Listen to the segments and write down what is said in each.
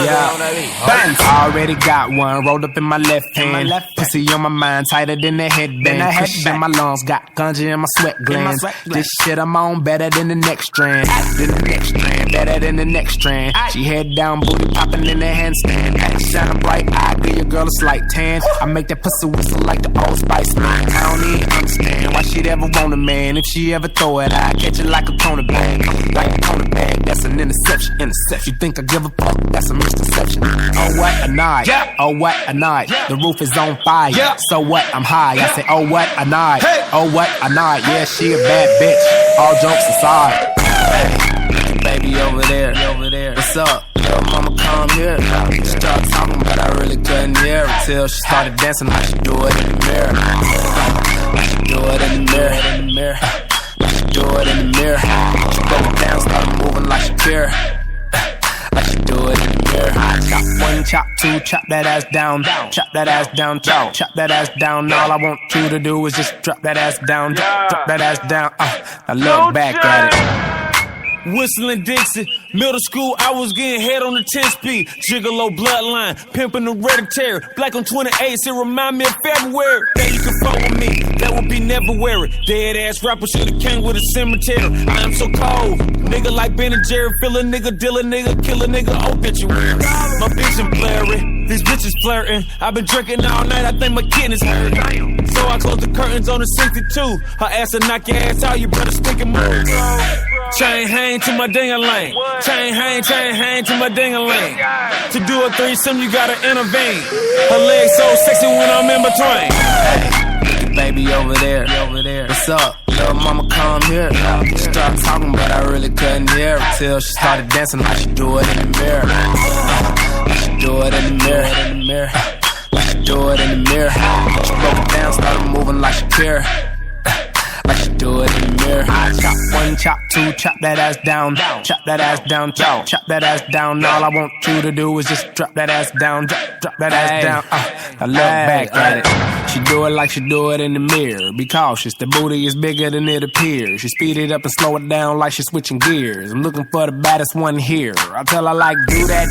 Bands. I already got one rolled up in my left hand. Pussy on my mind, tighter than the headband. Cushion in my lungs, got ganja in my sweat glands. This shit I'm on better than the next strand. Better than the next strand. She head down, booty popping in the handstand. Shining bright, I give your girl a slight tan. I make that pussy whistle like the Old Spice man. I don't even understand why she'd ever want a man. If she ever throw it, I catch it like a corner bag. Like a corner bag, that's an interception. You think I give a fuck? That's a misconception. Oh what a night, oh what a night. The roof is on fire. So what? I'm high. I say oh what a night, oh what a night. Yeah, she a bad bitch. All jokes aside. Hey, baby over there. What's up? Little mama come here. She started talking, but I really couldn't hear her till she started dancing like she do it in the mirror. Like she do it in the mirror. Like she do it in the mirror. She broke it down, started moving like she care. Like she do it in the mirror. Chop one, chop two, chop that ass down. Chop that ass down, chop that ass down. All I want you to do is just drop that ass down. Drop that ass down. Now look back at it. Whistling Dixie, middle school, I was getting head on the 10-speed. Gigolo bloodline, pimping hereditary. Black on 28, it remind me of February. That you can fuck with me, that would be never weary. Dead ass rapper should've came with a cemetery. I am so cold, nigga like Ben and Jerry. Fill a nigga, deal a nigga, kill a nigga, obituary. My bitch and blurry, these bitches flirting. I've been drinking all night, I think my kidneys hurt. So I close the curtains on the 62. Her ass will knock your ass out, you better stick and move. Chain hang to my ding-a-ling. Chain hang to my ding-a-ling. To do a threesome, you gotta intervene. Her legs so sexy when I'm in between. Hey, baby over there. What's up? Little mama come here. She started talking, but I really couldn't hear her till she started dancing like she do it in the mirror. Like she do it in the mirror. Like she do it in the mirror. She broke it down, started moving like she care. Like she do it in the mirror. Chop one, chop two, chop that ass down. Chop that ass down, chop that ass down. All I want you to do is just drop that ass down. Drop that ass down. I look back at it. She do it like she do it in the mirror. Be cautious, the booty is bigger than it appears. She speed it up and slow it down like she's switching gears. I'm looking for the baddest one here. I tell her like, do that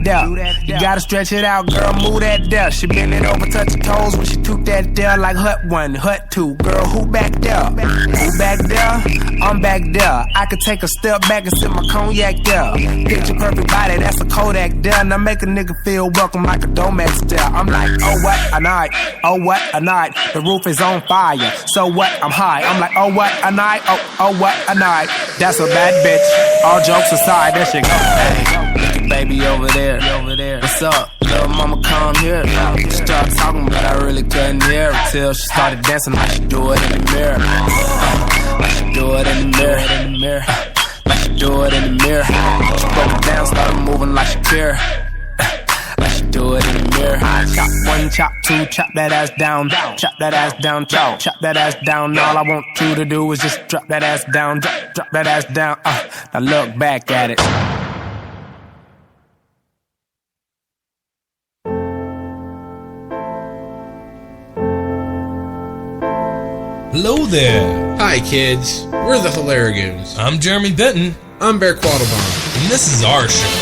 there. You gotta stretch it out, girl, move that there. She bend it over, touch her toes when she toot that there. Like hut one, hut two, girl, who back there? Who back there? I'm back there. I could take a step back and sip my cognac there. Picture perfect body, that's a Kodak there. Now make a nigga feel welcome like a Domex there. I'm like, oh what a night, oh what a night. The roof is on fire, so what? I'm high. I'm like, oh what a night, oh what a night. That's a bad bitch. All jokes aside, there she go. Hey, baby over there. What's up? Little mama come here. She started talking, but I really couldn't hear her till she started dancing like she do it in the mirror. Like she do it in the mirror. Like she do it in the mirror. She broke it down, started moving like she care. Like she do it in the mirror. Chop one, chop two, chop that ass down. Chop that ass down, chop that ass down. All I want you to do is just drop that ass down. Drop that ass down. Now look back at it. Hello there. Hi, kids. We're the Hilarigans. I'm Jeremy Benton. I'm Bear Quattlebaum. And this is our show.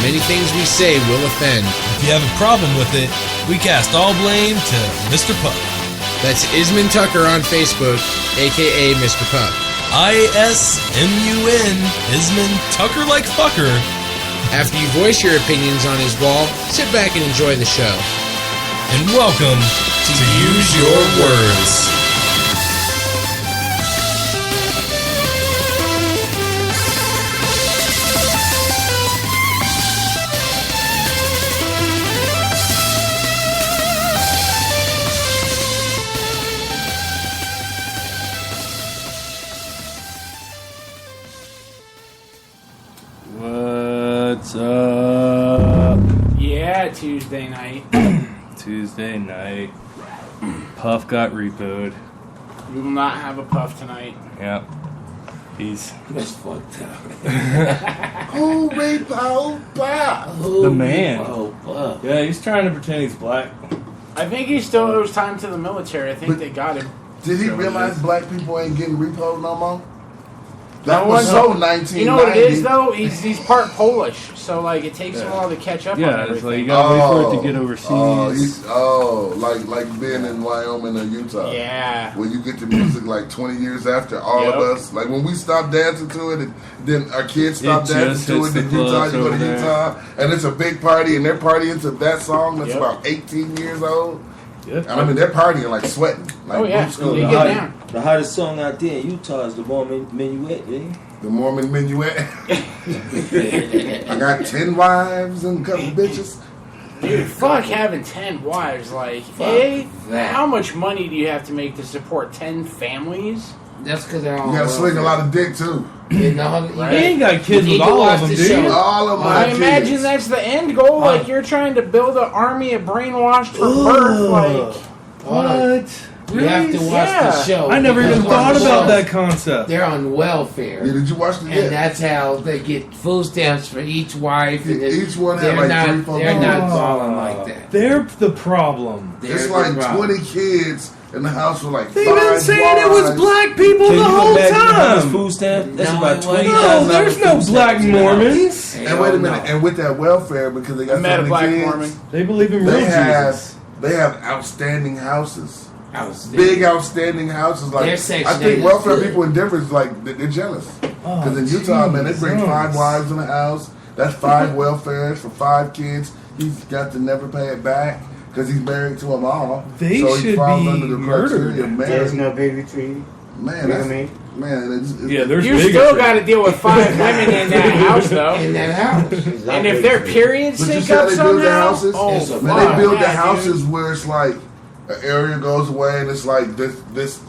Many things we say will offend. If you have a problem with it, we cast all blame to Mr. Puff. That's Isman Tucker on Facebook, a.k.a. Mr. Puff. ISMUN, Isman Tucker like fucker. After you voice your opinions on his wall, sit back and enjoy the show. And welcome to Use Your Words. What's up? Yeah, Tuesday night. Tuesday night. Puff got repoed. We will not have a Puff tonight. Yep. He's That's fucked up. Who repoed Puff? the man. Puff? Yeah, he's trying to pretend he's black. I think he still owes time to the military. I think they got him. Did he realize black people ain't getting repoed no more? That was so 1990. You know what it is though? He's part Polish, so like it takes him a while to catch up. Yeah, on it's like everything. you gotta wait for it to get overseas. Like being in Wyoming or Utah. Yeah. When you get the music like 20 years after all of us, like when we stop dancing to it, and then our kids stop dancing to it in Utah, you go to Utah, and it's a big party, and they're partying to that song that's about 18 years old. Yep. And I mean, they're partying like sweating. Like, Oh yeah, school. you get down. The hottest song out there in Utah is the Mormon Minuet, eh? The Mormon Minuet. I got 10 wives and a couple bitches. Dude, fuck having 10 wives. Like, how much money do you have to make to support 10 families? That's because they're all. You gotta swing a lot of dick too. You know, Right. He ain't got kids You with need to all watch of them, the dude. show. All of my I imagine kids. that's the end goal. Like, you're trying to build an army of brainwashed for birth. Like, What? You have to watch Yeah. the show. I never even because thought on the about show, that concept. They're on welfare. Yeah, did you watch the And that's how they get food stamps for each wife. And Each one had they're like not, 3, 4 They're not kids. balling like that. They're the problem. They're It's the like problem. 20 kids in the house with like They've 5 been saying it was wives. black people Can the you whole imagine how much time. food stamp? That's No, about it wasn't. $20,000. No, there's no food black stamps in the house. Mormons. And wait a minute, and with that welfare, because they got I met so a many black kids, Mormon. They believe in real they Jesus. have outstanding houses. Outstanding. Big outstanding houses. Like Their Section I 8 think is welfare good. people in Denver is like they're jealous. Because in Utah, man, they bring 5 wives in the house. That's 5 welfares for 5 kids. He's got to never pay it back because he's married to them all. They so he should falls be under the criteria murdered. of marriage. There's no baby tree. Man, that's, man, it's, Yeah, there's you bigger still shit. got to deal with 5 women in that house, though. In that house. And if their periods But you sync see how up they build their somehow, houses? oh, It's a Man, fuck they build yeah, the dude. houses where it's like an area goes away and it's like this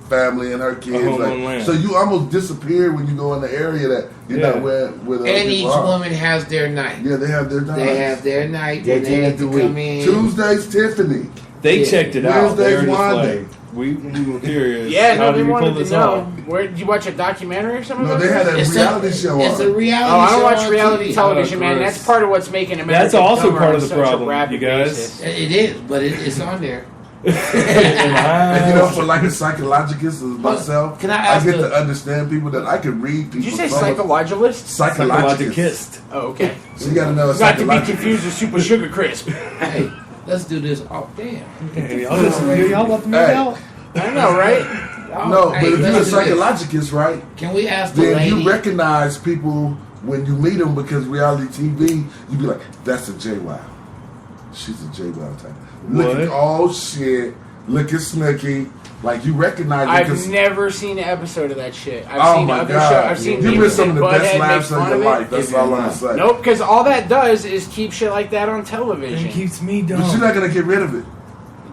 family and her kids. home Like, on land. so you almost disappear when you go in the area that you're Yeah. not where the And each people are. woman has their night. Yeah, they have their times. They have their night. Their And they day get of to the come week. in. Tuesday's Tiffany. They Yeah. checked it out. They were Wednesday's just Wanda. like, we were curious. Yeah, How no, did they we pull wanted to this know. off? Where did you watch a documentary or something? No, about they had this? a It's reality show It's a on. reality Oh, I show don't watch on reality TV. television, man. gross. That's part of what's making America That's also dumber part on of the such a problem, rapid you guys. basis. It is, but it's on there. And you know, for like a psychologist as myself, Can I ask get the- to understand people that I can read people. Did you say from psychologist? Psychologist. Kissed. Oh, okay. So you got to know a Not to be psychologist. confused with Super Sugar Crisp. Hey, let's do this. Oh, damn. Y'all about to make Hey. out? I know, right? Oh, No, hey, but if you're a let's do this. psychologist, right? Can we ask the Then lady? you recognize people when you meet them because reality TV, you be like, that's a JWoww. She's a JWoww type. Look What? at oh shit. Look at Snooki. Like you recognize it I've because never seen an episode of that shit. I've oh seen my other god, shows. I've seen you Beavis missed some of and the best Butthead make laughs of fun your of life. it. That's all I'm gonna say. Nope, because all that does is keep shit like that on It television. keeps me dumb. But you're not gonna get rid of it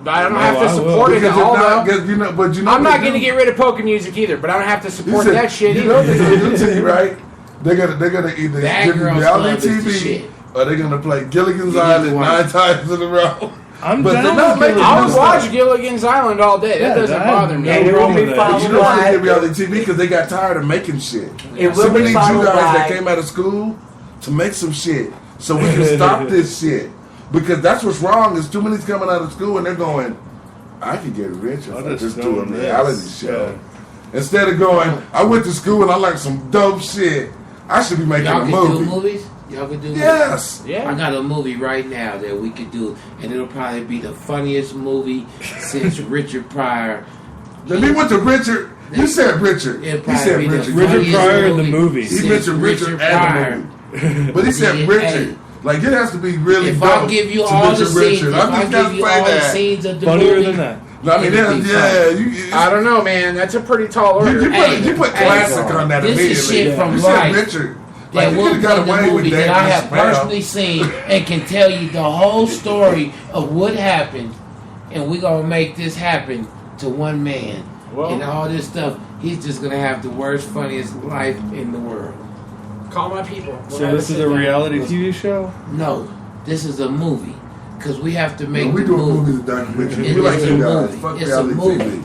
But I don't No, have to I will. support it because at you're all. not. though. 'Cause you know, but you know I'm what not they going to do? get rid of polka music either, but I don't have to You support said- that shit You either. know what they're gonna do to you, right? They're gonna either Bad give you Girls reality Club is the TV shit. or they're gonna play Gilligan's You need to Island watch 9 it. times in a row. I'm But down they're not with making Gilligan's I new would stuff. watch Gilligan's Island all day. That doesn't bother me. And it will be But followed you know why they by. get reality TV? Because they got tired of making shit. It So will we be need you followed guys by. that came out of school to make some shit so we can stop this shit. Because that's what's wrong is too many's coming out of school and they're going, I could get rich if I just do a reality show. Instead of going, I went to school and I learned some dope shit. I should be making Y'all a can movie. do movies? Y'all can do movies? Yes. I Yeah. got a movie right now that we could do, and it'll probably be the funniest movie since Richard Pryor. Then he went to Richard. You said Richard. It'll He probably said be the Richard. Richard funniest Pryor in the movie. He since mentioned Richard and the movie. But he said Yeah, Richard. hey. Like it has to be really If dope I give you to all the mention scenes, Richard. if I'm I just gonna give you say all the that. scenes of the Funnier movie, than that. No, I mean, it'll be yeah, I don't know, man. That's a pretty tall order. you put classic on that this immediately. is shit from you said life. Richard. that Like you will could have got put the away with movie that I have that. personally seen and can tell you the whole story of what happened, and we're gonna make this happen to one man. Well- and all this stuff, he's just gonna have the worst, funniest life in the world. Call my people. We'll So have this a is sit a down. reality TV show? No, this is a movie because we have to make We the doing movie. movies and documentaries. It We like is a you guys. movie. Fuck It's a reality movie. TV.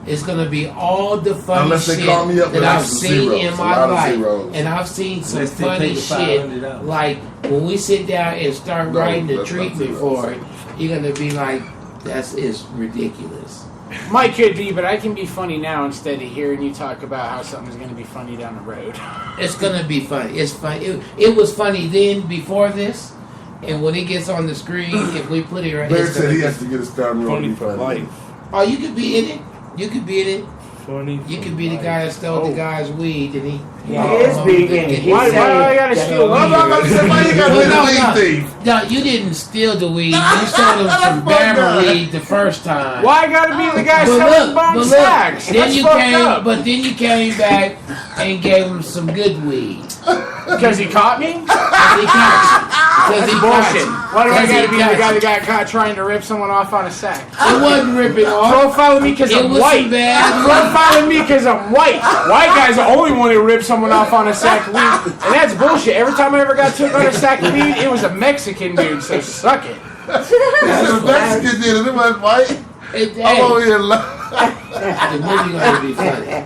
It's gonna be all the funny Unless they shit call me up that with I've some seen zeros, in a my lot of life, zeros. and I've seen some Unless they funny pay shit. $500. Like when we sit down and start No, writing the that's not treatment zeros. for it, you're gonna be like, "That's ridiculous." Mike could be, but I can be funny now instead of hearing you talk about how something's going to be funny down the road. It's gonna be funny. It's funny. It was funny then before this, and when it gets on the screen, if we put it right, Bear it's said gonna he be has to get a star Funny for life. Oh, you could be in it. You could be in it. Funny. You could be the guy that stole the guy's weed, and he is big in it. Why do I got to steal I'm not about to say why you got to be the weed thief. No, you didn't steal the weed. You sold him some Bama weed the first time. Why I got to be the guy But selling look, bum sacks? then That's you fucked came, up. but then you came back and gave him some good weed. Because he caught me? Because he caught you. Because he caught Bullshit. you. Why do I Because got he to be caught the guy you. that got caught trying to rip someone off on a sack? It wasn't ripping off. Profiling me because It I'm was white. some bad. Profiling me because I'm white. White guy's the only one who ripped someone off on a sack of weed. And that's bullshit. Every time I ever got took on a sack of weed, it was a Mexican dude, so suck it. The Mexican did it. It was white. I'm over here laughing. The movie gonna be funny.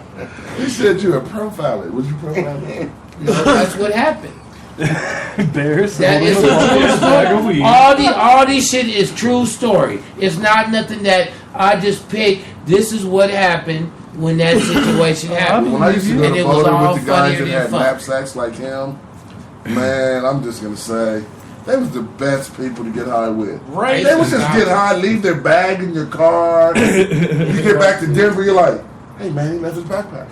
You said you were profiling. Was you profiling? No, that's what happened. Bears. That is a true story. All these shit is true story. It's not nothing that I just picked. This is what happened when that situation happened. When I used to go And to it was Boulder all with the guys funnier that than had fun. knapsacks like him, man, I'm just going to say, they was the best people to get high with. Right. They would just get high, leave their bag in your car. You get back to Denver, you're like, hey, man, he left his backpack.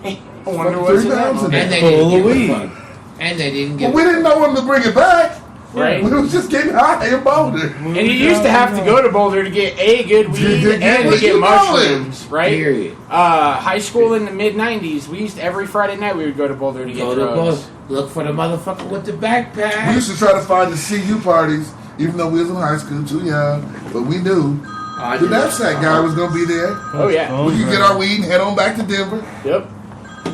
I wonder what's in that. $3 in And they there. didn't give a weed. fuck. And they didn't But give we a didn't know when to bring it back. Right. We was just getting high in Boulder. And you used to have to go to Boulder to get a good weed get and what to get you mushrooms, right? period. High school in the mid '90s, we used every Friday night we would go to Boulder to get Go to drugs. Boulder. Look for the motherfucker with the We backpack. used to try to find the CU parties, even though we was in high school, too young. But we knew the knapsack guy was going to be there. Oh yeah. We could get our weed and head on back to Denver. Yep.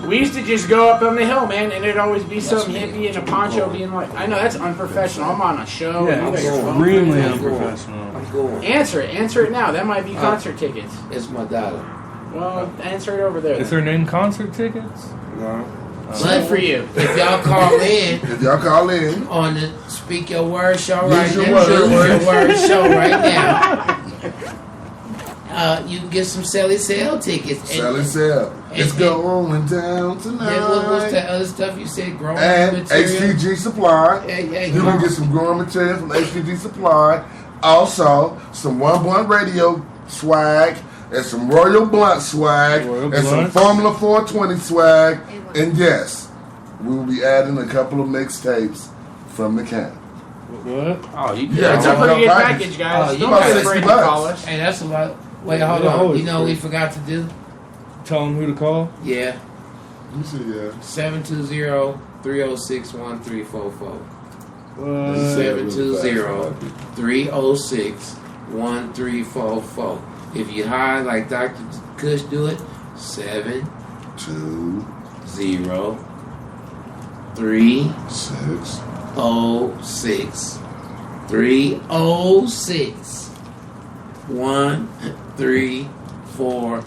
We used to just go up on the hill, man, and it'd always be some hippie in a poncho being like, I know that's unprofessional. I'm on a show. Yeah, You got your phone. extremely unprofessional. I'm going. Answer it now. That might be concert tickets. It's my daughter. Well, answer it over there. Is her name concert tickets? No. Good for you. If y'all call in If y'all call in, on the Speak Your Word show Use right your now, words. Your Word show right now, you can get some sell tickets. sell and sell. It's and- going down Then what's tonight. that other stuff you said? Growing And material. HPG Supply. Hey, You can get some growing material from HPG Supply. Also, some One Blunt Radio swag, and some Royal Blunt swag, Royal and some Blunt. Formula 420 swag. And yes, we will be adding a couple of mixtapes from the can. What? Oh, you Yeah, that's a it's pretty a good package. package, guys. Oh, you Don't about be 60 afraid to bucks. call us. Hey, that's a lot. Wait, hold Yeah, on. always You know what we free. forgot to do? Tell them who to call. Yeah. You see, yeah. 720-306-1344. What? 720-306-1344. If you high like Dr. Kush do it, 720-306. 306 1344.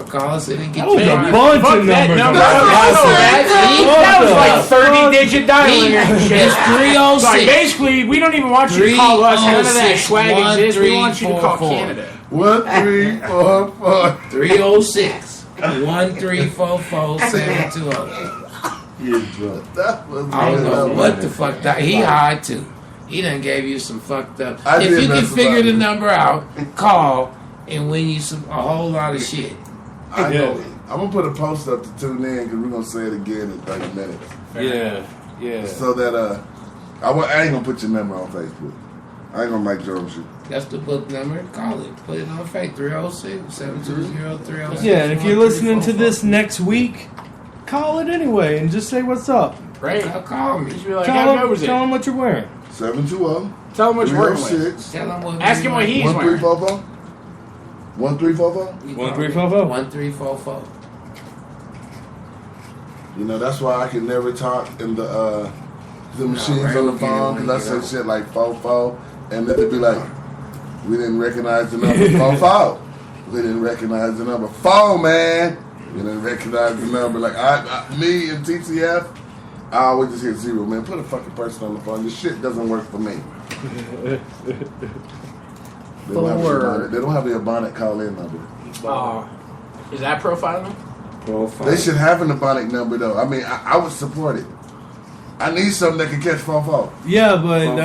Call us in and get That was your a money. bunch Fuck of that numbers. number. That That was like 30-digit dialing and shit. It's 306. Like basically, we don't even want you to call us. None of that swag exists. We want you to call 1344. Canada. 1, 3, 4, 4. 306-1344-720. That was I don't know what the fuck that he high too. He done gave you some fucked up. I If did you can mess figure about the it. number out, call and win you a whole lot of shit. I know. I'm going to put a post up to tune in because we're going to say it again in 30 minutes. Yeah. So that I ain't going to put your number on Facebook. I ain't going to make Joe shit. That's the book number. Call it. Put it on Facebook. 306-720-306. Yeah, and if you're listening to this next week, call it anyway and just say what's up. Right? Call me. Just be like, Tell how them, goes it? tell them what you're wearing. 720 Tell him what you're working with. 306 Tell him what. Ask him what he's wearing. 1344 1344. 1344. 1344. You know, that's why I can never talk in the machines right, on the we'll phone get it, because I we'll say get shit like fofo, and then they'd be like, we didn't recognize the number. Fofo. We didn't recognize the number. Phone, man. We didn't recognize the number. Like, me and TCF, I always just hit zero, man. Put a fucking person on the phone. This shit doesn't work for me. They don't have the Ebonic call-in number. Is that profiling? They should have an ebonic number though. I mean, I would support it. I need something that can catch fofo. Yeah, but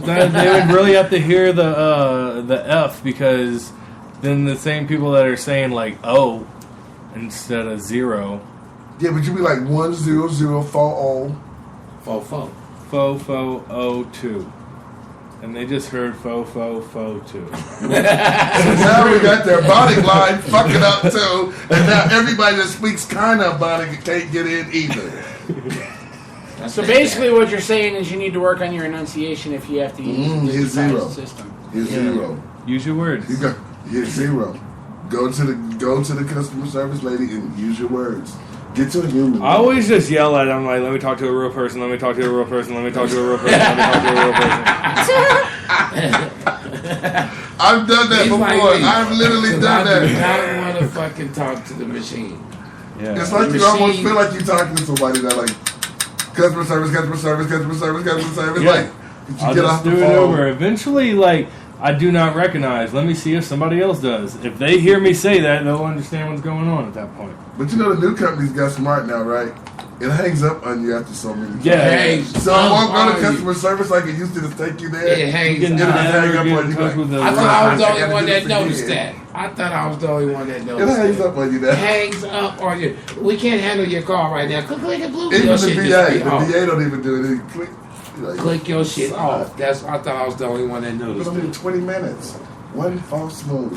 they would really have to hear the F, because then the same people that are saying like O instead of 0. Yeah, but you be like 10040. Fofo. Fofo02. And they just heard Fofo2. Now we got their body line fucking up too, and now everybody that speaks kind of body can't get in either. So basically, what you're saying is you need to work on your enunciation if you have to use the zero. system. Here's 0. Use your words. Here's 0. Go to the customer service lady and use your words. Get to a human. I always just yell at them like, "Let me talk to a real person. Let me talk to a real person. Let me talk to a real person. Let me talk to a real person." I've done that before. I've literally done that. I don't want to fucking talk to the machine. Yeah. It's like you almost feel like you're talking to somebody that like customer service. Yeah. Like I'll get just off the do it phone. over. Eventually, like, I do not recognize. Let me see if somebody else does. If they hear me say that, they'll understand what's going on at that point. But you know the new companies got smart now, right? It hangs up on you after so many times. Yeah. So I won't go to customer service like it used to take you there. It hangs You can up. hang up on you. I thought I was the only one that noticed that. I thought I was the only one that It noticed hangs that. up on you there. Hangs up on you. We can't handle your call right now. Click the blue. Even Your the shit VA, just be the off. VA don't even do it. They click. Like, Click your shit off. I thought I was the only one that It's noticed only it. 20 minutes. One false move.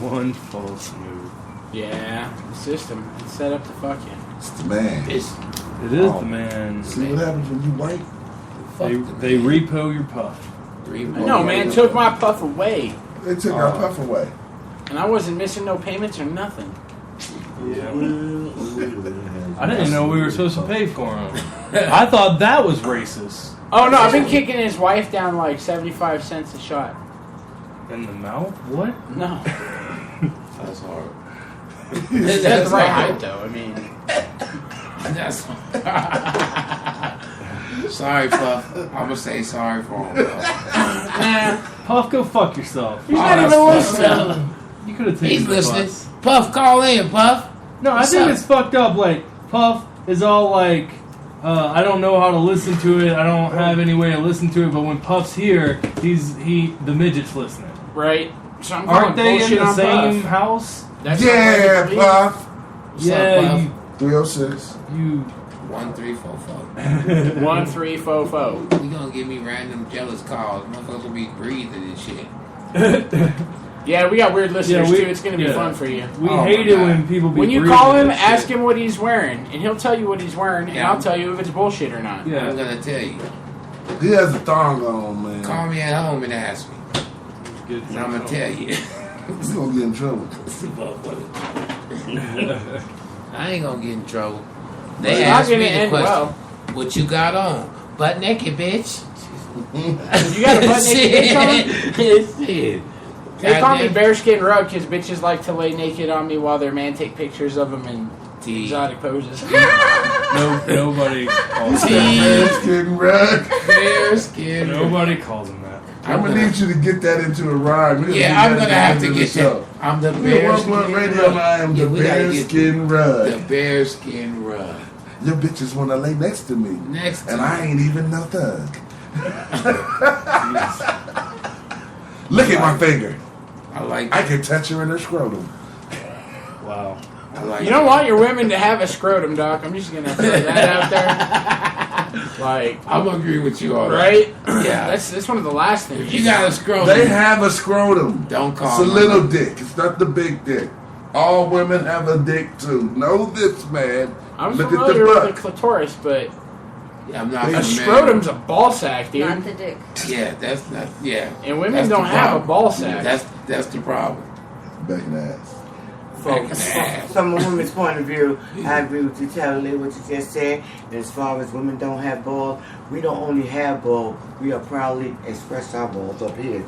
One false move. Yeah, the system. It's set up to fuck you. It's the man. It is the man. See what happens when you white? They repo your puff. No, man, took my puff away. They took our puff away. And I wasn't missing no payments or nothing. Yeah. I didn't know we were supposed to pay for him. I thought that was racist. Oh, no, I've been kicking his wife down like 75 cents a shot. In the mouth? What? No. That's hard. That's the right height, though. I mean, That's sorry, Puff. I'm gonna say sorry for him. Puff, go fuck yourself. he's not even listening. You could have taken He's the listening. bus. Puff, call in, Puff. No, I think it's fucked up. Like, Puff is all like, I don't know how to listen to it. I don't have any way to listen to it. But when Puff's here, the midget's listening. Right? So I'm Aren't calling they in bullshit the on same Puff. house? That's Yeah, Puff. What's up, Yeah, Puff? 306. you 1344. 1344. You gonna give me random jealous calls? Motherfuckers will be breathing and shit. Yeah, we got weird listeners Yeah, too. It's gonna be fun for you. We Oh, hate my it God. when people be When you breathing call him, and ask shit. him what he's wearing, and he'll tell you what he's wearing, and Yeah. I'll tell you if it's bullshit or not. Yeah. I'm gonna tell you. He has a thong on, man. Call me at home and ask me. Good And I'm gonna tell you. He's gonna get in trouble. I ain't gonna get in trouble. It's They not asked me gonna the end question. well. What you got on? Butt naked, bitch. You got a butt naked bitch on? Shit. They call me Goddamn. bearskin rug because bitches like to lay naked on me while their man take pictures of them in exotic poses. Nobody calls him Bearskin rug. Bearskin. Nobody calls him that. I'm gonna need you to get that into a rhyme. We Yeah, need I'm that gonna to have to into get the show. that. I'm the Yeah, bearskin one radio, rug. I am Yeah, the we gotta get bearskin rug. The bearskin rug. Your bitches wanna lay next to me. Next And to I ain't even no thug. Look at my finger. I like I can touch her in her scrotum. Wow. I like You don't want your women to have a scrotum, Doc. I'm just gonna throw that out there. Like, I'm gonna agree with you all right? Yeah. That's one of the last things. You got a scrotum. They have a scrotum. Don't call It's a me. little dick. It's not the big dick. All women have a dick too. Know this, man. I'm Look at the familiar with butt. the clitoris, but Yeah, I'm not a familiar. scrotum's a ball sack, dude. Not the dick. Yeah, that's not. Yeah. And women That's don't the have a problem. ball sack. That's the problem. Back in the ass. from a woman's point of view, I agree with you totally what you just said. And as far as women don't have balls, we don't only have balls, we are proudly express our balls up here.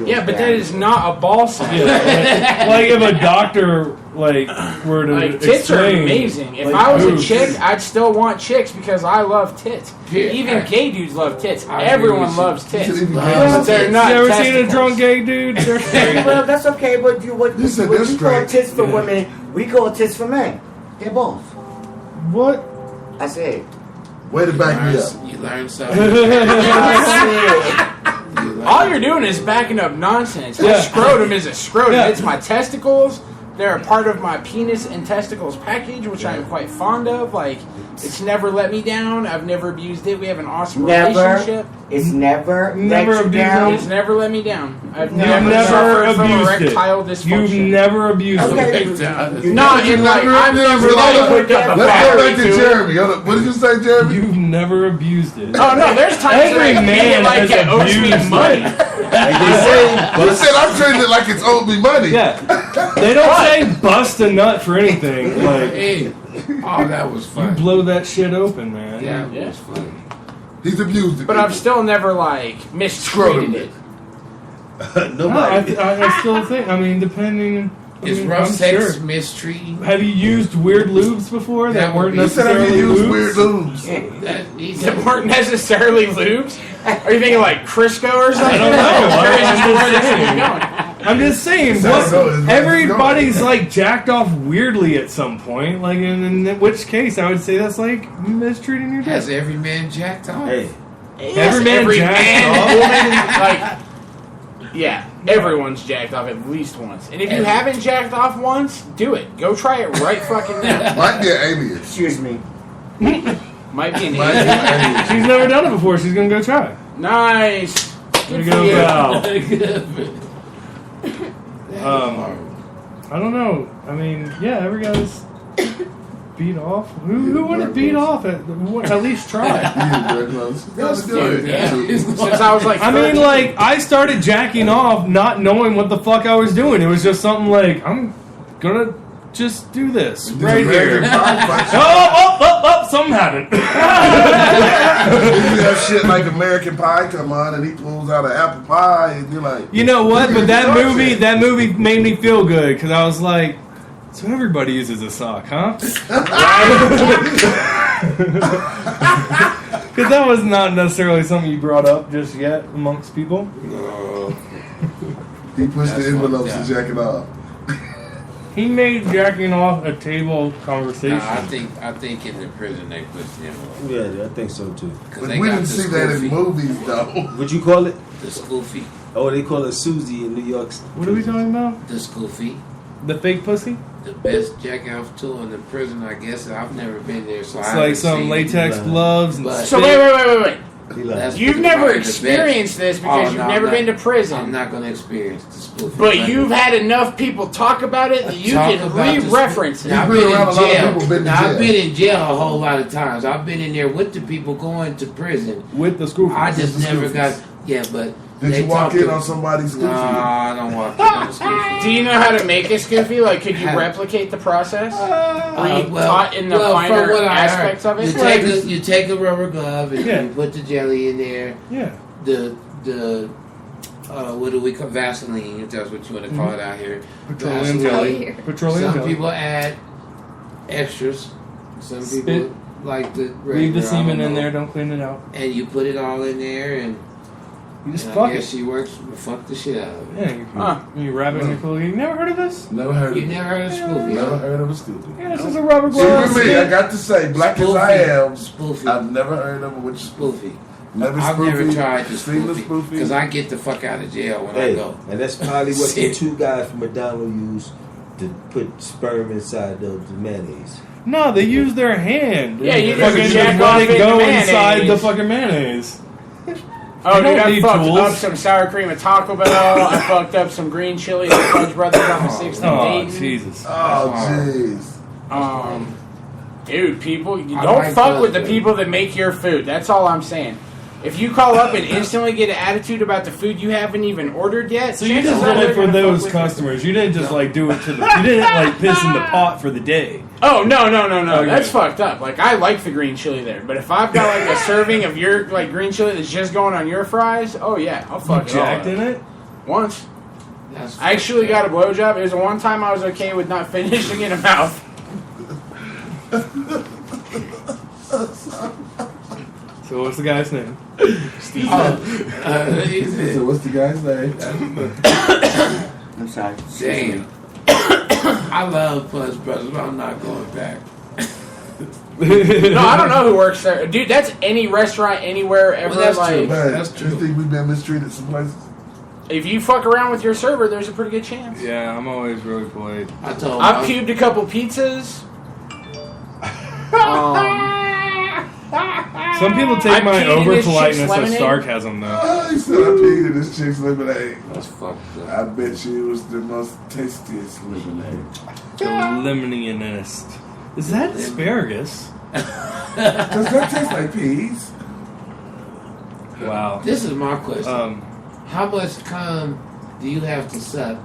Yeah, but that is not a ball sign. Yeah, like if a doctor were to like tits are explain, amazing. If I was a chick, I'd still want chicks because I love tits. Even gay dudes love tits. Everyone loves tits. They're not. You ever seen a drunk gay dude? Well, that's okay. But what you call tits for women, we call tits for men. They're balls. What? I said. Way to back me up. You learn something. All you're doing is backing up nonsense. My scrotum is a scrotum. Yeah. It's my testicles. They're a part of my penis and testicles package, which I'm quite fond of. Like, it's never let me down. I've never abused it. We have an awesome relationship. It's never abused down. It's never let me down. I've never suffered from abused erectile it. dysfunction. You've never abused it. Not in like I've never Let's go back to Jeremy. What did you say, Jeremy? You've never abused it. Oh no, there's times every man like has abused money. You said I'm treating it like it's owed me money. Yeah, they don't say bust a nut for anything. Like, Hey, oh, that was you fun. blow that shit open, man. Yeah, it was fun. He's abused it. But I've still never like mistreated it. Nobody. I still think. I mean, depending. Is rough sex mistreating? Have you used weird lubes before that weren't You said have necessarily you used lubes? weird lubes? That weren't necessarily lubes? Are you thinking like Crisco or something? I don't know. I'm just saying. Everybody's like jacked off weirdly at some point. Like, in which case, I would say that's like mistreating your dick. Has every man jacked off? Hey. Every man jacked off. Woman, yeah, everyone's jacked off at least once. And if you haven't jacked off once, do it. Go try it right fucking now. Might be an alien. Excuse me. Might be an alien. She's never done it before. She's gonna go try. Nice. There Good you for go, pal. I don't know. I mean, yeah, every guy's beat off. Who wouldn't beat off at least try? That's good. Since I was like 13. I mean, like, I started jacking off not knowing what the fuck I was doing. It was just something like, I'm gonna just do this right here. Oh, something happened. You have shit like American Pie come on and he pulls out an apple pie and you're like, you know what? But that movie made me feel good because I was like, so everybody uses a sock, huh? Because that was not necessarily something you brought up just yet amongst people. He pushed the envelopes and jack it off. He made jacking off a table conversation. I think in the prison they push the envelope. Yeah, I think so too. But we didn't see that in movies though. What you call it? The school feet. Oh, they call it Susie in New York. What are we talking about? The school feet. The fake pussy? The best jack off tool in the prison, I guess. I've never been there, so It's like some latex gloves and So wait. That's You've never experienced this because you've never been to prison. I'm not going to experience the school feet. But you've had enough people talk about it that you can re-reference it. I've been in jail. I've been in jail a whole lot of times. I've been in there with the people going to prison. With the school feet. I just never got... Yeah, but... Did you walk in on somebody's goofy? No, I don't walk in on a goofy. Do you know how to make a scoofy? Like, could you replicate the process? Were you taught in the finer aspects of it? You take a rubber glove and you put the jelly in there. Yeah. The what do we call Vaseline? If that's what you want to call it out here. Petroleum jelly. Some people add extras. Some people like the regular. Leave the semen in there. Don't clean it out. And you put it all in there and. You just fuck it. I guess she works. Fuck the shit out of it. Yeah, you wrap it in your clothes. You never heard of this? Never heard of it. You never heard of Spoofy? Never heard of a Spoofy. Yeah, this is a rubber glove. See, for me, I got to say, black as I am, Spoofy. I've never heard of it. Which Spoofy? I've never tried the Spoofy because I get the fuck out of jail when I go. And that's probably what the two guys from McDonald's use to put sperm inside the mayonnaise. No, they use their hand. Yeah, you fucking just let it go mayonnaise. inside the fucking mayonnaise. Oh, dude, I fucked up some sour cream at Taco Bell. I fucked up some green chili at Fudge Brothers on the 6th and Dayton. Jesus. Oh, jeez. Dude, people, you don't fuck with the people that make your food. That's all I'm saying. If you call up and instantly get an attitude about the food you haven't even ordered yet, So you just did it for those customers. You didn't just like do it to the. You didn't like piss in the pot for the day. Oh no! Okay. That's fucked up. Like I like the green chili there, but if I've got like a serving of your like green chili that's just going on your fries, oh yeah, I'll fuck it all Jacked up. in it? Once. I actually got a blowjob. It was the one time I was okay with not finishing in a mouth. So what's the guy's name? Steve. So what's the guy's name? I'm sorry. Damn. I love Plus Brothers, but I'm not going back. No, I don't know who works there. Dude, that's any restaurant, anywhere, ever. Well, that's like, true. Man, That's true. You think we've been mistreated some places? If you fuck around with your server, there's a pretty good chance. Yeah, I'm always really polite. I told him. I've cubed a couple pizzas. Some people take I my peed in over this chick's politeness as lemonade. sarcasm, though. Oh, he said I peed in this chick's lemonade. That's fucked up. I bet you it was the most tastiest lemonade. The lemonade-est. Is that asparagus? Does that taste like peas? Wow. This is my question. Um, How much cum do you have to suck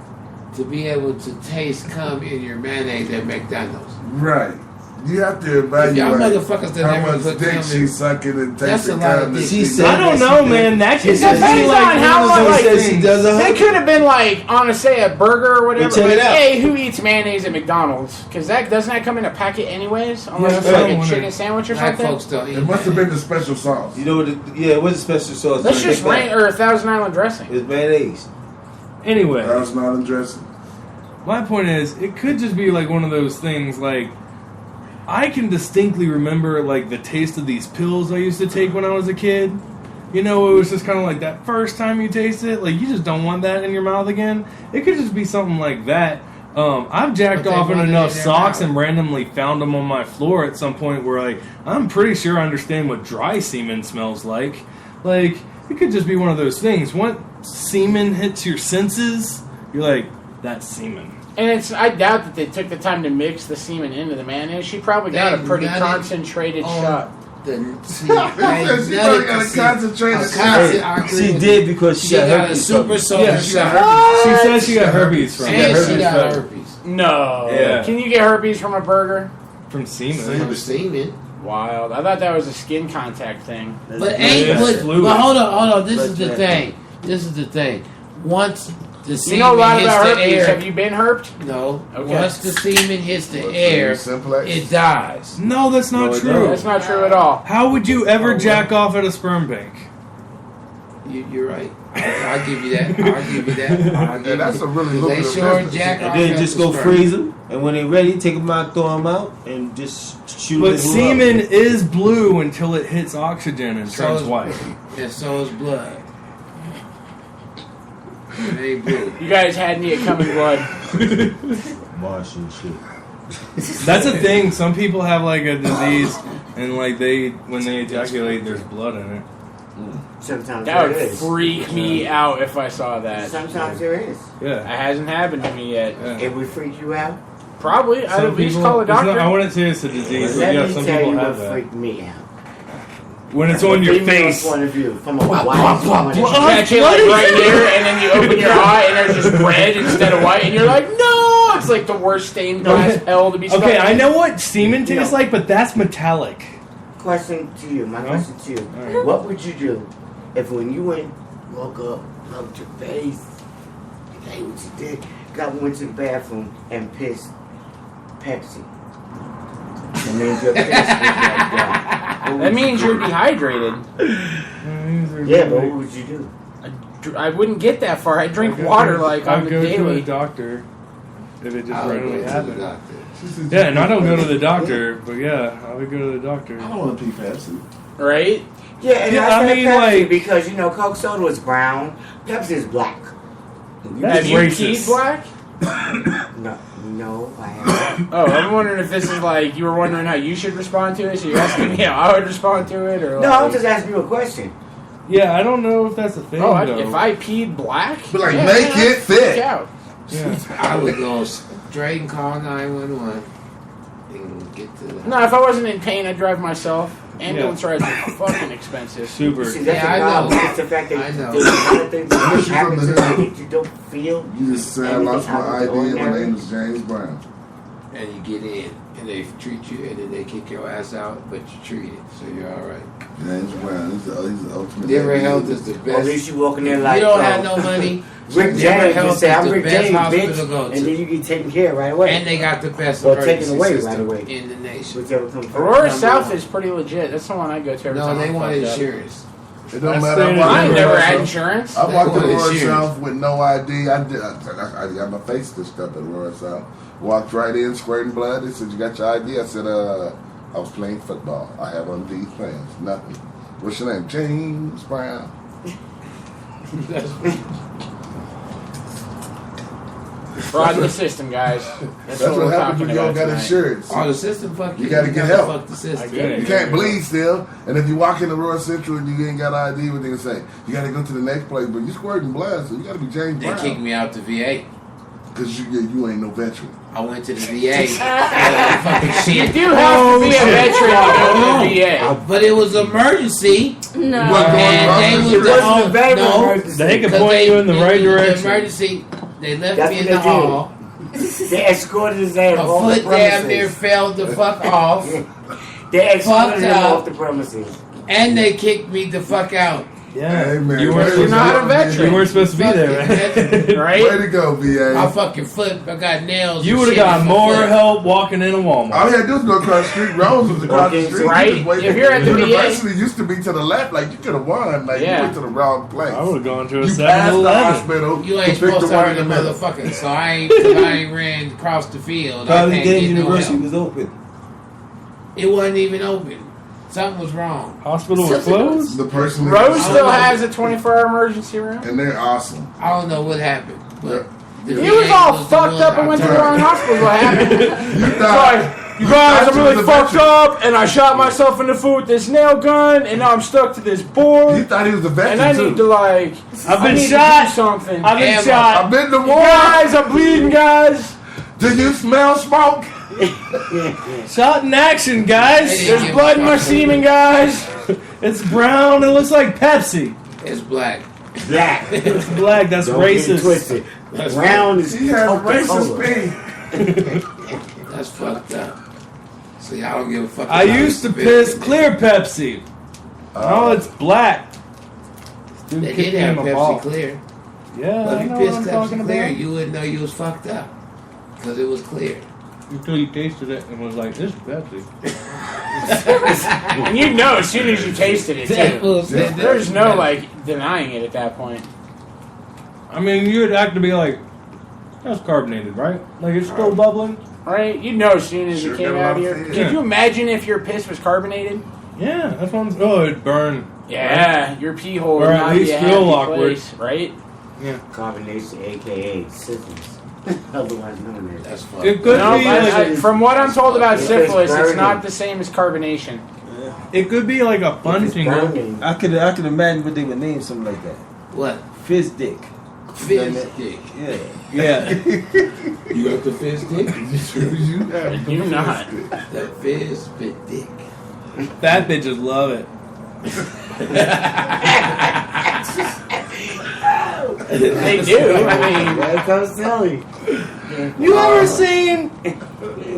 to be able to taste cum in your mayonnaise at McDonald's? Right. You have to Y'all evaluate motherfuckers that how never much put dick cum in. she's sucking and That's tasting a lot of cum. dick. She said I don't know, man. That could She just said be she like does how one of much- those She things. does They could have been like on say a burger or whatever. check Like, it out. hey, who eats mayonnaise at McDonald's? Because that doesn't that come in a packet anyways, unless Yeah, it's I like don't a wanna- chicken sandwich or Black something. folks don't eat It must have that. been the special sauce. You know what? It was a special sauce. Let's It's just Big Mac. rain or Thousand Island dressing. It's mayonnaise. Anyway, That was not undressing. my point is, it could just be like one of those things. Like, I can distinctly remember like the taste of these pills I used to take when I was a kid. You know, it was just kind of like that first time you taste it, like you just don't want that in your mouth again. It could just be something like that. I've jacked But they off in want it enough in their socks mouth. and randomly found them on my floor at some point where like I'm pretty sure I understand what dry semen smells like. Like it could just be one of those things. Once semen hits your senses, you're like, that's semen. And I doubt that they took the time to mix the semen into the mayonnaise. She probably got They a pretty nutted concentrated on shot. The, see, She probably got a concentrated shot. She did because She got a herpes. super soldier Yeah, she got shot. herpes. She says she got herpes from And she it. got herpes. No. Yeah. Can you get herpes from a burger? From semen. From semen. Wild. I thought that was a skin contact thing. But ain't Yeah, but, fluid. but hold on. This is the But- thing. This is the thing. Once the You semen know a lot hits about the herpes. air, Have you been herped? no. Okay. Once the semen hits the What's air, the simplex? it dies. No, that's not No, it true. don't. That's not true at all. How would you ever jack off at a sperm bank? You're right. I'll give you that. I'll give you that. I'll give Yeah, that's you a really They lucrative sure business. jack off And then at just the go sperm. freeze them, and when they're ready, take them out, throw them out, and just shoot But it. semen is blue until it hits oxygen and So turns is- white. And so is blood. It ain't blue. You guys had me at coming blood. Martian shit. That's a thing. Some people have like a disease, and like when they ejaculate, there's blood in it. Sometimes That there would is. freak me out if I saw that. Sometimes there is. That Yeah. hasn't happened to me yet. Yeah. It would freak you out. Probably. I'd Some at least people- call a it's not- doctor. I wouldn't say it's a disease, but Let yeah, me some tell people you have what that. freaked me out. When it's From on a your female face. point of view, from a wife's point of view. You catch it like right here, and then you open your eye, and there's just red instead of white, and you're like, no! It's like the worst stained glass hell to be stuck Okay, in. I know what semen tastes No. like, but that's metallic. Question to you, my No? question to you. Alright. What would you do if when you woke up, rubbed your face, that ain't what you did, went to the bathroom and pissed Pepsi? And then your piss was like that. What That would means you you're do? dehydrated. Yeah, but what would you do? I wouldn't get that far. I drink water like on I'd the go to daily. a doctor if it just I would go randomly to the happened. doctor. Yeah, and I don't go to the doctor, but yeah, I would go to the doctor. I don't want to pee Pepsi. Right? Yeah, and Yeah, I I said mean, Pepsi like- because, you know, Coke soda is brown, Pepsi is black. That's Have you racist. peed black? No, I haven't. Oh, I'm wondering if this is like, you were wondering how you should respond to it, so you're asking me how I would respond to it, or No, like... I'm just asking you a question. Yeah, I don't know if that's a thing, Oh, though. if I peed black? But, like, yeah, make man, I'd it freak fit. out. Yeah. I would go straight and call 911 and get to the No, if I wasn't in pain, I'd drive myself. Ambulance rides are fucking expensive. Super. See, that's Yeah, the I problem. know. It's the fact that I know. there's a lot of things that Especially happen from to the you hood. that you don't feel. You just say, I lost my ID and my name is James Brown. And you get in, and they treat you, and then they kick your ass out, but you treat it, so you're all right. James Brown, he's the ultimate. Denver Health is the Or at best. least you walking in If like you don't have no money. Rick Denver James, Health just say is I'm the Rick best James, hospital bitch, to go to. and then you get taken care of right away. And they got the best Or taken emergency away right system away. in the nation. Whichever comes first. Aurora Number South one. is pretty legit. That's the one I go to every No, time. they I'm want fucked up. insurance. It don't That's matter. saying I ain't Denver never Health. had insurance. I walked to They want Aurora insurance. South with no ID. I got my face stitched up at Aurora South. Walked right in, squirting blood. They said, "You got your ID?" I said, "I was playing football. I have on these plans. Nothing." What's your name? James Brown. Fraud in the system, guys. That's what we're happens talking when you don't about got tonight. insurance. Oh, the system fuck you. You gotta get gotta help. Fuck the system. I get it. You can't bleed still. And if you walk into Aurora Central and you ain't got ID, what they gonna say? You gotta go to the next place, but you squirting blood, so you gotta be James They kicked Brown. me out the VA. Because you ain't no veteran. I went to the VA. Fucking You shit. do have to be a veteran to go to the VA. But it was emergency. No. What going And on? they It was wasn't all, a veteran no, emergency. They can 'cause point they- you in the right direction. Emergency. They left That's me in what the they did. hall. They escorted his ass My off the foot damn near premises. fell the fuck off. They escorted him Fucked up. off the premises. And they kicked me the fuck out. Yeah. Hey, man. You way weren't, to You're not go, a veteran. you weren't supposed to be there, man. Right? Way to go, VA. My fucking foot, I got nails. You and would have shit got in my more foot. help walking in a Walmart. All you had to do was go across the street. Rose was across the street. Right? You just wait- If you're at the VA University used to be to the left. Like, you could have won. Like, Yeah. you went to the wrong place. I would have gone to a You passed the 7-Eleven. hospital. You to ain't pick the supposed to one have in the the middle. motherfucker. So I ain't ran across the field. I Probably can't Dayton get no University help. was open. It wasn't even open. Something was wrong. Hospital was closed? The person that- Rose still has a 24-hour emergency room. and they're awesome. I don't know what happened. But the He VA was all the fucked one up and I went to the turned. wrong hospital. What happened? You It's thought like, you guys, I'm really the fucked veteran. up, and I shot myself in the foot with this nail gun, and now I'm stuck to this He board, thought he was a and veteran I too. need to like, I've I been need shot. to do something. I've been Ammo. shot. I've been to You war. guys, I'm bleeding, guys. Do you smell smoke? Shot in action, guys. There's blood in my semen, guys. It's brown. It looks like Pepsi. It's black. Black. It's black. That's Don't get it racist. twisted. Brown is He has Coca-Cola. racist pee. That's fucked up. See, I don't give a fuck. I about used to this piss bitch. clear Pepsi. Oh, it's black. Dude They kicked did me have in my Pepsi ball. Clear. Yeah, But I if you know pissed what I'm Pepsi talking Clear, about. you wouldn't know you was fucked up. Because it was clear. Until you tasted it and was like, this is Pepsi. And you know as soon as you tasted it, That too. fool said that. There's no like denying it at that point. I mean, you would have to be like, that's carbonated, right? Like, it's still bubbling? Right? You know as soon as Sure it came got a out lot of of here. taste. Could you imagine if your piss was carbonated? Yeah, that's what I'm... Oh, it'd burn. Yeah, your pee hole Or would at not be least a feel happy awkward. place, right? Carbonation, a.k.a. syphilis. Otherwise known as. That's fucked It could No, be but like, from what I'm told about It's syphilis, it's burning. not the same as carbonation. it could be like a fun It's finger. burning. I could imagine what they would name something like that. What? Fizz dick. Fizz dick. Yeah. Yeah. You got the fizz dick? You not. The fizz bit dick. Fat bitches love it. They do. I mean, That comes telling. You ever seen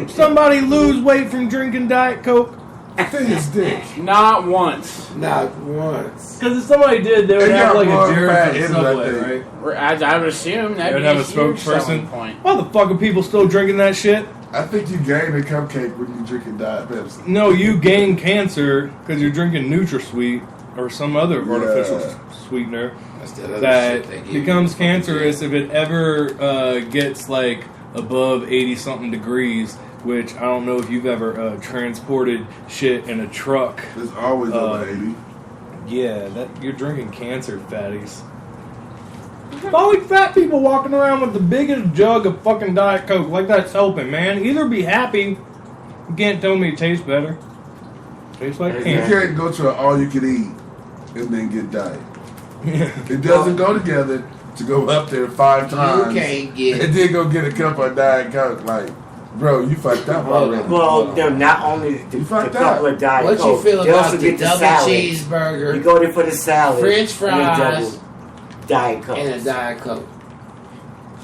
somebody lose weight from drinking Diet Coke? His dick. not once. Not once. Because if somebody did, they would They have got like more a fat Jared in from that Subway, thing. right? I would assume They that'd would be have a a huge spokesperson. selling point. Why the fuck are people still drinking that shit? I think you gain a cupcake when you drinking Diet Pepsi. No, you gain cancer because you're drinking NutraSweet or some other artificial sweetener That's that other that shit they give you. becomes cancerous if it ever gets like above 80 something degrees. Which I don't know if you've ever transported shit in a truck. It's always over 80. Yeah, that you're drinking cancer, fatties. Always fat people walking around with the biggest jug of fucking Diet Coke. Like that's helping, man. Either be happy. You can't tell me it tastes better. Tastes like You cancer. can't go to an all-you-can-eat and then get diet. It doesn't go together to go up there 5 times You can't get and then go get a cup of Diet Coke. Like, Bro, you fucked up already. Well, they're not only the fucked couple up. of Diet What you Coke, feel they about also the get the double salad. cheeseburger, You go there for the salad, French fries, and Diet Coke, and a Diet Coke?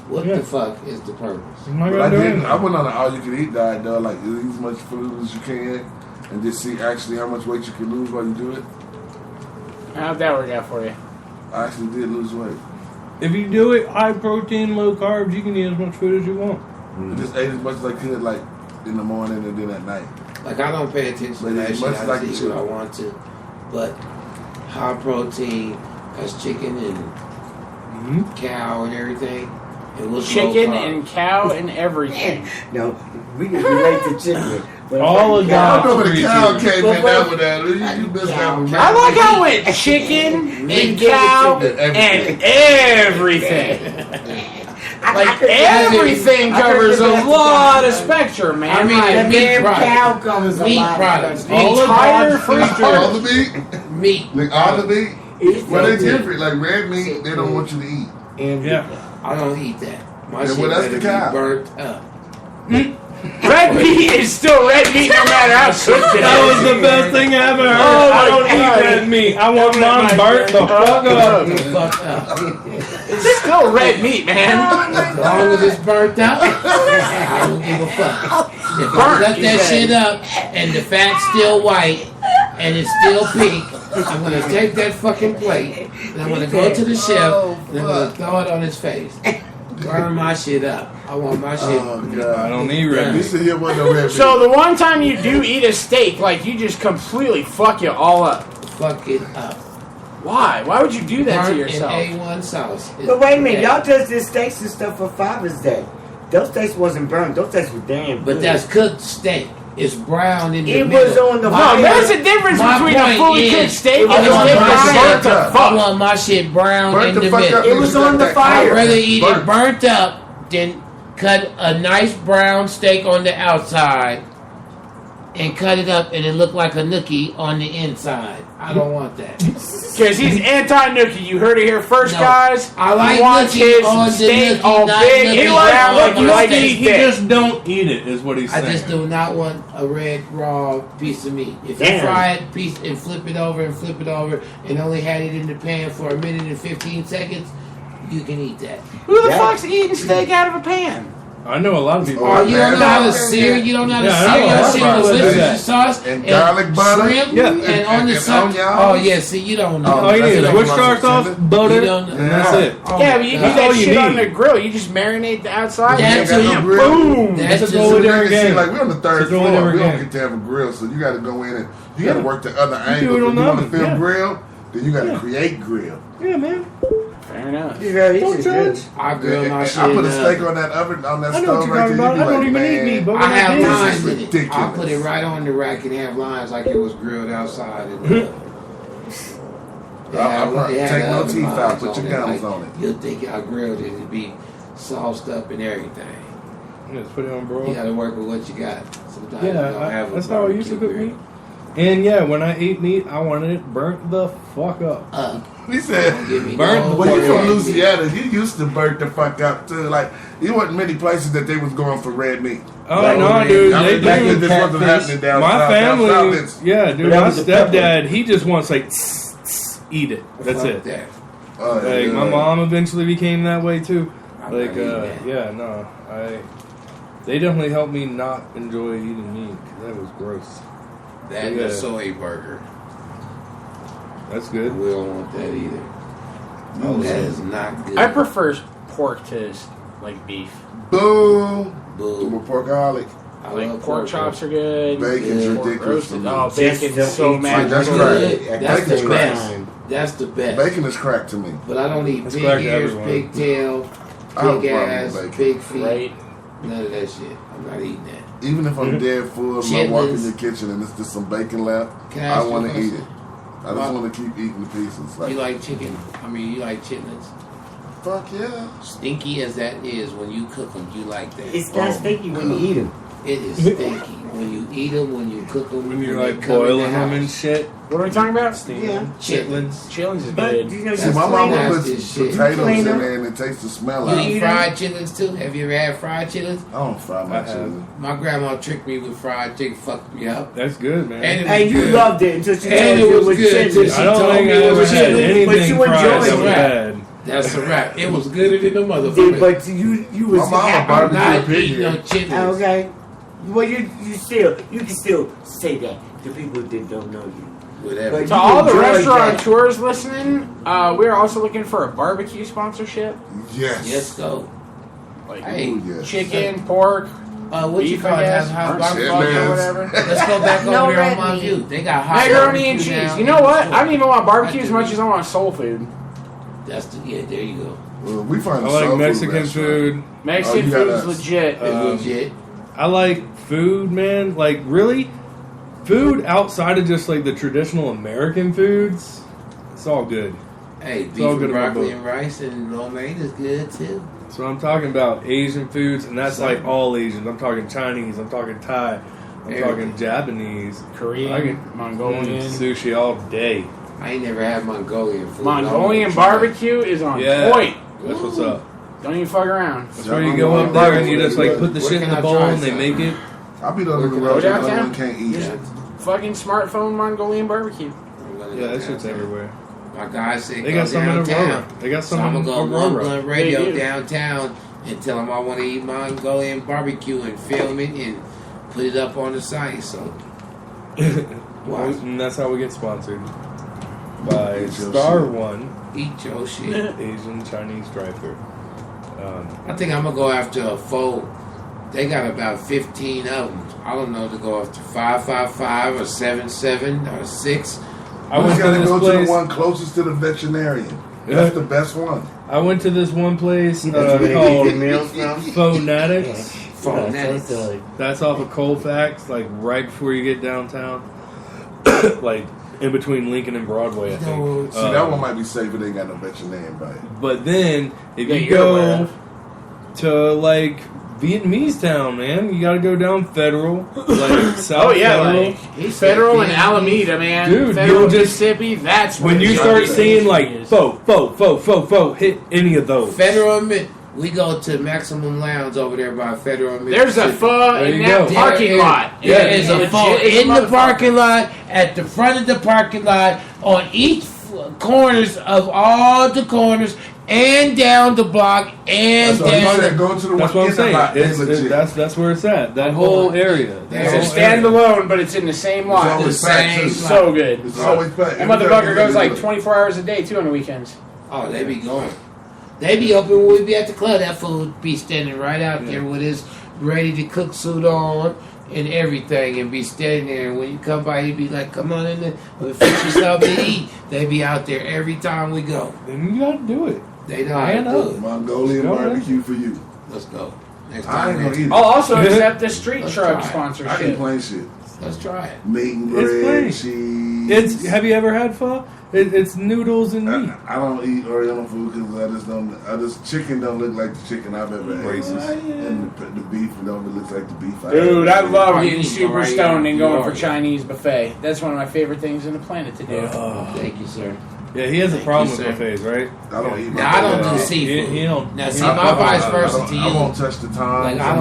What the fuck is the purpose? But I went on an all-you-can-eat diet, though. Like, eat as much food as you can, and just see actually how much weight you can lose while you do it. How'd that work out for you? I actually did lose weight. If you do it high protein, low carbs, you can eat as much food as you want. I just ate as much as I could, like, in the morning and then at night. Like, I don't pay attention to that shit. I just eat what I want to. But high protein, that's chicken and cow and everything. And what's Chicken and cow and everything. No, we can relate to chicken. But All of I that. don't know where the cow came in that one. You missed that one, man. I like how it went chicken and cow and everything. Like everything covers a lot of spectrum, man. I mean, Like, the damn cow covers a meat lot. products. the entire free All the meat? Meat. Like, all the meat? It's Well, they so good. different. Like, red meat, they don't want you to eat. And Yeah. I don't eat that. My Yeah, shit well, that's better the cow. be burnt up. red meat is still red meat no matter how cooked it That is. was the best thing I ever heard. Oh I my don't eat God. red meat. I want mine burnt the fuck up. Fucked up. It's still red meat, man. As long as it's burnt up, I don't give a fuck. If I Burnt, cut you that said. shit up and the fat's still white and it's still pink, I'm gonna take that fucking plate and I'm gonna go to the chef and I'm gonna throw it on his face. Burn my shit up. I want my shit. Oh, I God. don't eat red You meat. sit here with no red meat. So the one time you do eat a steak, like you just completely fuck it all up. Fuck it up. Why? Why would you do that to Burnt yourself? in A1 sauce. But wait a minute, y'all just did steaks and stuff for Father's Day. Those steaks wasn't burnt. Those steaks were damn good. But that's cooked steak. It's brown in the It middle. was on the No, fire. there's a difference My between a point fully is, cooked steak I and a want steak my that's shit burnt to up. I fuck. want my shit brown Burnt in the the fuck middle. up. It was You got on the that fire. I'd rather eat burnt. it burnt up than cut a nice brown steak on the outside and cut it up and it look like a nookie on the inside. I don't want that. Because he's anti-nookie. You heard it here first, No. guys. I like he wants nookie his on the steak nookie, all not big nookie and brown round like on you the like steak. it He thick. just don't eat it, is what he's I saying. just do not want a red raw piece of meat. If you Damn. fry it piece and flip it over and only had it in the pan for a minute and 15 seconds, you can eat that. Who the Yeah. fuck's eating steak out of a pan? I know a lot of people. Oh, You don't know how to sear. You don't know how to Yeah, I sear know. your shit That's with why I do Worcestershire that. sauce And garlic butter. shrimp, Yeah. and on the And side. onions. Oh yeah, see you don't know. All you need is That's Worcestershire what sauce, I'm butter, You don't- and that's it. Oh, Yeah, but you do God. that all you shit on need. the grill. You just marinate the outside. That's and got no then grill. boom. That's That's a just totally So different you can see, game. like, we're on the third It's a totally floor. We different don't game. get to have a grill, so you got to go in and you got to work the other do angle. it on If you the want to oven, film yeah. grill, then you got to Yeah. create grill. Yeah, man. Fair enough. Don't judge. I grill my And shit. I put a in steak the on that oven, on that I know what stove you're right talking there. about. You I be don't like, even eat man, meat, but I have when I lines lines is in it. ridiculous. I put it right on the rack and have lines like it was grilled outside. And, I'll probably take no other teeth out, lines put your it, gums like, on it. You'll think I grilled it. It'd be sauced up and everything. Just put it on, bro. You gotta work with what you got. Sometimes you Yeah, don't have a that's how I used to cook barbecue meat. And yeah, when I ate meat, I wanted it burnt the fuck up. grill. He said, Don't give me Burn no well, you from red meat. Louisiana. You used to burn the fuck up, too. Like, there wasn't many places that they was going for red meat. Oh Like, no, dude, I they mean, back then do. this wasn't happening down My south. Down south, family, it's- yeah, dude. But that My was the pepper. stepdad, he just wants like eat it. That's Fuck it. that. oh, yeah, Like my yeah. mom eventually became that way too. I'm Like, not eating that. yeah, no, they definitely helped me not enjoy eating meat. 'Cause that was gross. That and Yeah. the soy burger. That's good. We don't want that either. No, that is not good. I prefer pork to like beef. Boom. Boo. I'm a porkaholic. I Like love pork chops are good. Bacon's Yeah. Pork ridiculous for roasted. me. Oh, Just bacon's don't so eat mad. That's too right. good at That's the the same best. time. That's the best. Bacon is crack to me. But I don't eat That's pig crack to ears, everyone. pigtail, I have a big problem ass, with bacon. big feet. Right? None of that shit. I'm not eating that. Even if I'm dead full and I walk in Chitlins. your kitchen and there's just some bacon left, Can I I ask you want a to eat question? it. I just want to keep eating the pieces. Like, You like chicken? I mean, you like chitlins. fuck yeah. Stinky as that is, when you cook them, you like that. It's not stinky when you eat them. It is stinky. When you eat them, when you cook them, When you're they like come in the boiling them and house. shit. What are we talking about? Yeah. Chitlins. Chitlins is But good. you know, See, just my mama clean puts out shit. potatoes Clean in them. there and it takes the smell You out. eat fried chitlins too? Have you ever had fried chitlins? I don't fry my I have. chicken. My grandma tricked me with fried chicken, fucked me up. That's good, man. And it was And you good. loved it until she And told it you was was good until chitlins. she I don't told think me I it ever was had chitlins. anything But you fried that enjoyed was it. bad. That's a wrap. It was gooder than the motherfucker. But you was My mama happy. barbecue I'm not pig eating no here. chitlins. Okay. Well, you can still say that to people that don't know you. Whatever. But To all the enjoyed that. restaurateurs listening, we're also looking for a barbecue sponsorship. Yes. Let's go. Like Hey, Ooh, yes. chicken, pork, what you beef, call I it? guess, House or barbecue chitlins. Chitlins. or whatever. Let's go back No over there on red my meat. view. They got hot Macaroni barbecue and cheese. now. You know what? I don't even want barbecue as much as I want soul food. That's the there you go. Well, we find I a like soul Mexican restaurant. food. Mexican you got food is us. legit. Legit. I like food, man. Like, really? Food outside of just like the traditional American foods, it's all good. Hey, beef all and good in my broccoli book. and rice and lo mein is good too. So I'm talking about Asian foods, and that's like all Asians. I'm talking Chinese, I'm talking Thai, I'm talking Japanese, Korean, Mongolian. sushi all day. I ain't never had Mongolian food. Mongolian barbecue is on Yeah. point. That's what's up. Don't even fuck around. That's where you go up there and you just like put the Where shit in can the I bowl try and they some? make it. I'll be the other Go road that no downtown. one can't eat. Yeah. Fucking smartphone Mongolian barbecue. Yeah, that shit's everywhere. My guy said They go got some in downtown. Aurora. They got So some I'm in gonna go on Aurora. Gun Radio They do. downtown and tell them I want to eat Mongolian barbecue and film it and put it up on the site. So watch. And that's how we get sponsored by Eat your Star shit. One Eat your shit. Asian Chinese drive-thru. I think I'm gonna go after a foe. They got about 15 of them. I don't know to go after 555 or 77 or 6. I We went to gotta this go to place. the one closest to the veterinarian. That's the best one. I went to this one place That's where they get their called meals from. Phonetics. Phonetics. That's off of Colfax, like right before you get downtown, like in between Lincoln and Broadway, I think. See, that one might be safe if they ain't got no veterinarian by it. But then, if Yeah, you you're aware go to like Vietnamese town, man, you got to go down Federal, like South Oh yeah, Federal. like Federal and Alameda, man. Dude, Federal, you'll just- Mississippi. That's When where you the start barbecue seeing like is. fo, hit any of those. Federal Mid. We go to Maximum Lounge over there by Federal Mid. There's a pho There in you that go. parking lot. Yeah, There is a Legit phone as a in the motherfucker. parking lot, at the front of the parking lot, on each corners of all the corners, and down the block, and That's what I'm down saying. the... Go to the That's one what I'm in the saying. lot. It's It's- legit. that's where it's at. That I'm whole going. area. That It's a whole area. standalone, but it's in the same lot. always The packed, same. too. So good. It's So- always packed. That Every time motherfucker you goes go like to 24 hours a day too on the weekends. Oh, they be going. They be open when we be at the club. That fool be standing right out there with his ready to cook suit on and everything, and be standing there. And when you come by, he be like, "Come on in there, we'll fix you something to eat." They be out there every time we go. Then you gotta do it. They know how to do it. Mongolian Go ahead. barbecue for you. Let's go. Next I time, ain't gonna eat it. I'll also accept the street Let's truck try it. I eat sponsorship. plain shit. let's try it. Meat and It's plain. bread, cheese. It's. Have you ever had pho? It's noodles and meat. I don't eat Oriental food because chicken don't look like the chicken I've ever ate. Racist. And the beef don't look like the beef I Dude, I love Oh, you getting need to go super right stoned now. and You going are. for Chinese buffet. That's one of my favorite things on the planet to do. Thank you, sir. Yeah, he has a problem you, with sir. buffets, right? I don't eat. Now I don't my do food. seafood. He don't. Now see, I- my I- vice I- versa to I won't you. touch the tongue. Like I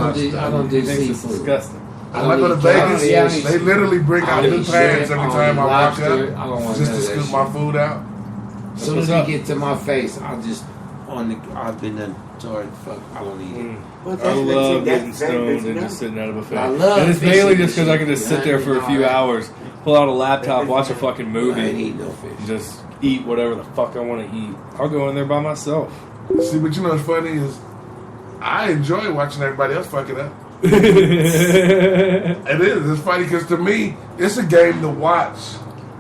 don't do He thinks it's seafood. disgusting. When I go to eat Vegas, catfish. they literally bring I out don't new eat pans shrimp, every I don't time eat I walk lobster, up, I don't want just none to of that scoop my shit. food out. As soon what's as up. it get to my face, I've been done toward fuck. I don't eat it. Well, I love getting that's very stoned busy and now. just sitting at a buffet. I love and it's fishing mainly and just because I shit. can just sit there for a Yeah, few I- hours, pull out a laptop, watch a fucking I ain't movie, eating no fish. and just eat whatever the fuck I want to eat. I'll go in there by myself. See, but you know what's funny is I enjoy watching everybody else fuck it up. It is. It's funny because to me, it's a game to watch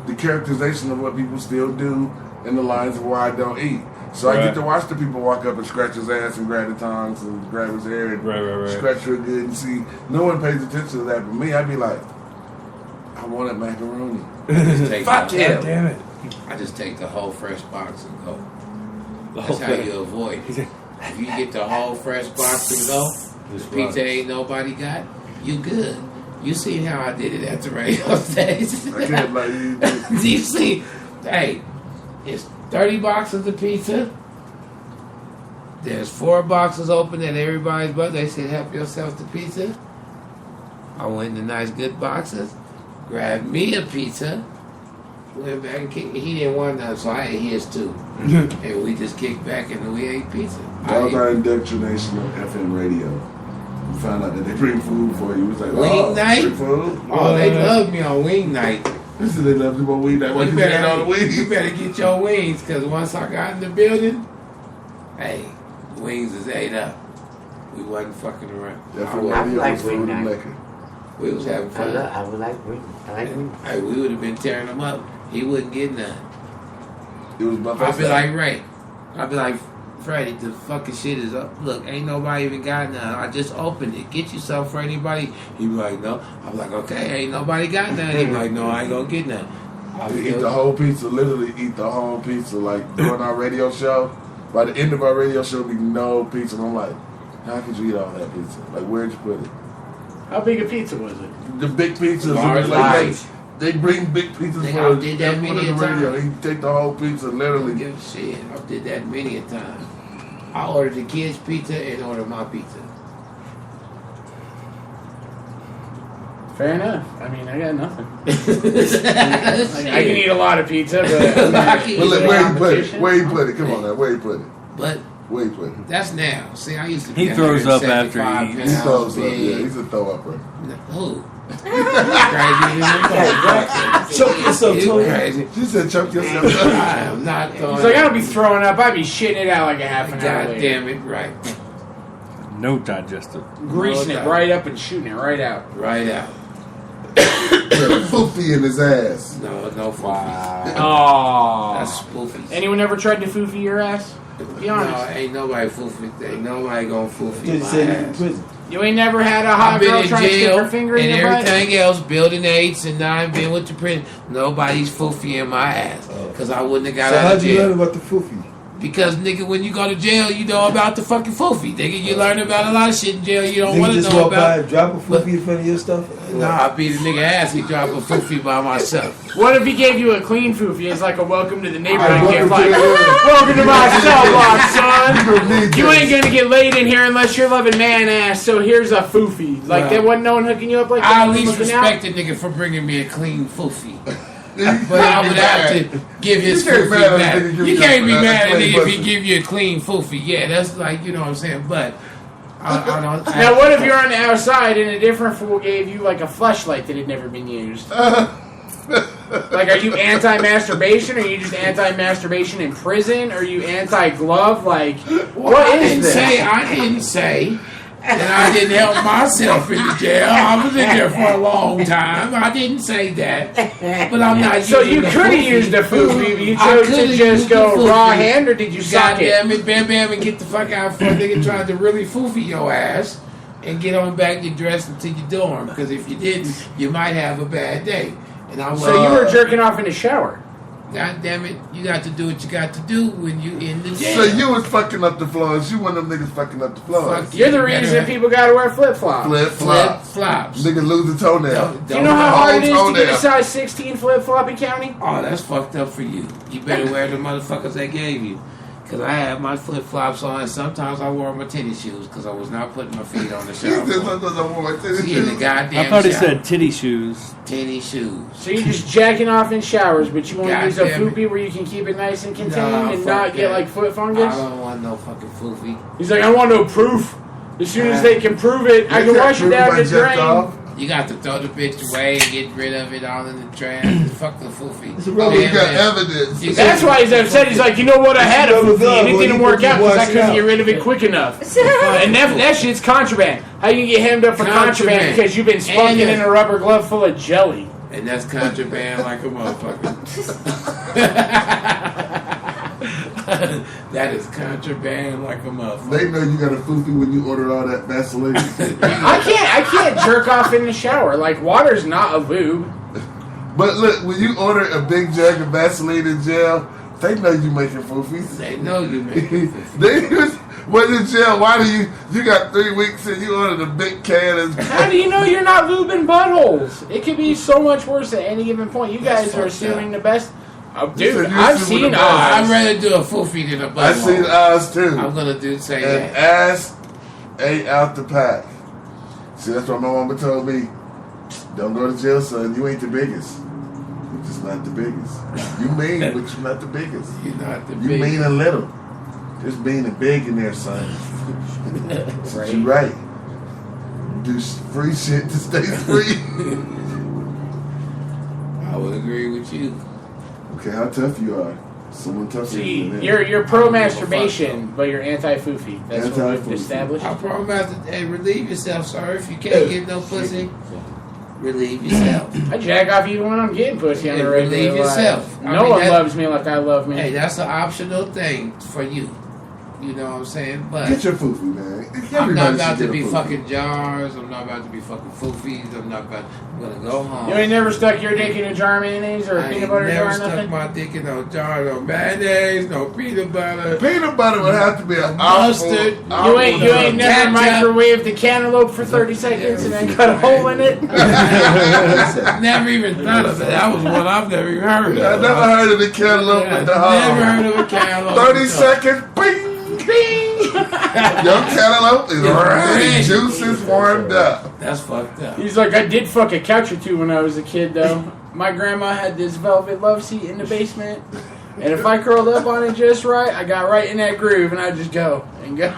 the characterization of what people still do and the lines of why I don't eat. So I Right. get to watch the people walk up and scratch his ass and grab the tongs and grab his hair and Right. scratch real good and see. No one pays attention to that but me. I'd be like, I wanted macaroni. Just take Fuck the- yeah. God damn it. I just take the whole fresh box and go. The That's whole how thing. you avoid it. If you get the whole fresh box and go, the pizza ain't nobody got, you good. You see how I did it at the radio station? I can't like you. Do you see? Hey, it's 30 boxes of pizza. There's 4 boxes open at everybody's butt. They said, help yourself to pizza. I went in the nice good boxes, grabbed me a pizza, went back and kicked. He didn't want none, so I ate his too. And we just kicked back and we ate pizza. That was our indoctrination on FM radio. You found out that they bring food for you. It was like, Wing night? free food? Oh, they love me on wing night. They said they loved you on wing night. What you got on the wings? You better get your wings, because once I got in the building, hey, wings is ate up. We wasn't fucking around. FM I radio like was wing food and night. liquor. We was having fun. I would like wings. I like wings. Hey, we would have been tearing them up. He wouldn't get none. It was my I'd first be time. like, Ray. I'd be like, Freddie, the fucking shit is up. Look, ain't nobody even got none. I just opened it. Get you some for anybody. He'd be like, no. I'm like, okay, ain't nobody got none. He'd be like, no, I ain't gonna get none. We eat the whole pizza, literally eat the whole pizza. Like during our radio show, by the end of our radio show, we no pizza. And I'm like, how could you eat all that pizza? Like, where'd you put it? How big a pizza was it? The big pizzas, Large, like, large. they bring big pizzas They for did that everyone many on the a radio. time. They take the whole pizza, literally. Give a shit. I did that many a time. I ordered the kids' pizza and ordered my pizza. Fair enough. I mean, I got nothing. I can eat a lot of pizza, but Well, look, where you put it? Where you put it? Come on now, where you put it? But Where you put it? that's now. See, I used to be He throws up after 175 he He pounds throws up, big. yeah. He's a throw upper. Who? Crazy as Choke yourself, You Tony. crazy. She said, choke yourself I up. am not throwing he's like, I up. don't be throwing up. I'd be shitting it out like a half an hour God later. damn it, right. No digestive. Greasing No it doubt. right up and shooting it right out. Right out. Foofy in his ass. No foofies. Oh. That's spoofies. Anyone ever tried to foofy your ass? Be honest. No, ain't nobody foofy. Ain't nobody gonna foofy Did my say you in ass. prison? You ain't never had a I've hot been girl in trying to stick jail her finger and in your butt? everything else, building 8s, and now I've been with the prison. Nobody's foofy in my ass. Because I wouldn't have got So out how'd of you learn jail. about the foofy? Because, nigga, when you go to jail, you know about the fucking foofy. Nigga, you learn about a lot of shit in jail you don't Nigga want to just know walk by about. and drop a foofy in front of your stuff? Nah, I beat a nigga ass. He drop a foofy by myself. What if he gave you a clean foofy? It's like a welcome to the neighborhood Welcome gift. to Like, the neighborhood. welcome to my cell block, son. You gonna need You this. ain't gonna get laid in here unless you're loving man ass, so here's a foofy. Like, Right. there wasn't no one hooking you up like that? I at least looking out? respect a nigga for bringing me a clean foofy. You But I can't would be have mad. to give his You can't foofy mad at a back. nigga give You you can't be a mad at a clean nigga if he pussy. give you a clean foofy. Yeah, that's like, you know what I'm saying? But I don't. Now, what if you're on the outside and a different fool gave you like a fleshlight that had never been used? Like, are you anti-masturbation? Or are you just anti-masturbation in prison? Or are you anti-glove? Like, what is this? I didn't say that I didn't help myself in the jail. I was in there for a long time. I didn't say that. But I'm not. So using you the could have foofy. used a foofy, but you I chose coulda to just used go the foofy. raw hand, or did you suck God it? damn it, bam bam, and get the fuck out for a nigga trying to really foofy your ass and get on back and dress into your dorm. Because if you didn't, you might have a bad day. And I'm So you were jerking off in the shower. God damn it, you got to do what you got to do when you in the jail. So you was fucking up the floors. You one of them niggas fucking up the floors. Fuck You're the you reason better- people gotta wear flip-flops. Flip flop. flops. Nigga lose a toenail. Don't- Do you know how Don't- hard it is to hold get a there. size 16 flip-flop in county? Oh, that's fucked up for you. You better wear the motherfuckers they gave you. Because I had my flip-flops on, and sometimes I wore my tennis shoes because I was not putting my feet on the He shower said floor. sometimes I want my tennis See, in the shoes. goddamn I thought he shower. said titty shoes. tennis shoes. So you're just jacking off in showers, but you want to God use a damn it. foofy where you can keep it nice and contained Nah, and fuck not get that. like foot I fungus? don't want no fucking foofy. He's like, I want no proof. As soon as they can prove it, I They can can't wash it prove down I the jerked drain. off. You got to throw the bitch away and get rid of it all in the trash. Fuck the foofy. Oh, you Damn got it. evidence. You That's got- why he's upset. He's like, you know what? I had a Rubber foofy glove, and it boy, didn't you work can out because I wash it couldn't out. get rid of it quick enough. And that shit's contraband. How you get hemmed up for contraband Contraband. because you've been spunking And- in a rubber glove full of jelly? And that's contraband like a motherfucker. That is contraband like a motherfucker. They know you got a foofy when you order all that Vaseline. I can't jerk off in the shower. Like, water's not a lube. But look, when you order a big jug of Vaseline in jail, They know you making foofies. They know you making foofies. They went in jail. Why do you got 3 weeks and you ordered a big can? How do you know you're not lubing buttholes? It could be so much worse at any given point. You guys are assuming the best. Oh, dude, I've seen Oz. I'd rather do a foofy than a butthole. I've seen Oz too. I'm gonna say and that. ass ain't out the pack. See, that's why my mama told me, don't go to jail, son. You ain't the biggest. You're just not the biggest. You mean, but you're not the biggest. You're not the You biggest. mean a little. Just being a big in there, son. Right. You're right. Do free shit to stay free. I would agree with you. Okay, how tough you are. Someone tough See, you. you're pro masturbation, but you're anti-foofy. That's what Anti-foofy. we've established. I promise to relieve yourself, sir. If you can't get no pussy, relieve yourself. I jack off even when I'm getting pussy on the regular. Relieve yourself. No one loves me like I love me. Hey, that's an optional thing for you. You know what I'm saying? But Get your foofy, man. I'm not Everybody about should to get a be foofy. fucking jars. I'm not about to be fucking foofies. I'm gonna go home. You ain't never stuck your dick in a jar of mayonnaise or a I peanut ain't butter never jar or stuck nothing? my dick in no jar, no mayonnaise, no peanut butter. Peanut butter would have to be an Mustard. You ain't never Ketchup. microwaved the cantaloupe for 30 seconds and then cut a hole in it? Never even thought of it. That was one I've never even heard of. I never heard of the cantaloupe Yeah, with the never heard of a cantaloupe. 30 seconds, bing! Your cantaloupe is ready. Juice is warmed up. That's fucked up. He's like, I did fuck a couch or two when I was a kid, though. My grandma had this velvet love seat in the basement. And if I curled up on it just right, I got right in that groove and I'd just go and go.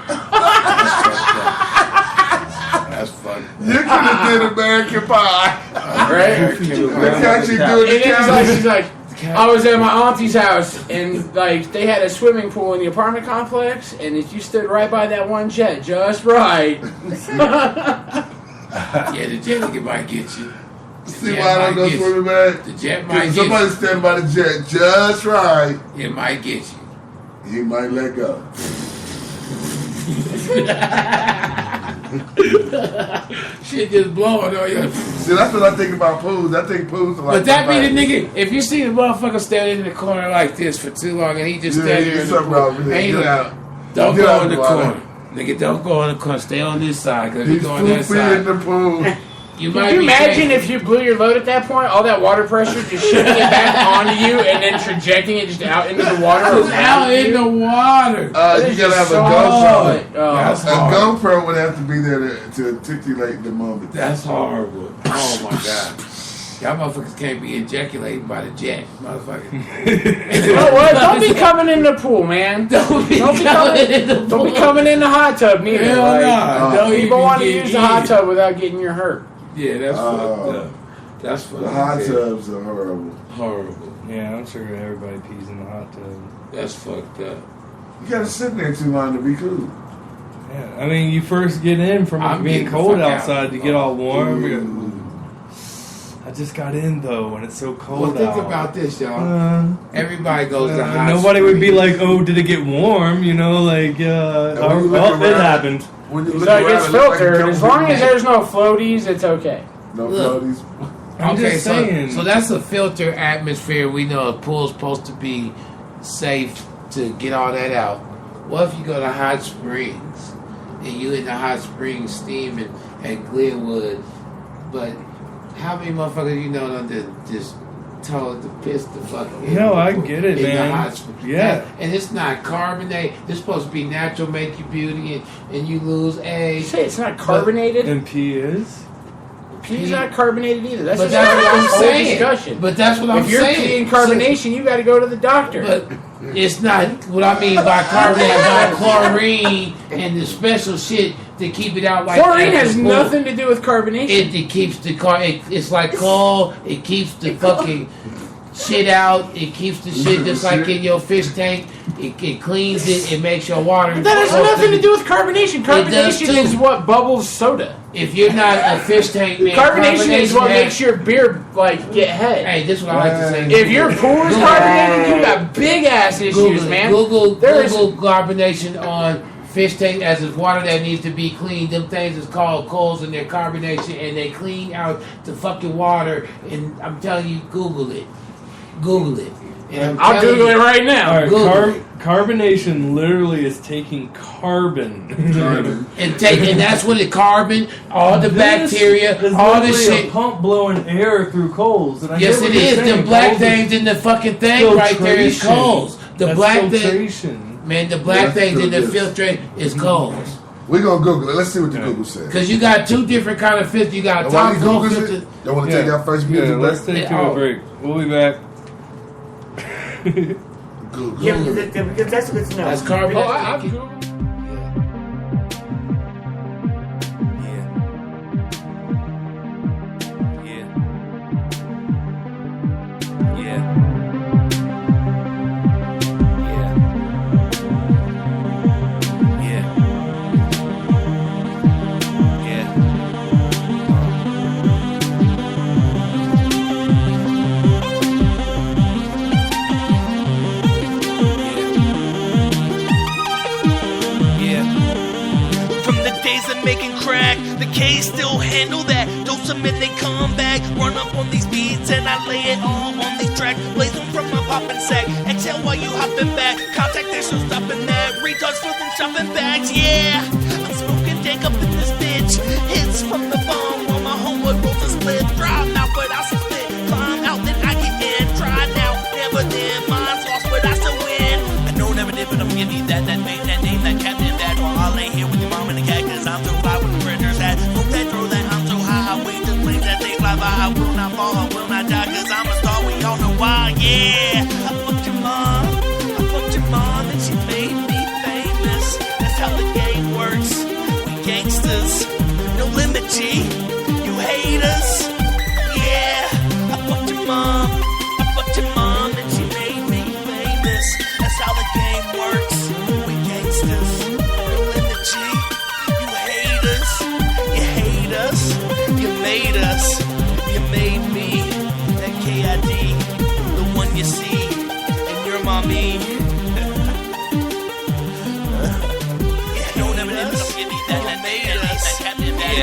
That's fucked up. You could have did American Pie. Right? Look how she doing the And cantaloupe. she's like, I was at my auntie's house, and like they had a swimming pool in the apartment complex, and if you stood right by that one jet, just right. Yeah, the jet might get you. See why I don't go swimming, man? The jet might get Somebody you. stand by the jet just right. It might get you. He might let go. Shit just blowing on you. See, that's what I think about pools. I think pools are like. But that be the nigga. If you see the motherfucker standing in the corner like this for too long, and he just standing there in the something corner, wrong with it. and he Get like, out. don't Get go out in the the water. corner, nigga. Don't go in the corner. Stay on this side, cause if you He's go on that pooping in side, the pool. you Can might you be imagine safe. if you blew your load at that point, all that water pressure just shooting it back onto you and then trajecting it just out into the water? It's out in the water. You gotta have a GoPro. That's A hard. GoPro would have to be there to articulate the moment. That's horrible. Oh my god. Y'all motherfuckers can't be ejaculated by the jet, motherfucker. You know what? Don't be coming in the pool, man. Don't be Don't be coming in the hot tub neither. Hell Like, nah. Don't people even want to get use the hot in. tub without getting your hurt. Yeah, that's fucked up. That's fucked The up. hot tubs are horrible. Horrible. Yeah, I'm sure everybody pees in the hot tub. That's fucked up. You gotta sit there too long to be cool. Yeah, I mean, you first get in from I'm being getting the cold fuck out. outside, you get all warm. Ooh. You're like, I just got in though, and it's so cold Well, think out. about this, y'all. Everybody goes to hot nobody would be springs. like, "Oh, did it get warm?" You know, like, when you look oh, it around- happened. When you So look it around, gets it looks like filtered. a As long as couple there's no floaties, it's okay. no Look. floaties. I'm Okay, just so, saying. so that's a filter atmosphere. We know a pool's supposed to be safe to get all that out. What if you go to hot springs and you in the hot springs steaming at Glenwood, but how many motherfuckers you know done just told to piss the fuck in? No, the I pool- get it, in man. The hot springs. Yeah. And it's not carbonated. It's supposed to be natural, make you beauty, and you lose You age. say it's not carbonated? And pee is. Pee's not carbonated either. That's But just that's what I'm a whole saying. discussion. But that's what I'm if you're saying. peeing carbonation, you got to go to the doctor. But it's not what I mean by carbonate, by chlorine and the special shit to keep it out like Chlorine that. has nothing to do with carbonation. It keeps the car. It's like coal. It keeps the fucking shit out. It keeps the shit just like in your fish tank. It cleans it. It makes your water. That has nothing to do with carbonation. does Carbonation too. is what bubbles soda. If you're not a fish tank man, Carbonation is what has- makes your beer like get head. Hey, this is what I like to say. If your pool is carbonated, you got big ass issues, Google it. man. Google There's- carbonation on fish tank as it's water that needs to be cleaned. Them things is called coals and they're carbonation and they clean out the fucking water. And I'm telling you, Google it. Google it. And I'll Google it right now. All right, carbonation literally is taking carbon. and that's what it carbon, all the bacteria, all the shit. A pump blowing air through coals. And Yes, it is. The black things in the fucking thing right there is coals. The black thing, man, the black things in the filtrate is coals. We're going to Google it. Let's see what the Google says. Because you got two different kind of filters. You got top coal filter. Y'all want to take our first music break? Let's take a break. We'll be back. Google. Yeah, because that's good to know. That's carbon. Oh, I've Googled. Making crack, the K still handle that. Dose them and they come back. Run up on these beats and I lay it all on these tracks. Blaze them from my poppin' sack. Exhale while you hoppin' back. Contact this, no stopping that. Retards fill them shopping bags, yeah. I'm smoking dank up in this bitch. Hits from the bomb while my homeboy rolls a split. Drive out, but I still split. Climb out, then I get in. Try now, never then. Mine's lost, but I still win. I know never did, but I'm giving you that made that name, that captain, that. While I lay here with your mom and the cat, cause I'm so fly with the printer's hat. Smoke that, throw that, I'm so high. I wait the planes that they fly by. I will not fall, I will not die, cause I'm a star, we all know why, yeah. I fucked your mom, and she made me famous. That's how the game works. We gangsters, no limit, G. You haters, yeah. I fucked your mom, and she made me famous. That's how the game works. We gangsters, no limit, G. You haters, you hate us, you made us, you made me. That KID, the one you see, and your mommy.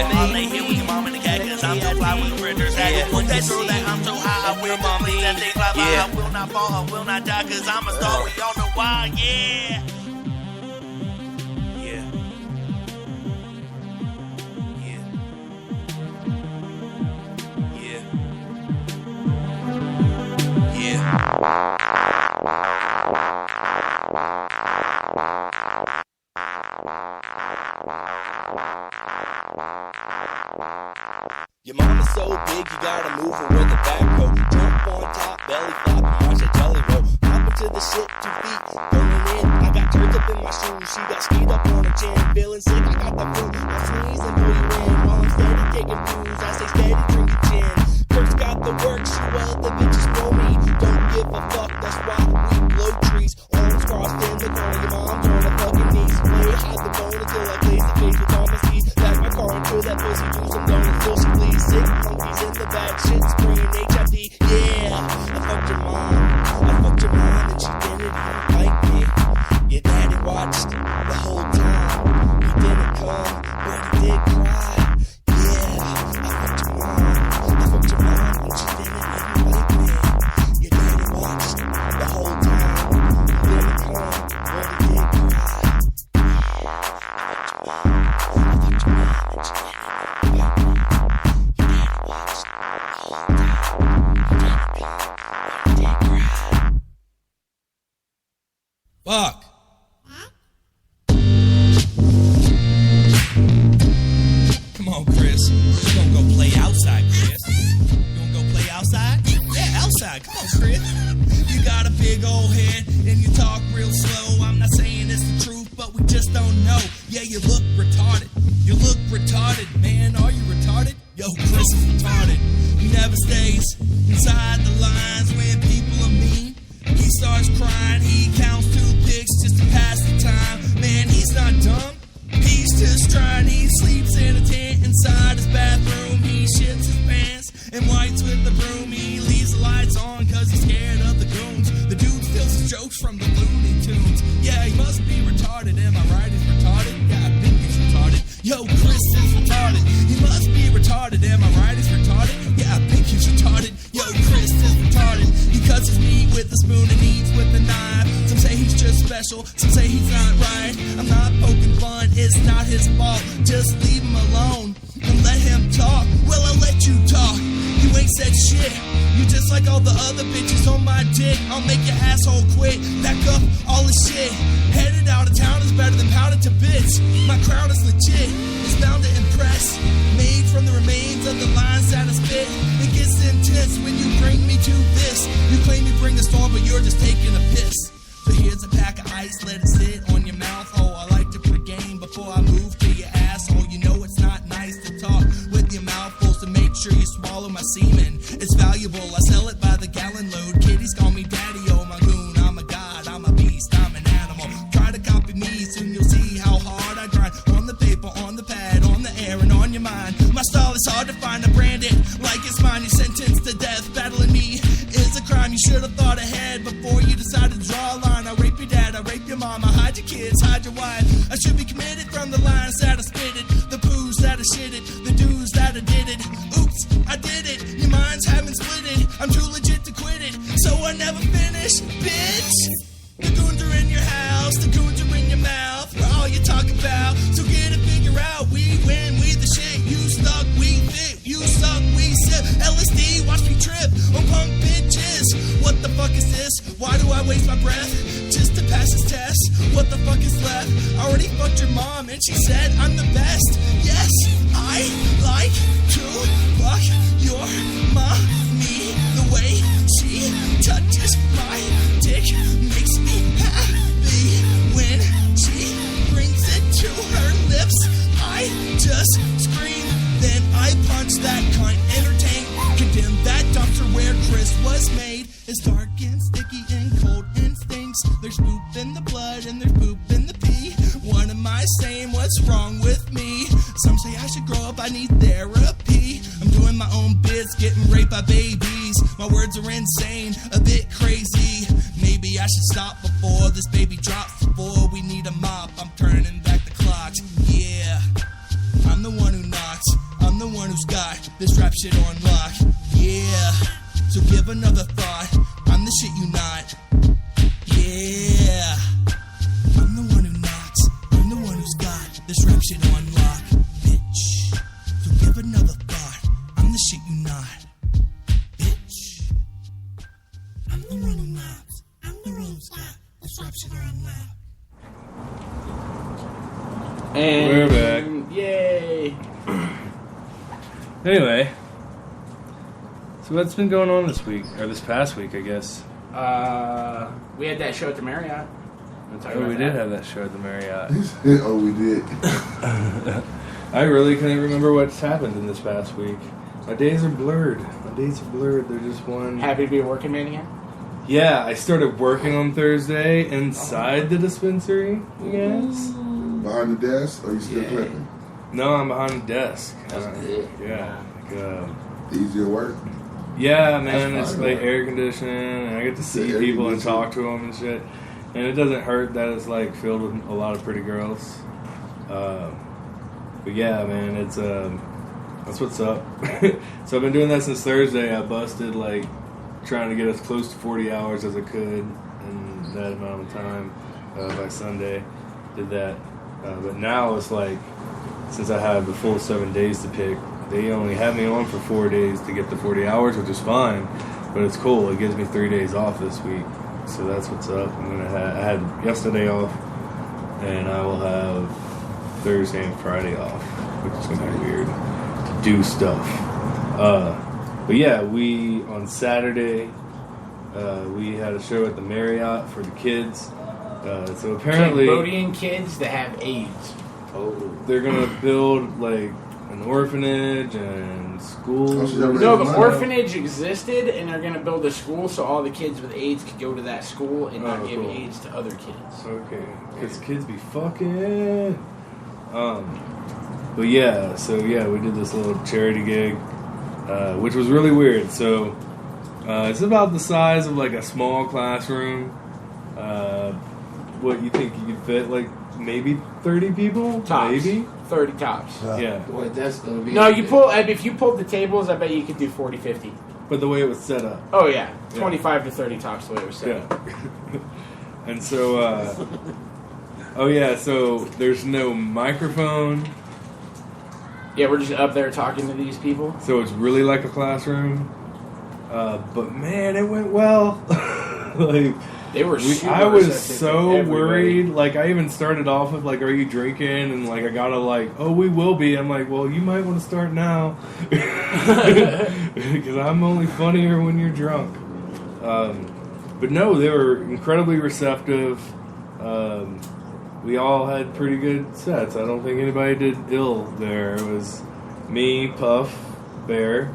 I lay here with your mom and the cat, cause I'm so fly with the printer's hat. Put that through that, I'm so high, I will mommy. That they fly by, I will not fall, I will not die, cause I'm a star, we all know why, yeah. Your mom is so big, you gotta move her with the back row. Jump on top, belly flop, and watch that jelly roll. Hop into the shit, 2 feet, going in. I got turds up in my shoes, she got skied up on her chin. Feeling sick, I got the flu. I sneeze and pull you in. While I'm steady taking views, I stay steady drinking gin. First got the work, she well, the bitches know me. Don't give a fuck, that's why we blow trees. Arms crossed in the corner, your mom's on the fucking knees. Play hide the bone until I blaze the face with all my seeds. Back my car until that pussy juice, I'm going until she bleeds. Sick monkeys in the back, shit spraying HID, yeah. I fucked your mom, and she didn't even like me. Your daddy watched the whole time. He didn't come, but he did cry. Yeah, I fucked your mom, and she didn't even like me. Your daddy watched the whole time. He didn't come, but he did cry. I fucked your mom, and she didn't even like me. Fuck. Come on, Chris. You gonna go play outside, Chris? You gonna go play outside? Yeah, outside. Come on, Chris. You got a big old head and you talk real slow. I'm not saying it's the truth, but we just don't know. Yeah, you look retarded. You look retarded, man. Are you retarded? Yo, Chris is retarded. He never stays inside the lines when people are mean. He starts crying, he counts 2 pics just to pass the time. Man, he's not dumb, he's just trying. He sleeps in a tent inside his bathroom. He shits his pants and wipes with the broom. He leaves the lights on cause he's scared of the goons. The dude steals his jokes from the Looney Tunes. Yeah, he must be retarded, am I right? He's retarded? Yeah, I think he's retarded. Yo, Chris is retarded. He must be retarded, am I right? He's retarded? Yeah, I think he's retarded. Yo, Chris is retarded. He cuts his knee special. Some say he's not right. I'm not poking fun, it's not his fault. Just leave him alone and let him talk. Well, I'll let you talk. You ain't said shit. You just like all the other bitches on my dick. I'll make your asshole quit. Back up all the shit. Headed out of town is better than pounded to bits. My crown is legit. It's bound to impress. Made from the remains of the lines that I spit. It gets intense when you bring me to this. You claim you bring the storm, but you're just taking a piss. So here's a pack of ice, let it sit on your mouth. Oh, I like to pregame before I move to your asshole. You know it's not nice to talk with your mouth full, so make sure you swallow my semen. It's valuable, I sell it by the gallon load. Kiddies call me daddy, oh my goon. I'm a god, I'm a beast, I'm an animal. Try to copy me, soon you'll see how hard I grind. On the paper, on the pad, on the air, and on your mind. My style is hard to find, I brand it like it's mine. You're sentenced to death, battling me is a crime. You should have thought ahead before you decided to draw a line. I rape your dad, I rape your mom, I hide your kids, hide your wife. I should be committed from the lines that I spitted, the poos that I shitted, the dudes that I did it. Oops, I did it, your minds haven't split it. I'm too legit to quit it, so I never finish, bitch. The goons are in your house, the goons are in your mouth. We're all you talk about, so get it, figure out. We win, we the shit, you stuck, we fit. You suck, we sip. LSD, watch me trip on punk bitches. What the fuck is this? Why do I waste my breath just to pass this test? What the fuck is left? I already fucked your mom and she said I'm the best. Yes, I like to fuck your mommy. The way she touches my dick makes me happy. When she brings it to her lips, I just scream. Then I punch that cunt, entertain, condemn that dumpster where Chris was made. It's dark and sticky and cold and stinks. There's poop in the blood and there's poop in the pee. What am I saying? What's wrong with me? Some say I should grow up, I need therapy. I'm doing my own bits, getting raped by babies. My words are insane, a bit crazy. Maybe I should stop before this baby drops. Before we need a mop, I'm turning back the clocks. Yeah, I'm the one who knocks. I'm the one who's got this rap shit on lock. Yeah, so give another thought. I'm the shit you not. Yeah, I'm the one who knocks. I'm the one who's got this rap shit on lock. Bitch, so give another thought. I'm the shit you not. Bitch, I'm the one who knocks. I'm the one who's got this rap shit on lock. And we're back. Yay. Anyway, so what's been going on this week, or this past week, I guess? We had that show at the Marriott. Oh, we did have that show at the Marriott. Oh, we did. I really couldn't remember what's happened in this past week. My days are blurred. They're just one. Happy to be a working man again? Yeah, I started working on Thursday inside the dispensary, I guess. Behind the desk, or you still clipping? No, I'm behind the desk. That's good. Yeah. Easier work? Yeah, man, it's like air conditioning, and I get to see people and talk to them and shit. And it doesn't hurt that it's like filled with a lot of pretty girls. But yeah, man, it's that's what's up. So I've been doing that since Thursday. I busted like trying to get as close to 40 hours as I could in that amount of time by Sunday. Did that. But now it's like, since I have the full 7 days to pick, they only have me on for 4 days to get the 40 hours, which is fine. But it's cool. It gives me 3 days off this week. So that's what's up. I had yesterday off, and I will have Thursday and Friday off, which is going to be weird to do stuff. But yeah, on Saturday, we had a show at the Marriott for the kids. So apparently, Cambodian kids that have AIDS. Oh, they're gonna build like an orphanage and schools. No, the orphanage existed, and they're gonna build a school so all the kids with AIDS could go to that school and not give AIDS to other kids. Okay, because kids be fucking. But yeah, so yeah, we did this little charity gig, which was really weird. So it's about the size of like a small classroom. What you think you could fit? Like maybe 30 people? Tops. Maybe 30 tops. Yeah. Boy, that's gonna be. No, if you pulled the tables, I bet you could do 40, 50. But the way it was set up. Oh yeah, 25 to 30 tops the way it was set up. And so, oh yeah, so there's no microphone. Yeah, we're just up there talking to these people. So it's really like a classroom. But man, it went well. Like they were. I was so worried. Like I even started off with like, "Are you drinking?" And like I gotta like, "Oh, we will be." I'm like, "Well, you might want to start now," because I'm only funnier when you're drunk. But no, they were incredibly receptive. We all had pretty good sets. I don't think anybody did ill there. It was me, Puff, Bear,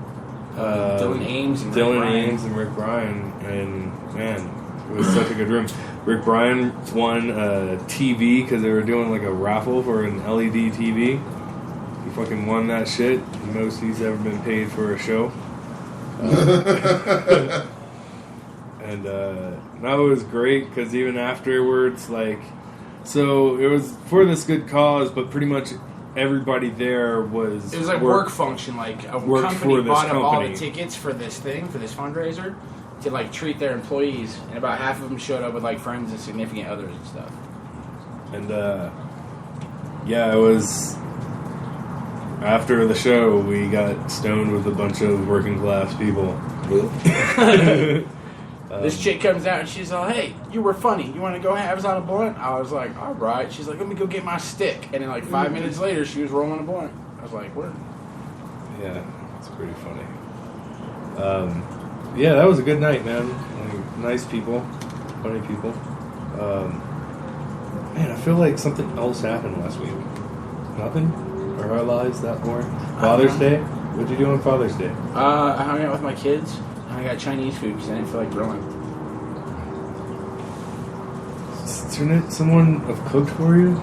Dylan Ames, and Rick Bryan, and man, it was such a good room. Rick Bryan won a TV because they were doing like a raffle for an LED TV. He fucking won that shit. The most he's ever been paid for a show. And that was great because even afterwards, like, so it was for this good cause, but pretty much everybody there was. It was like work function, like a company bought up all the tickets for this thing, for this fundraiser, to like treat their employees, and about half of them showed up with like friends and significant others and stuff. And yeah, it was. After the show, we got stoned with a bunch of working class people. This chick comes out and she's all, "Hey, you were funny. You want to go have us on a blunt?" I was like, "All right." She's like, "Let me go get my stick." And then like 5 minutes later, she was rolling a blunt. I was like, "Word." Yeah, it's pretty funny. Yeah, that was a good night, man. Like, nice people, funny people. Man, I feel like something else happened last week. Nothing? Or our lives that more? Father's Day? What'd you do on Father's Day? I hung out with my kids. I got Chinese food because I didn't feel like grilling. Shouldn't someone have cooked for you?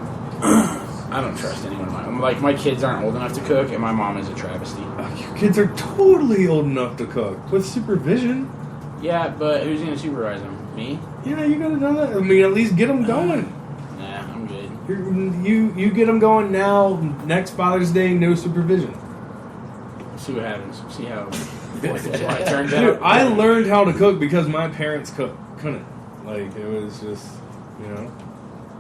I don't trust anyone. Like, my kids aren't old enough to cook, and my mom is a travesty. Your kids are totally old enough to cook. With supervision. Yeah, but who's going to supervise them? Me? Yeah, you gotta know that. I mean, at least get them going. Nah, I'm good. You get them going now. Next Father's Day, no supervision. See what happens. See how 4th of July turns out. Dude, I learned how to cook because my parents couldn't. Like, it was just, you know.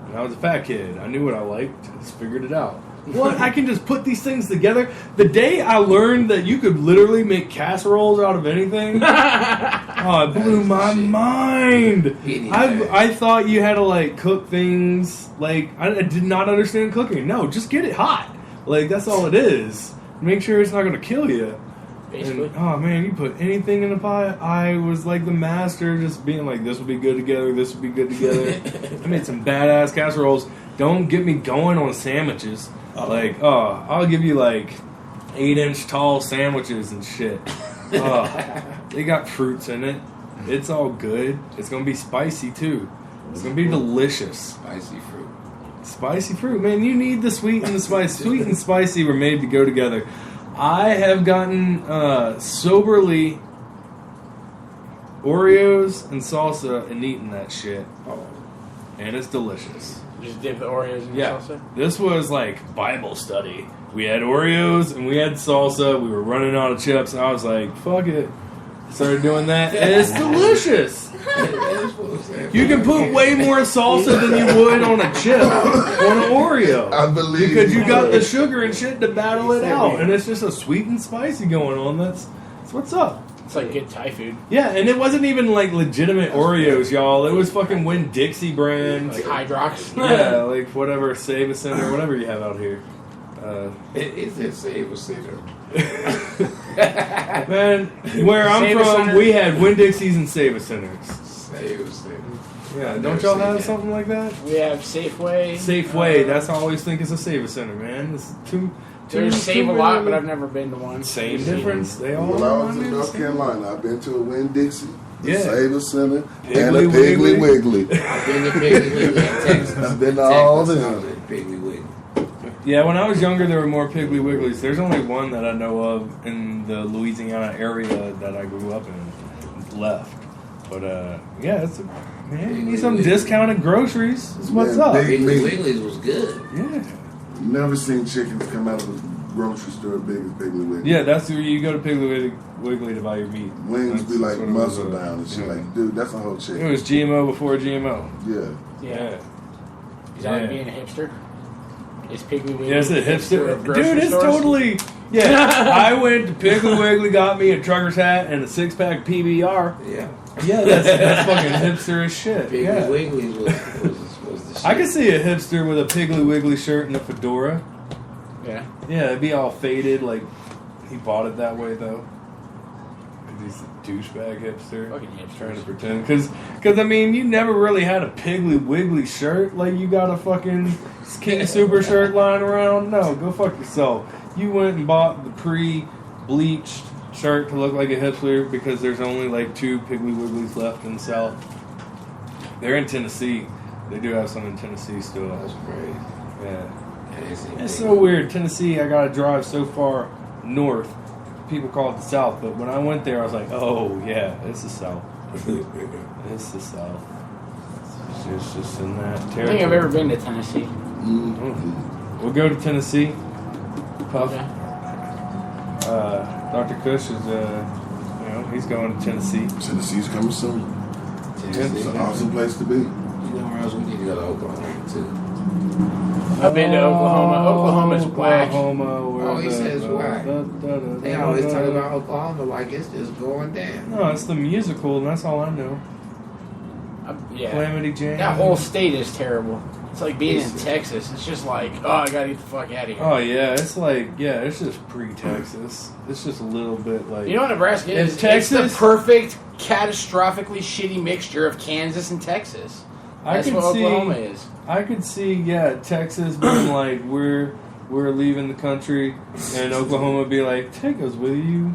And I was a fat kid. I knew what I liked. Just figured it out. What? I can just put these things together. The day I learned that you could literally make casseroles out of anything, oh, it blew my mind. I thought you had to, like, cook things. Like, I did not understand cooking. No, just get it hot. Like, that's all it is. Make sure it's not going to kill you. Basically. And, oh, man, you put anything in the pie. I was like the master, just being like, this will be good together, this will be good together. I made some badass casseroles. Don't get me going on sandwiches. Like, oh, I'll give you like 8-inch tall sandwiches and shit. Oh, they got fruits in it. It's all good. It's going to be spicy too. It's going to be delicious. Spicy fruit, man. You need the sweet and the spicy. Sweet and spicy were made to go together. I have gotten soberly Oreos and salsa and eaten that shit. And it's delicious. Just dip the Oreos in the salsa? This was like Bible study. We had Oreos and we had salsa. We were running out of chips. And I was like, fuck it. Started doing that. And it's delicious. You can put way more salsa than you would on a chip on an Oreo. I believe because you got the sugar and shit to battle it out, and it's just a sweet and spicy going on. That's what's up. It's like good Thai food. Yeah, and it wasn't even like legitimate Oreos, y'all. It was fucking Winn-Dixie brand, like Hydrox. Yeah, like whatever Save a Center, whatever you have out here. It's a Save a Center. Man, where I'm from, we had Winn-Dixies and Save a Centers. Save a Center. Yeah, don't y'all have something like that? We have Safeway. Safeway, that's all I always think is a Save a Center, man. It's There's Save a lot, but I've never been to one. Same difference. They all. When I was in North Carolina, I've been to a Winn-Dixie, Yeah. Save a Center, Piggly and a Piggly Wiggly. I've been to Piggly Wiggly in Texas. I've been to all of them. Piggly Wiggly. Yeah, when I was younger, there were more Piggly Wigglies. There's only one that I know of in the Louisiana area that I grew up in. Left, but yeah, man, you need some discounted groceries. That's what's up. Piggly Wiggly's was good. Yeah. Never seen chickens come out of grocery store big as Piggly Wiggly. Yeah, that's where you go to Piggly Wiggly to buy your meat. Wings That's be like what it muscle was, bound and shit. Like, dude, that's a whole It chicken. was GMO before GMO. Yeah. Yeah. Is that like being a hipster? Is Piggly Wiggly? Yeah, it's a hipster. of grocery Dude, it's stores? totally. Yeah, I went to Piggly Wiggly, got me a trucker's hat and a 6-pack PBR. Yeah. Yeah, that's fucking hipster as shit. Piggly Yeah. Wiggly's was the shit. I could see a hipster with a Piggly Wiggly shirt and a fedora. Yeah. Yeah, it'd be all faded, like he bought it that way though. He's a douchebag hipster. Fucking hipsters. Trying to pretend. Because I mean, you never really had a Piggly Wiggly shirt. Like, you got a fucking King Super shirt lying around. No, go fuck yourself. You went and bought the pre-bleached shirt to look like a hipster because there's only like 2 Piggly Wigglies left in the South. They're in Tennessee. They do have some in Tennessee still. That's crazy. Yeah. Yeah, It's so weird. Tennessee, I gotta drive so far north. People call it the South, but when I went there, I was like, oh, yeah, it's the South. It's the South. It's just in that I territory. think I've ever been to Tennessee. Mm-hmm. We'll go to Tennessee. Puff. Okay. Dr. Kush is, he's going to Tennessee. Tennessee's coming soon. It's an awesome place to be. You know where else we need to go to Oklahoma too? I've been to Oklahoma. Oklahoma's whack. Oh, he says whack. They always talk about Oklahoma like it's just going down. No, it's the musical, and that's all I know. Yeah. Calamity Jane. That whole state is terrible. It's like being in Texas. It's just like, oh, I gotta get the fuck out of here. Oh, yeah, it's like, it's just pre-Texas. It's just a little bit like... You know what Nebraska is? Texas? It's the perfect, catastrophically shitty mixture of Kansas and Texas. That's what Oklahoma is. I could see, Texas being like, we're leaving the country, and Oklahoma be like, take us with you.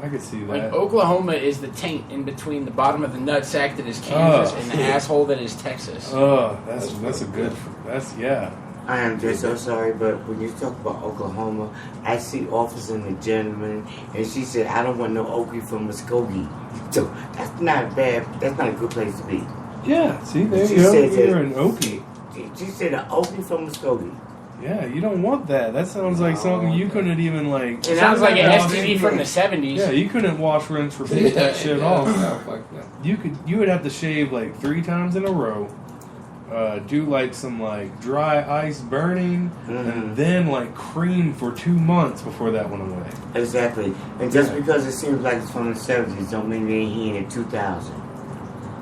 I could see that. Like, Oklahoma is the taint in between the bottom of the nutsack that is Kansas and the asshole that is Texas. Oh, that's a good... I am just so sorry, but when you talk about Oklahoma, I see Officer and a gentleman, and she said, I don't want no Okie from Muskogee. So that's not a good place to be. Yeah, see, there She you go. said that- You're an Okie. She said an Okie from Muskogee. Yeah, you don't want that. That sounds like something you couldn't even, like... It sounds like an STD from the 70s. Yeah, you couldn't wash, rinse, repeat that shit off. Like that. You would have to shave, like, 3 times in a row, do, like, some, like, dry ice burning, and then, like, cream for 2 months before that went away. Exactly. And just because it seems like it's from the 70s don't mean they ain't here in 2000.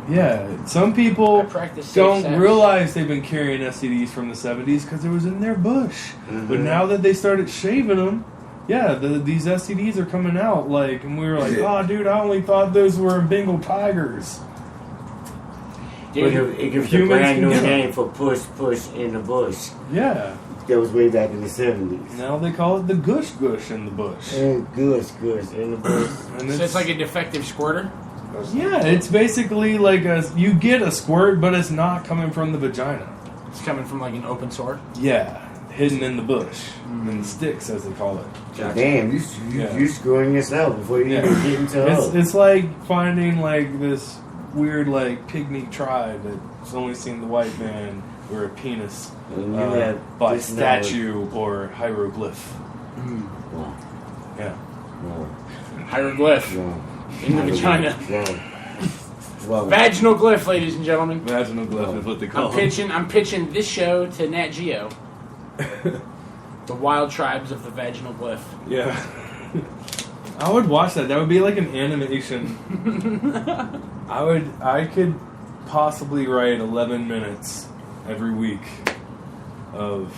Yeah, some people practice safe don't sex. realize they've been carrying STDs from the 70s because it was in their bush. But now that they started shaving them, these STDs are coming out. Like, and we were like, oh, dude, I only thought those were Bengal tigers. Dude, it gives a brand new name for push in the bush. Yeah. That was way back in the 70s. Now they call it the gush in the bush. Gush in the bush. And So it's like a defective squirter? Yeah, it's basically like you get a squirt, but it's not coming from the vagina. It's coming from like an open sore? Yeah, hidden in the bush, in the sticks, as they call it. Damn, you screwing yourself before you even get into her. It's like finding like this weird like pygmy tribe that's only seen the white man wear a penis by statue or hieroglyph. Wow. Yeah. Wow. Hieroglyph. Wow. In the vagina. Wow. Vaginal glyph, ladies and gentlemen. Vaginal glyph is what they call it. I'm pitching this show to Nat Geo. The wild tribes of the vaginal glyph. Yeah. I would watch that. That would be like an animation. I could possibly write 11 minutes every week of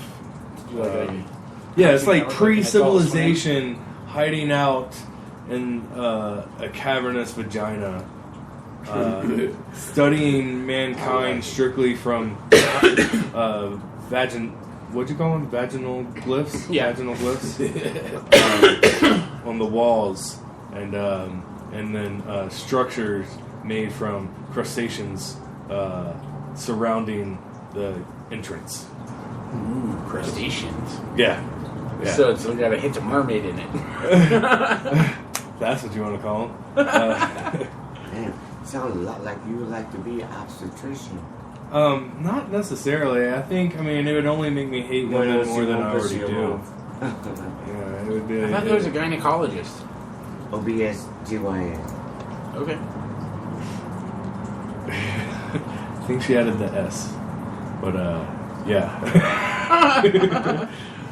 it's like pre-civilization hiding out in a cavernous vagina, studying mankind strictly from what'd you call them? Vaginal glyphs? Yeah. Vaginal glyphs on the walls, and then structures made from crustaceans surrounding the entrance. Ooh, crustaceans. Yeah. So it's got a hint of mermaid in it. That's what you want to call them. Damn, sounds a lot like you would like to be an obstetrician. Not necessarily. I mean, it would only make me hate women more than I already do. Yeah, it would be. I thought there was a gynecologist. OBSGYN. Okay. I think she added the S. But, yeah.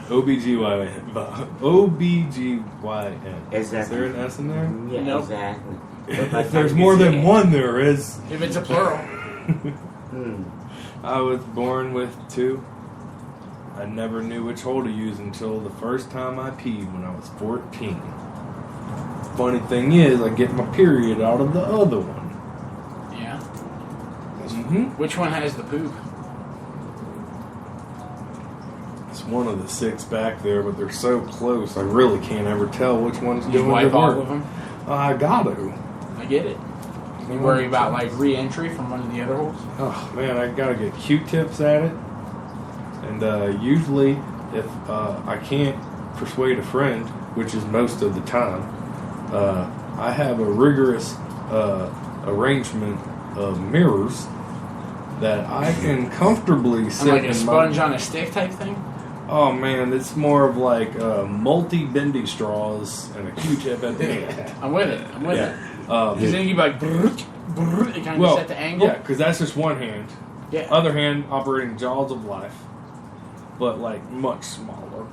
OBGYN. OBGYN. Exactly. Is there an S in there? Yeah, Nope. exactly. If there's more than one, there is. If it's a plural. I was born with 2. I never knew which hole to use until the first time I peed when I was 14. Funny thing is, I get my period out of the other one. Yeah. Mm-hmm. Which one has the poop? It's one of the 6 back there, but they're so close, I really can't ever tell which one's You doing wipe the off work. of them? I got to. I get it. You worry about like re-entry from one of the other holes? Oh man, I gotta get Q-tips at it. And usually, if I can't persuade a friend, which is most of the time, I have a rigorous arrangement of mirrors that I can comfortably sit Like a in sponge on a stick type thing? Oh man, it's more of like multi-bendy straws and a Q-tip at the end. I'm with it. Because then you like, it kind of set the angle. Yeah, because that's just one hand. Yeah. Other hand operating jaws of life, but like much smaller.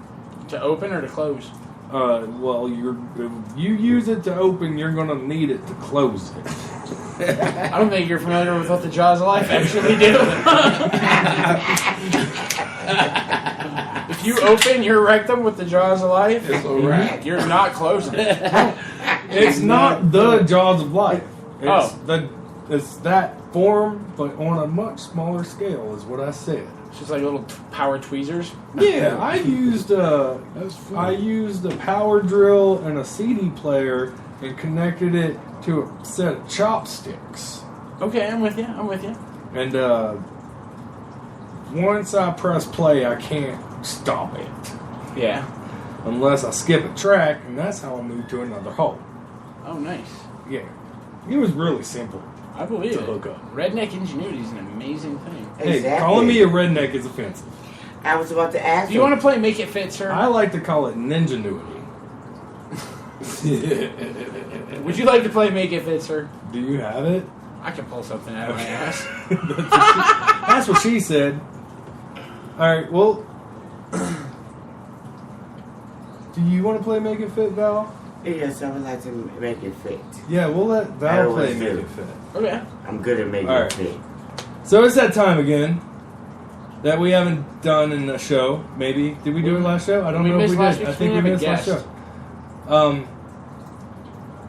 To open or to close? Well, if you use it to open, you're gonna need it to close it. I don't think you're familiar with what the jaws of life actually do. If you open your rectum with the jaws of life, you're not closing it. It's not the jaws of life. It's that form, but on a much smaller scale, is what I said. It's just like little power tweezers. Yeah, I used a power drill and a CD player and connected it to a set of chopsticks. Okay, I'm with you. And once I press play, I can't stop it. Yeah. Unless I skip a track, and that's how I move to another hole. Oh, nice. Yeah. It was really simple. I believe to it. hook up. Redneck ingenuity is an amazing thing. Hey, Exactly. calling me a redneck is offensive. I was about to ask Do you want to play Make It Fit, sir? I like to call it ninjanuity. Would you like to play Make It Fit, sir? Do you have it? I can pull something out of my ass. That's what she said. Alright, well... Do you want to play Make It Fit, Val? Yes, I would like to make it fit. Yeah, we'll let Val play always Make do. It Fit. Okay. I'm good at making All right. it fit. So it's that time again that we haven't done in the show. Maybe did we do it last show? I don't know if we did. I think we missed last show.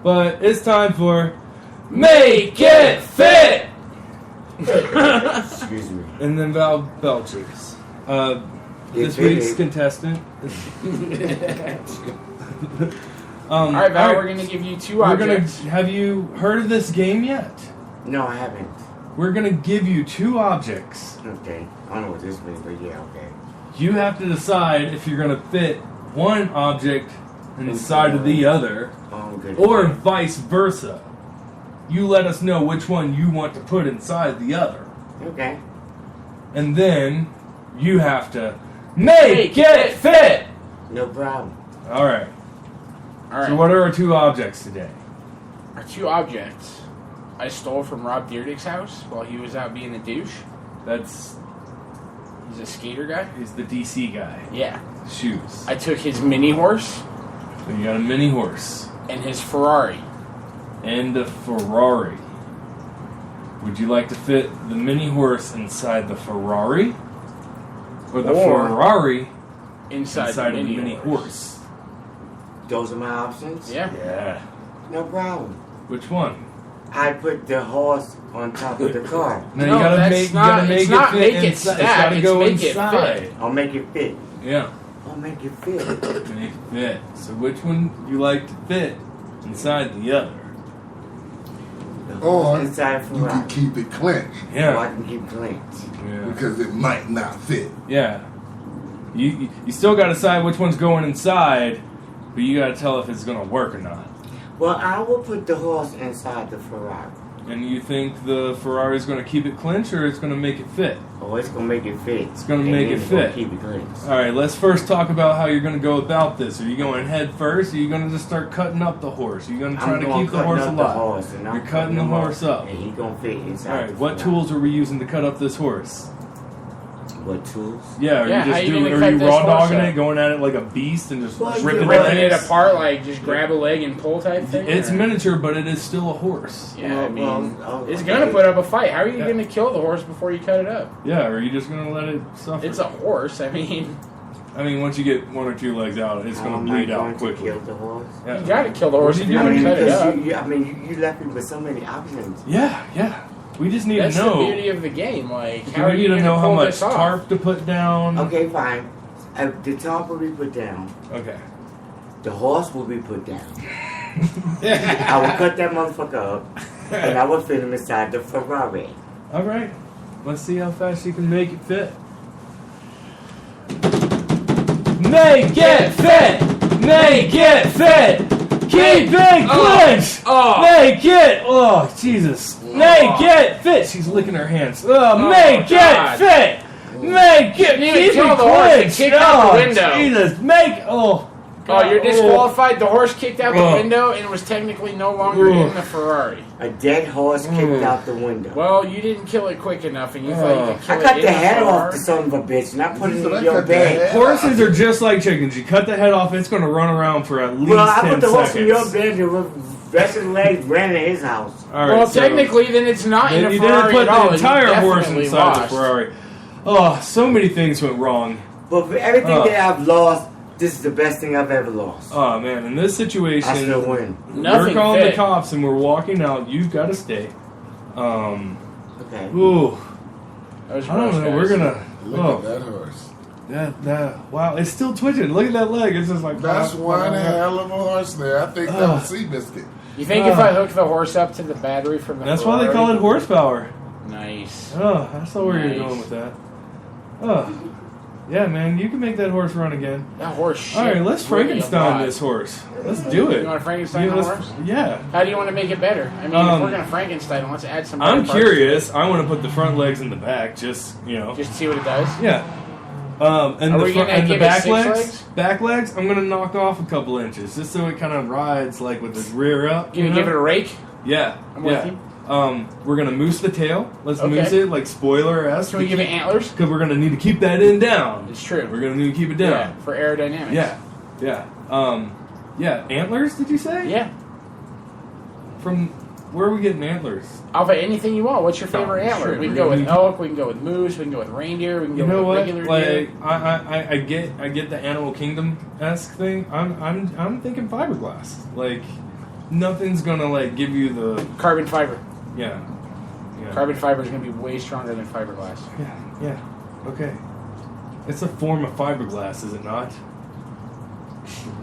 But it's time for Make It Fit. Excuse me. And then Val belches. This week's contestant. All right, Val, we're going to give you 2 objects. Have you heard of this game yet? No, I haven't. We're going to give you 2 objects. Okay. I don't know what this means, but yeah, okay. You have to decide if you're going to fit one object inside of the other, or vice versa. You let us know which one you want to put inside the other. Okay. And then you have to make it fit! No problem. All right. All right. So what are our 2 objects today? Our 2 objects I stole from Rob Dyrdek's house while he was out being a douche. He's a skater guy? He's the DC guy. Yeah. Shoes. I took his mini horse. So you got a mini horse. And his Ferrari. And a Ferrari. Would you like to fit the mini horse inside the Ferrari? Or the Ferrari inside the of the mini horse? Those are my options? Yeah. No problem. Which one? I put the horse on top of the car. No, you gotta make it fit inside. It's gotta go inside. I'll make it fit. Yeah. I'll make it fit. Make it fit. So which one you like to fit inside the other? Or inside you can keep it clenched. Yeah. Or I can keep it clenched. Yeah. Because it might not fit. Yeah. You still gotta decide which one's going inside, but you gotta tell if it's gonna work or not. Well, I will put the horse inside the Ferrari. And you think the Ferrari's going to keep it clinch or it's going to make it fit? Oh, it's gonna make it fit. It's going to make it fit. Keep it clean. All right, let's first talk about how you're going to go about this. Are you going head first? Or are you going to just start cutting up the horse? Are you going to try to keep the horse alive? You're cutting the horse up. And he's gonna fit inside. All right, what tools are we using to cut up this horse? What tools? Yeah, are you raw dogging it, going at it like a beast and just ripping it apart, like just grab a leg and pull type thing? It's miniature, but it is still a horse. Yeah, I mean, it's going to put up a fight. How are you going to kill the horse before you cut it up? Yeah, or are you just going to let it suffer? It's a horse, I mean, once you get one or two legs out, it's going to bleed out quickly. Kill the horse? Yeah. You got to kill the horse if you want to cut it up. You left me with so many options. Yeah. We just need to know. That's the beauty of the game. Like, how we are need you to going know to how pull much this off? tarp to put down. Okay, fine. The tarp will be put down. Okay. The horse will be put down. I will cut that motherfucker up, and I will fit him inside the Ferrari. All right. Let's see how fast you can make it fit. Make it fit! Make it fit! Keep it clenched! Make it! Oh, Jesus. Make it fit! She's licking her hands. Make it fit! Make it! Keep it clenched! Kick out the window. Jesus. You're disqualified. The horse kicked out the window and was technically no longer in the Ferrari. A dead horse kicked out the window. Well, you didn't kill it quick enough, and you thought you could kill I it cut in the head Ferrari. off the son of a bitch, and I put it in your bed. Horses are just like chickens. You cut the head off, it's going to run around for at least 10 seconds. I put the horse in your bed, and the rest of the legs ran in his house. All right, well, technically, then it's not in a you Ferrari didn't at all. put the entire horse definitely inside lost. the Ferrari. Oh, so many things went wrong. But for everything that I've lost, this is the best thing I've ever lost. Oh, man, in this situation, I still win. We're calling the cops and we're walking out. You've got to stay. Okay. Ooh. I don't know. We're going to... Look at that horse. Wow, it's still twitching. Look at that leg. It's just like... That's one hell of a horse there. I think that was Seabiscuit. You think if I hook the horse up to the battery from the That's Ferrari, why they call it horsepower. Nice. Oh, I saw where you're going with that. Oh. Yeah, man, you can make that horse run again. That horse shit. All right, let's Frankenstein this horse. Let's do it. You want to Frankenstein the horse? Yeah. How do you want to make it better? I mean, if we're going to Frankenstein, let's add some I'm parts. curious. I want to put the front legs in the back, just to see what it does? Yeah. And Are the we gonna and the give it back 6 legs? Back legs, I'm going to knock off a couple inches, just so it kind of rides like with its rear up. You give it a rake? Yeah. I'm with you. We're gonna moose the tail. Let's Okay. moose it like spoiler-esque. Can we give it antlers? Because we're gonna need to keep that end down. It's true. We're gonna need to keep it down. Yeah, for aerodynamics. Yeah. Antlers? Did you say? Yeah. From where are we getting antlers? I'll bet anything you want. What's your favorite antler? Sure. We can go with elk. We can go with moose. We can go with reindeer. We can go You know with what? regular Like deer. I get the Animal Kingdom-esque thing. I'm thinking fiberglass. Like nothing's gonna like give you the Carbon fiber. Yeah. Carbon fiber is going to be way stronger than fiberglass. Yeah. Okay. It's a form of fiberglass, is it not?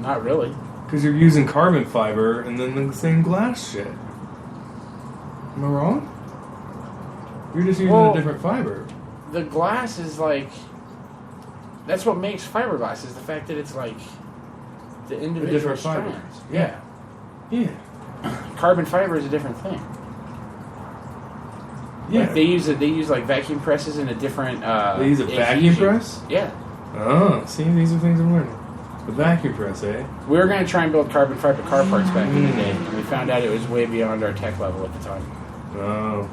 Not really. Because you're using carbon fiber and then the same glass shit. Am I wrong? You're just using a different fiber. The glass is like... That's what makes fiberglass, is the fact that it's like... The individual different fiber. strands. Yeah. Carbon fiber is a different thing. Yeah. Like they use like vacuum presses in a different they use a vacuum press? Yeah. Oh, see, these are things I'm learning. The vacuum press, eh? We were going to try and build carbon fiber car parts back in the day, and we found out it was way beyond our tech level at the time. Oh,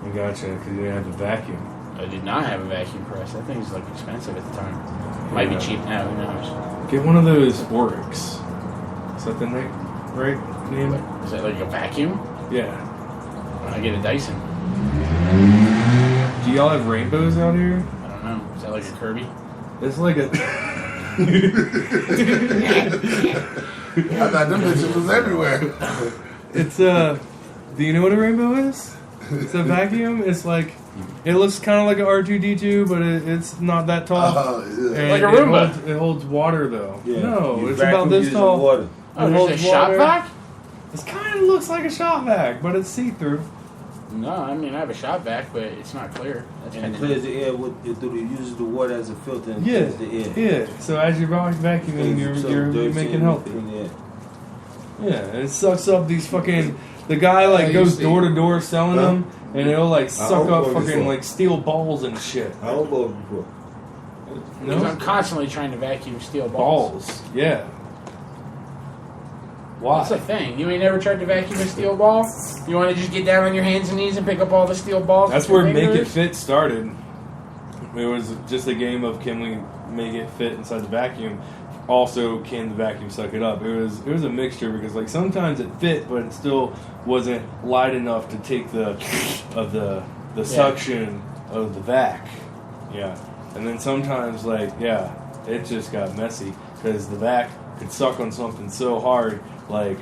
I gotcha, because you didn't have a vacuum. I did not have a vacuum press. That thing's like expensive at the time. Might be cheap now, who knows? Get one of those Oryx. Is that the right name? Is that like a vacuum? Yeah. I get a Dyson. Do y'all have rainbows out here? I don't know. Is that like a Kirby? It's like a... I thought them bitches was everywhere. It's do you know what a rainbow is? It's a vacuum. It's like, it looks kind of like an R2-D2, but it's not that tall. And like a Roomba. It holds water though. Yeah. No, it's about this tall. Water. Oh, It there's holds a shop water. vac? It kind of looks like a shop vac, but it's see-through. No, I mean I have a shop vac, but it's not clear. That's And it kind clears the air it uses the water as a filter and Yeah, clears the air. yeah. So as you're vacuuming, you're making healthy. Yeah. Yeah, and it sucks up these fucking The guy like you goes see. door to door selling Huh? them, and it'll like suck up owned one fucking before. like steel balls and shit. I don't go before. Because No I'm constantly trying to vacuum steel balls. balls. Yeah. Why? That's the thing. You ain't never tried to vacuum a steel ball? You want to just get down on your hands and knees and pick up all the steel balls? That's with your where Make It fingers? Fit started. It was just a game of can we make it fit inside the vacuum. Also, can the vacuum suck it up? It was a mixture because like sometimes it fit, but it still wasn't light enough to take the suction of the vac. Yeah, and then sometimes like it just got messy because the vac could suck on something so hard like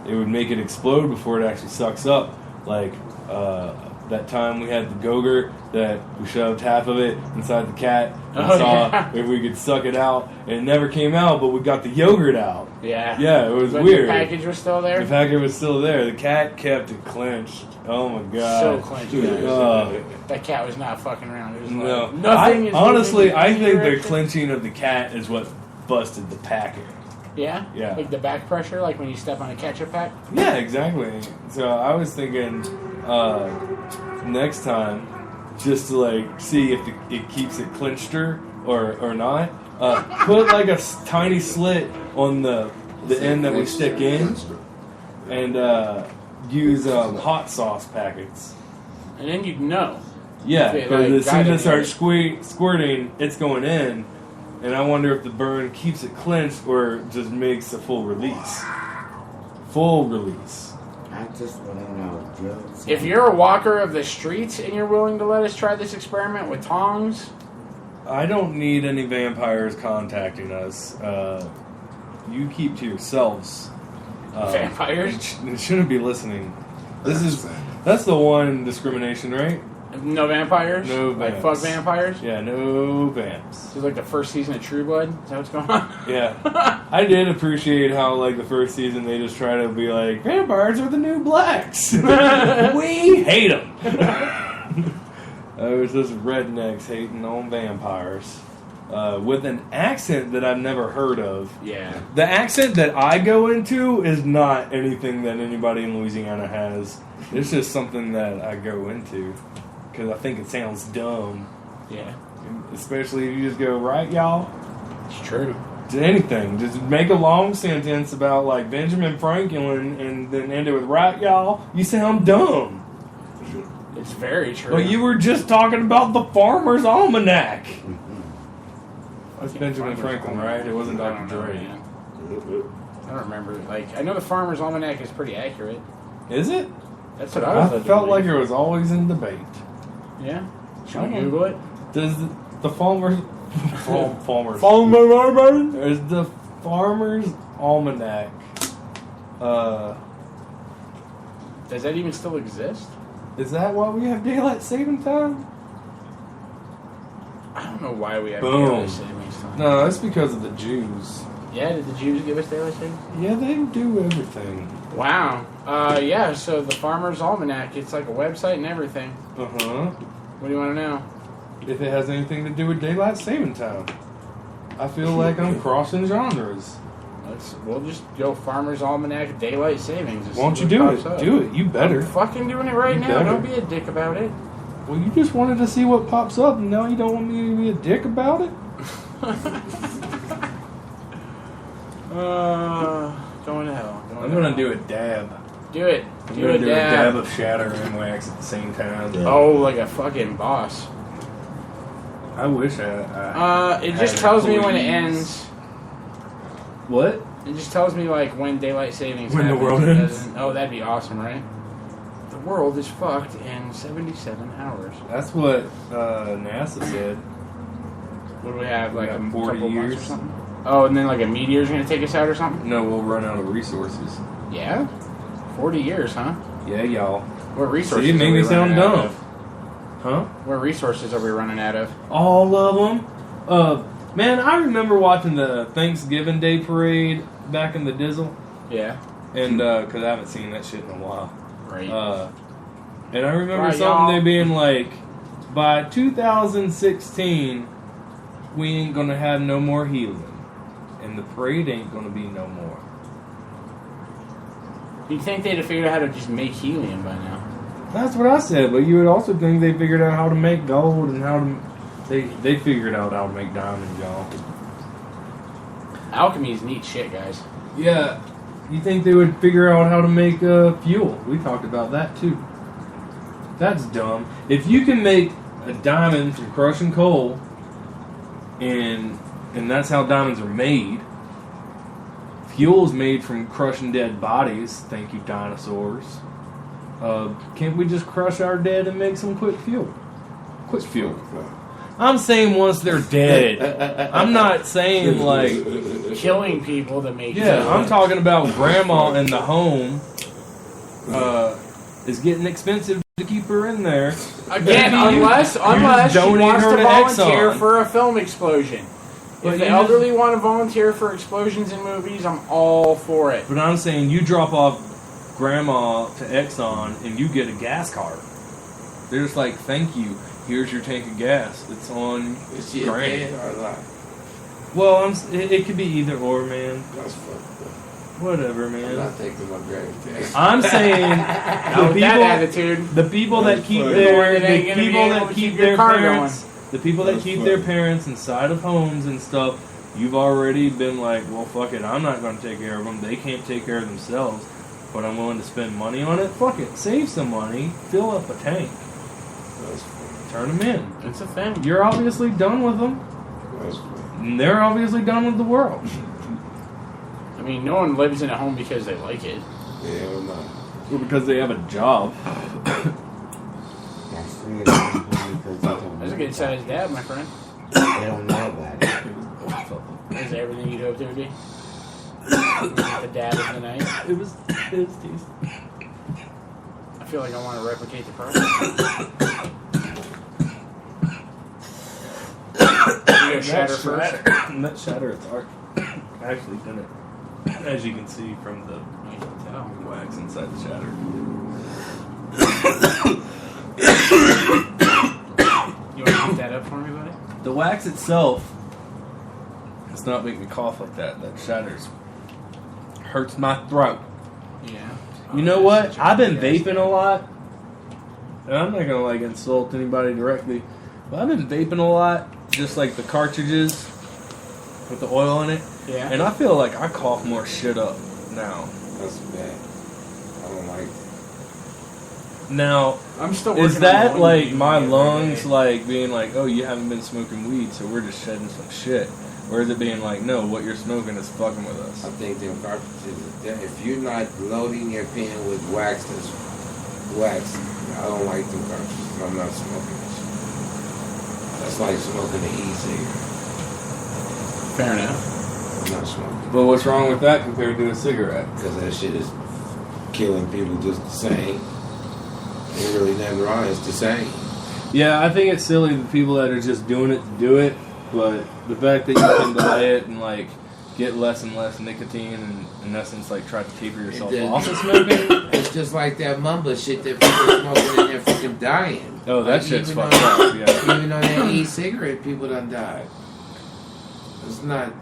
it would make it explode before it actually sucks up. Like that time we had the Go-Gurt that we shoved half of it inside the cat and saw if we could suck it out. And it never came out, but we got the yogurt out. Yeah. Yeah, it was But weird. the package was still there? The package was still there. The cat kept it clenched. Oh my god. So clenched. That cat was not fucking around. It was No. like, nothing is honestly, moving in I any think the direction. clenching of the cat is what busted the packet. Yeah? Yeah. Like the back pressure, like when you step on a ketchup pack? Yeah, exactly. So I was thinking next time, just to like see if it keeps it clenched or not, put like a tiny slit on the end that we stick in, and use hot sauce packets. And then you'd know. Yeah, If it, because like, as soon got as it starts in squirting, it's going in, and I wonder if the burn keeps it clenched or just makes a full release. Full release. I just want to know, Joe. If you're a walker of the streets and you're willing to let us try this experiment with tongs, I don't need any vampires contacting us. You keep to yourselves. Vampires? They shouldn't be listening. That's the one discrimination, right? no vampires? No Like vamps. fuck vampires? Yeah, no vamps. This is like the first season of True Blood? Is that what's going on? Yeah. I did appreciate how, like, the first season they just try to be like, vampires are the new blacks. We hate them. It was just rednecks hating on vampires. With an accent that I've never heard of. Yeah. The accent that I go into is not anything that anybody in Louisiana has. It's just something that I go into because I think it sounds dumb. Yeah. Especially if you just go, right, y'all? It's true. To anything. Just make a long sentence about, like, Benjamin Franklin and then end it with, right, y'all? You sound dumb. It's very true. Well, you were just talking about the Farmer's Almanac. That's Benjamin Franklin, right? It wasn't Dr. Dre. I don't remember. Like, I know the Farmer's Almanac is pretty accurate. Is it? That's what I was I felt like it was always in debate. Yeah? Should we Google it? Does the Farmer's... Farmer's... Is the Farmer's Almanac... Does that even still exist? Is that why we have daylight saving time? I don't know why we have Boom. daylight savings time. No, it's because of the Jews. Yeah, did the Jews give us daylight savings? Yeah, they do everything. Wow. Yeah, so the Farmer's Almanac, it's like a website and everything. Uh-huh. What do you want to know? If it has anything to do with daylight saving time. I feel like I'm crossing genres. We'll just go Farmer's Almanac daylight savings. and Why don't see you what do pops it? up. Do it. You better. I'm fucking doing it right You now. better. Don't be a dick about it. Well, you just wanted to see what pops up, and now you don't want me to be a dick about it? Going to hell. I'm going to do a dab. Do it. I'm Do going a to do a dab. dab of shatter and wax at the same time. Oh, like a fucking boss. I wish I It had just tells me when it employees. ends. What? It just tells me like when daylight savings When the happens. world It ends? doesn't- Oh, that'd be awesome, right? The world is fucked in 77 hours. That's what NASA said. What do we have? Like We a got 40 couple months or years. something? Oh, and then like a meteor's gonna take us out or something? No, we'll run out of resources. Yeah? 40 years, huh? Yeah, y'all. What resources See, it are made we me sound running out dumb. of? Huh? What resources are we running out of? All of them. Man, I remember watching the Thanksgiving Day parade back in the Dizzle. Yeah. And, because I haven't seen that shit in a while. Right. And I remember Right, something y'all. they being like, by 2016, we ain't gonna have no more healing. And the parade ain't gonna be no more. You'd think they'd have figured out how to just make helium by now. That's what I said, but you would also think they figured out how to make gold and how to... They figured out how to make diamonds, y'all. Alchemy is neat shit, guys. Yeah. You think they would figure out how to make fuel? We talked about that, too. That's dumb. If you can make a diamond from crushing coal, and that's how diamonds are made... Fuel is made from crushing dead bodies. Thank you, dinosaurs. Can't we just crush our dead and make some quick fuel? Quick fuel. I'm saying once they're dead. I'm not saying like killing people to make. Yeah, I'm talking about grandma in the home. Is getting expensive to keep her in there. Again, unless she wants to volunteer for a film explosion. If the elderly want to volunteer for explosions in movies, I'm all for it. But I'm saying you drop off grandma to Exxon and you get a gas card. They're just like, thank you. Here's your tank of gas. It's on Grand. Well, it could be either or, man. That's fucked up. Whatever, man. I'm not taking my grave. I'm saying the people that keep their parents. The people that keep their parents inside of homes and stuff, you've already been like, well, fuck it, I'm not going to take care of them. They can't take care of themselves, but I'm willing to spend money on it. Fuck it, save some money, fill up a tank, turn them in. It's a thing. You're obviously done with them. And they're obviously done with the world. I mean, no one lives in a home because they like it. Yeah, well, no. Or because they have a job. That's a good sized dab, my friend. They don't know about it. Is everything you'd hope it would be? The dab of the night? It was tasty. I feel like I want to replicate the process. You go shatter first? That shatter is art. I actually did it. As you can see from the wax inside the shatter. You want to keep that up for me, buddy? The wax itself does not make me cough like that. That shatters. Hurts my throat. Yeah. You know what? I've been vaping a lot. And I'm not going to insult anybody directly. But I've been vaping a lot. Just like the cartridges with the oil in it. Yeah. And I feel like I cough more shit up now. That's bad. I don't like it. Now, I'm still is working that on like my lungs like being like, oh, you haven't been smoking weed, so we're just shedding some shit? Or is it being like, no, what you're smoking is fucking with us? I think them cartridges, if you're not loading your pen with wax, I don't like them cartridges. I'm not smoking that shit. That's like smoking an e-cigarette. Fair enough. I'm not smoking. But what's wrong with that compared to a cigarette? Because that shit is killing people just the same. Ain't really nothing wrong. It's the same. Yeah, I think it's silly the people that are just doing it to do it, but the fact that you can delay it and like get less and less nicotine and in essence like try to taper yourself off of smoking. It's just like that mumble shit that people smoking and they're fucking dying. Oh, that shit's even fucked up. Yeah. Even on that e-cigarette, people done died. It's not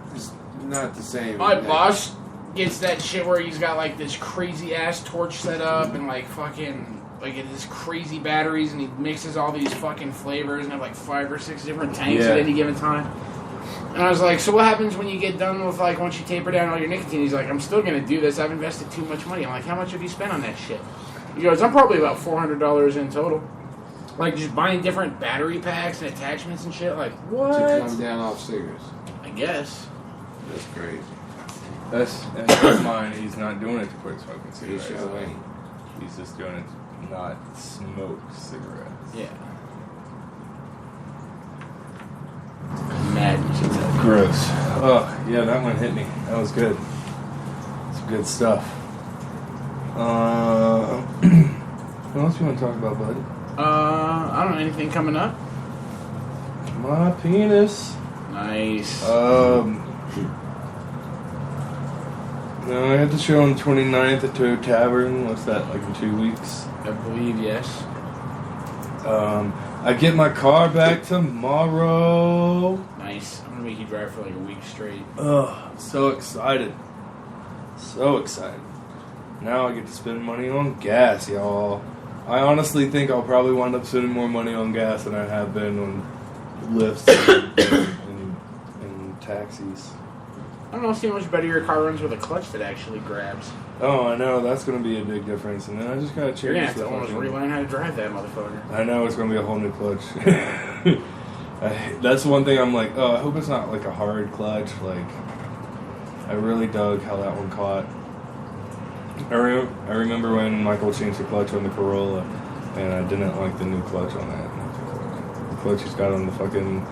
the same. My boss gets that shit where he's got like this crazy ass torch set up and like fucking like it is crazy batteries and he mixes all these fucking flavors and have like 5 or 6 different tanks at any given time. And I was like, so what happens when you get done with like once you taper down all your nicotine? He's like, I'm still gonna do this. I've invested too much money. I'm like, how much have you spent on that shit? He goes, I'm probably about $400 in total. Like just buying different battery packs and attachments and shit. Like what? To come down off cigarettes. I guess. That's crazy. That's mine. He's not doing it to quit smoking cigarettes. He sure ain't. He's just doing it to not smoke cigarettes. Yeah. Madness. Gross. Oh, yeah, that one hit me. That was good. Some good stuff. What else you want to talk about, buddy? I don't know, anything coming up? My penis. Nice. No, I have the show on the 29th at Toe Tavern. What's that, like in 2 weeks? I believe, yes. I get my car back tomorrow. Nice. I'm going to make you drive for like a week straight. Ugh, so excited. So excited. Now I get to spend money on gas, y'all. I honestly think I'll probably wind up spending more money on gas than I have been on lifts and taxis. I don't know, see how much better your car runs with a clutch that actually grabs. Oh, I know, that's going to be a big difference. And then I just got to change You're going to have to almost relearn how to drive that motherfucker. I know, it's going to be a whole new clutch. That's one thing I'm like, oh, I hope it's not like a hard clutch. Like, I really dug how that one caught. I remember when Michael changed the clutch on the Corolla, and I didn't like the new clutch on that. The clutch he's got on the fucking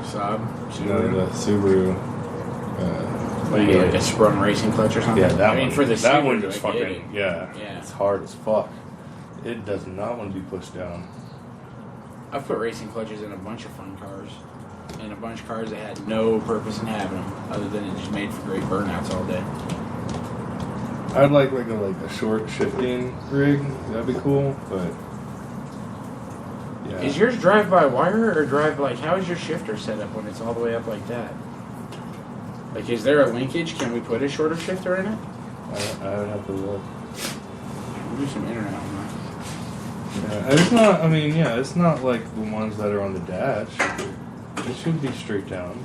Saab? No, the Subaru. What do you get, like a sprung racing clutch or something? Yeah, that I mean, one. for the that Subaru, one just I get fucking it. yeah. It's hard as fuck. It does not want to be pushed down. I've put racing clutches in a bunch of fun cars, and a bunch of cars that had no purpose in having them, other than it just made for great burnouts all day. I'd like a short shifting rig. That'd be cool, but yeah. Is yours drive by wire or how is your shifter set up when it's all the way up like that? Like, is there a linkage? Can we put a shorter shifter in it? I would have to look. We'll do some internet on that. Yeah, it's not. I mean, yeah, it's not like the ones that are on the dash. It should be straight down.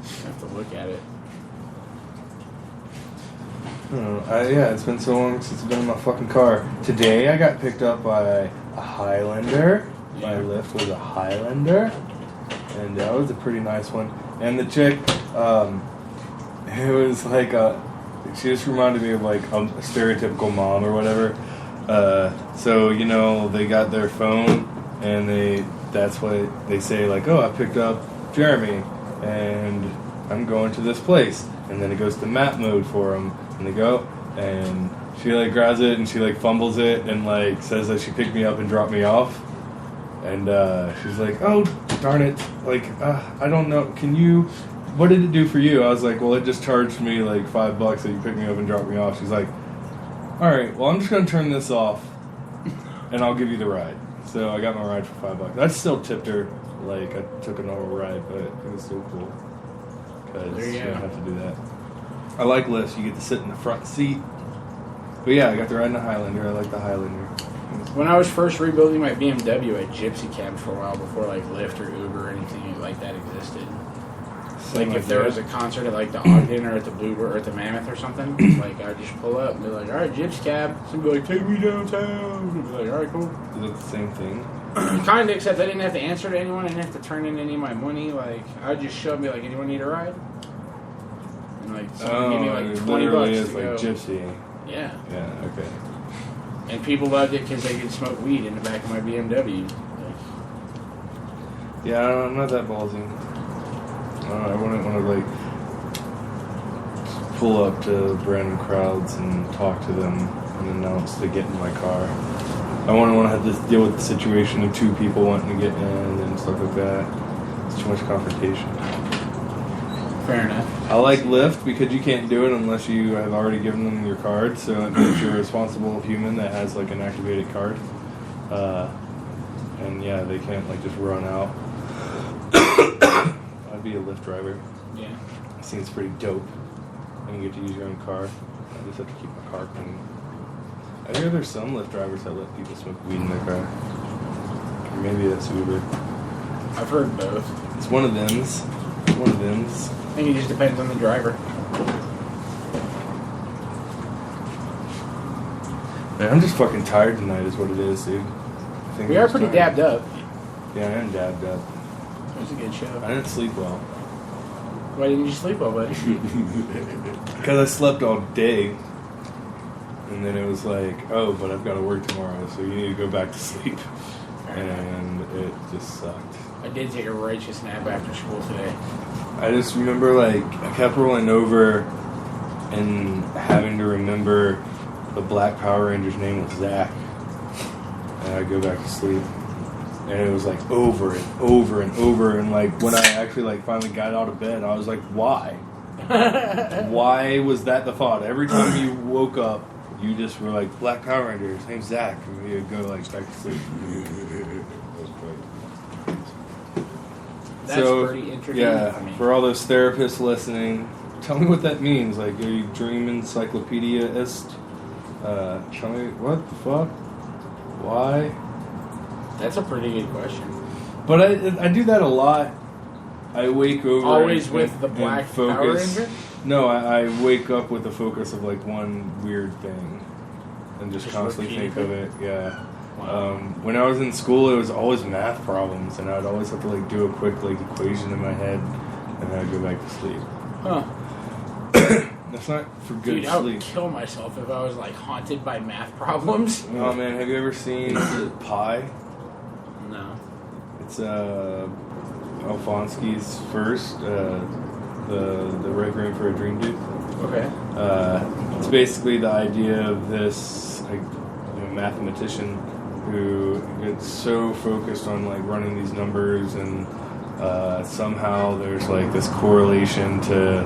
I have to look at it. Yeah, it's been so long since I've been in my fucking car. Today I got picked up by a Highlander. My Lyft was a Highlander, and that was a pretty nice one. And the chick, it was like she just reminded me of like a stereotypical mom or whatever. So you know, they got their phone and that's what they say, like, oh, I picked up Jeremy and I'm going to this place, and then it goes to map mode for them, and they go, and she like grabs it and she like fumbles it and like says that she picked me up and dropped me off, and she's like, oh darn it, like I don't know, what did it do for you? I was like, well, it just charged me like $5 that you picked me up and dropped me off. She's like, alright, well, I'm just gonna turn this off and I'll give you the ride. So I got my ride for $5. I still tipped her like I took a normal ride, but it was still cool because you don't have to do that. I like lifts. You get to sit in the front seat. But yeah, I got to ride in the Highlander. I like the Highlander. When I was first rebuilding my BMW, I gypsy cabbed for a while before like Lyft or Uber or anything like that existed. Like if there was a concert at like the Ogden or at the Bluebird or at the Mammoth or something, like I'd just pull up and be like, alright, gypsy cab. Somebody would be like, take me downtown. I'd be like, alright, cool. Is it the same thing? Kinda, except I didn't have to answer to anyone. I didn't have to turn in any of my money. Like, I'd just show up and be like, anyone need a ride? And like, someone gave me like $20 is to like go. gypsy. Yeah. Yeah, okay. And people loved it because they could smoke weed in the back of my BMW. Yeah, I'm not that ballsy. I wouldn't want to like pull up to random crowds and talk to them and announce to get in my car. I wouldn't want to have to deal with the situation of two people wanting to get in and stuff like that. It's too much confrontation. Fair enough. I like Lyft because you can't do it unless you have already given them your card, so it means you're a responsible human that has like an activated card. And yeah, they can't like just run out. I'd be a Lyft driver. Yeah. It seems pretty dope. And you get to use your own car. I just have to keep my car clean. I hear there's some Lyft drivers that let people smoke weed in their car. Or maybe that's Uber. I've heard both. It's one of them's. One of them's. I think it just depends on the driver. Man, I'm just fucking tired tonight is what it is, dude. We are pretty dabbed up. Yeah, I am dabbed up. It was a good show. I didn't sleep well. Why didn't you sleep well, buddy? Because I slept all day. And then it was like, oh, but I've got to work tomorrow, so you need to go back to sleep. And it just sucked. I did take a righteous nap after school today. I just remember, like, I kept rolling over and having to remember the Black Power Ranger's name was Zach. And I'd go back to sleep. And it was, like, over and over and over. And, like, when I actually, like, finally got out of bed, I was like, why? Why was that the thought? Every time you woke up, you just were like, Black Power Ranger, his name's Zach. And you'd go, like, back to sleep. That's pretty interesting. Yeah, for all those therapists listening, Tell me what that means. Like, are you dream encyclopedia-ist? Tell me, what the fuck? Why? That's a pretty good question. But I do that a lot. I wake over... Always with the black Power Ranger? No, I wake up with the focus of, like, one weird thing. And just constantly think of it, yeah. Wow. When I was in school, it was always math problems, and I'd always have to, like, do a quick, like, equation in my head, and then I'd go back to sleep. Huh. That's not for good Dude, I would sleep. kill myself if I was, like, haunted by math problems. Oh, man, have you ever seen Pi? No. It's Alfonsky's first, the Red Room for a Dream Dude. Okay. It's basically the idea of this, like, mathematician who gets so focused on, like, running these numbers, and somehow there's, like, this correlation to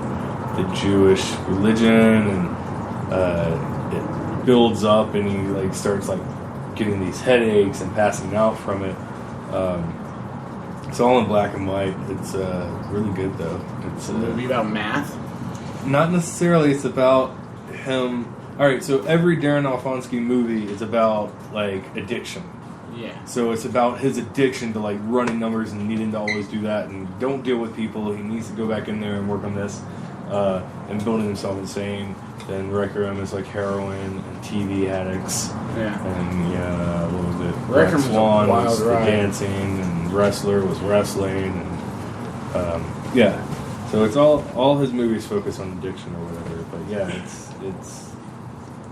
the Jewish religion, and it builds up, and he, like, starts, like, getting these headaches and passing out from it. It's all in black and white. It's really good, though. It's a movie about math? Not necessarily. It's about him. All right, so every Darren Aronofsky movie is about, like, addiction. Yeah. So it's about his addiction to, like, running numbers and needing to always do that and don't deal with people. He needs to go back in there and work on this and building himself insane. Then Requiem is, like, heroin and TV addicts. Yeah. And, what was it? Requiem was a Swan wild was ride. the dancing, and Wrestler was wrestling. And, yeah. So it's all his movies focus on addiction or whatever. But, yeah, it's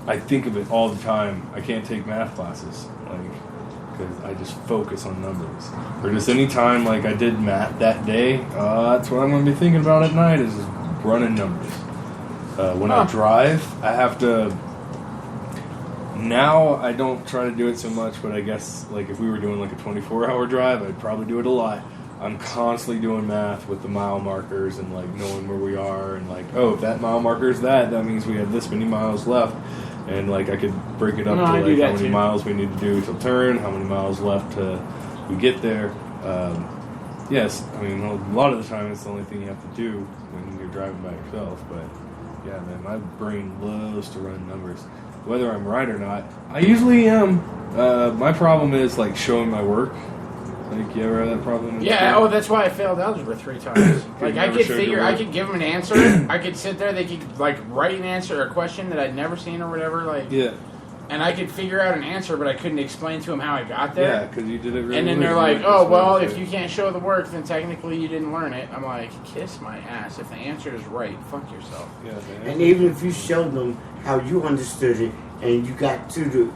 I think of it all the time. I can't take math classes, like, because I just focus on numbers. Or just any time, like, I did math that day, that's what I'm going to be thinking about at night, is just running numbers. When I drive, I have to... Now, I don't try to do it so much, but I guess, like, if we were doing, like, a 24-hour drive, I'd probably do it a lot. I'm constantly doing math with the mile markers and, like, knowing where we are, and, like, oh, if that mile marker is that means we have this many miles left. And, like, I could break it up to, like, how many miles we need to do till turn, how many miles left till we get there. Yes, I mean, a lot of the time it's the only thing you have to do when you're driving by yourself. But, yeah, man, my brain loves to run numbers. Whether I'm right or not, I usually am. My problem is, like, showing my work. Like, you ever had that problem? Yeah, that's why I failed algebra 3 times. Like, I could give them an answer. I could sit there, they could, like, write an answer, a question that I'd never seen or whatever, like... Yeah. And I could figure out an answer, but I couldn't explain to them how I got there. Yeah, because you did it really And then they're like, oh, well, if you can't show the work, then technically you didn't learn it. I'm like, kiss my ass. If the answer is right, fuck yourself. Yeah, and even if you showed them how you understood it and you got to the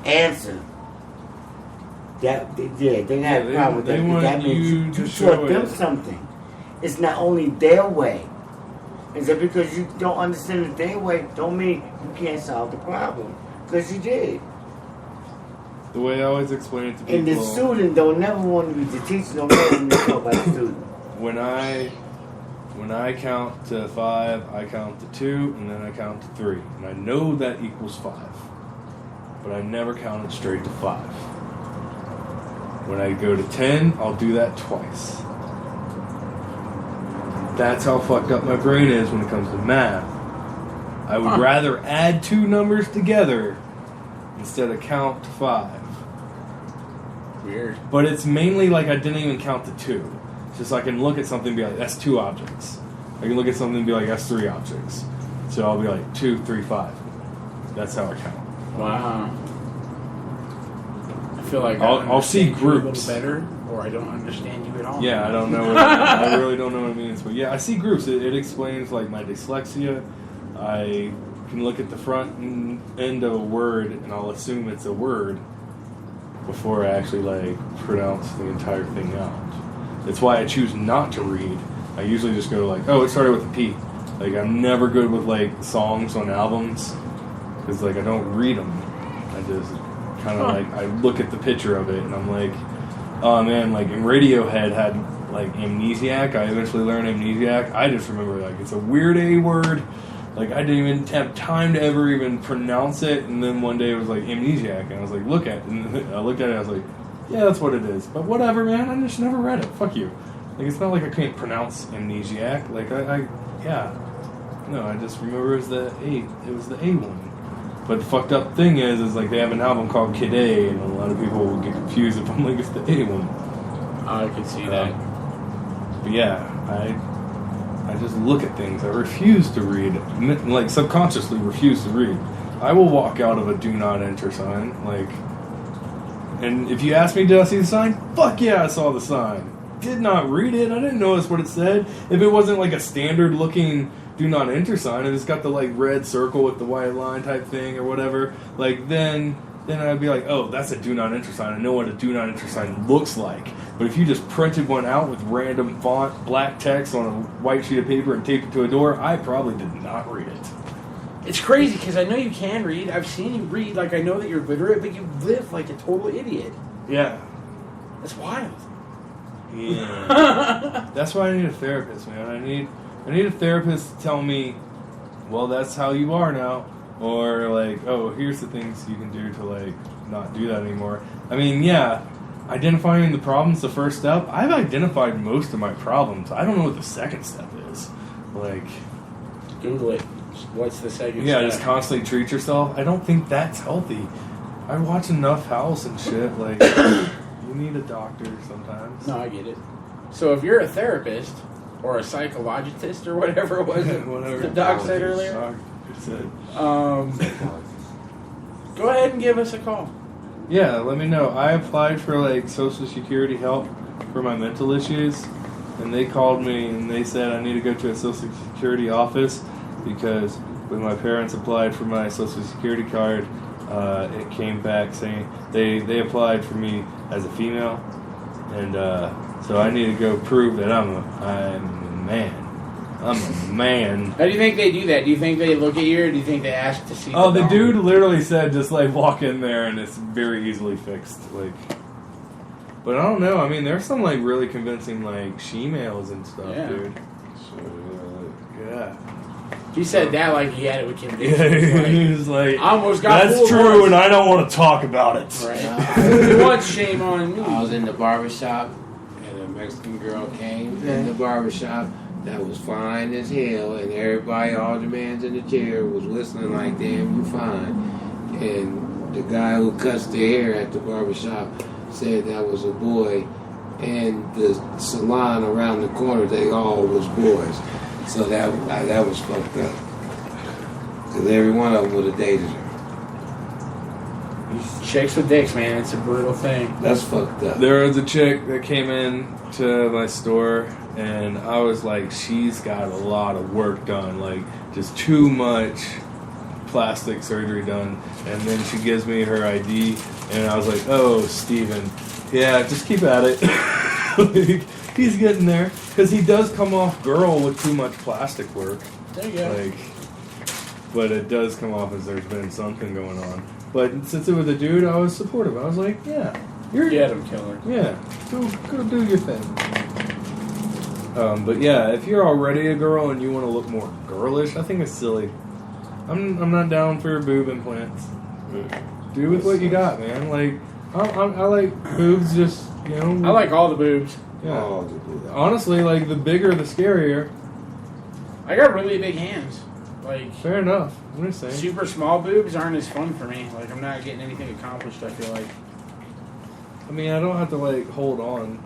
answer... they have a problem with that. That means you taught them something. It's not only their way. Is that because you don't understand it their way, don't mean you can't solve the problem. Because you did. The way I always explain it to people... And the student don't never want you to teach no more than you talk about the student. When I count to 5, I count to 2, and then I count to 3. And I know that equals 5. But I never counted straight to 5. When I go to 10, I'll do that twice. That's how fucked up my brain is when it comes to math. I would rather add 2 numbers together instead of count to 5. Weird. But it's mainly like I didn't even count to 2. It's just I can look at something and be like, that's 2 objects. I can look at something and be like, that's 3 objects. So I'll be like, 2, 3, 5. That's how I count. Wow. I feel like I'll see groups a little better, or I don't understand you at all. Yeah, I don't know. I really don't know what it means. But yeah, I see groups. It explains, like, my dyslexia. I can look at the front end of a word, and I'll assume it's a word before I actually, like, pronounce the entire thing out. That's why I choose not to read. I usually just go like, oh, it started with a P. Like, I'm never good with, like, songs on albums, because, like, I don't read them. I just kind of, like, I look at the picture of it, and I'm like, oh, man, like, and Radiohead had, like, Amnesiac. I eventually learned Amnesiac. I just remember, like, it's a weird A word. Like, I didn't even have time to ever even pronounce it, and then one day it was, like, Amnesiac, and I was like, look at it. And I looked at it, and I was like, yeah, that's what it is. But whatever, man, I just never read it. Fuck you. Like, it's not like I can't pronounce Amnesiac. Like, yeah. No, I just remember it was the A one. But the fucked up thing is like they have an album called Kid A, and a lot of people will get confused if I'm like it's the A one. I can see that. But yeah, I just look at things. I refuse to read, like subconsciously refuse to read. I will walk out of a do not enter sign, like. And if you ask me, did I see the sign? Fuck yeah, I saw the sign. Did not read it. I didn't notice what it said. If it wasn't like a standard looking do not enter sign, and it's got the like red circle with the white line type thing or whatever, like then I'd be like, oh, that's a do not enter sign. I know what a do not enter sign looks like. But if you just printed one out with random font, black text on a white sheet of paper and taped it to a door, I probably did not read it. It's crazy because I know you can read. I've seen you read. Like, I know that you're literate, but you live like a total idiot. Yeah. That's wild. Yeah. That's why I need a therapist, man. I need a therapist to tell me, well, that's how you are now. Or, like, oh, here's the things you can do to, like, not do that anymore. I mean, yeah, identifying the problem's the first step. I've identified most of my problems. I don't know what the second step is. Like... Google it. What's the second step? Yeah, just constantly treat yourself. I don't think that's healthy. I watch enough House and shit. Like, you need a doctor sometimes. No, I get it. So if you're a therapist or a psychologist or whatever it was whatever the doc said earlier, go ahead and give us a call. Yeah, let me know. I applied for like Social Security help for my mental issues, and they called me and they said I need to go to a Social Security office because when my parents applied for my Social Security card, it came back saying they applied for me as a female, and so I need to go prove that I'm a man. I'm a man. How do you think they do that? Do you think they look at you, or do you think they ask to see? Oh, the dude literally said just like walk in there and it's very easily fixed. Like, but I don't know. I mean, there's some like really convincing like she-males and stuff, dude. So, yeah. He said that like he had it with conviction. Yeah, he was like, I almost got that's true, once. And I don't want to talk about it. Right. What shame on me? I was in the barbershop, and a Mexican girl came in the barbershop that was fine as hell, and everybody, all the mans in the chair, was whistling like, damn, you fine. And the guy who cuts the hair at the barbershop said that was a boy, and the salon around the corner, they all was boys. So that was fucked up. Because every one of them would have dated her. Chicks with dicks, man. It's a brutal thing. That's fucked up. There was a chick that came in to my store, and I was like, she's got a lot of work done. Like, just too much plastic surgery done. And then she gives me her ID, and I was like, oh, Steven. Yeah, just keep at it. Like, he's getting there. Because he does come off girl with too much plastic work. There you go. Like, but it does come off as there's been something going on. But since it was a dude, I was supportive. I was like, yeah. Get him, killer. Yeah. Go do your thing. But yeah, if you're already a girl and you want to look more girlish, I think it's silly. I'm not down for boob implants. Do with what you got, man. Like, I like boobs just, you know. I like all the boobs. Yeah. Honestly, like, the bigger, the scarier. I got really big hands. Like, fair enough. I'm just saying. Super small boobs aren't as fun for me. Like, I'm not getting anything accomplished, I feel like. I mean, I don't have to, like, hold on.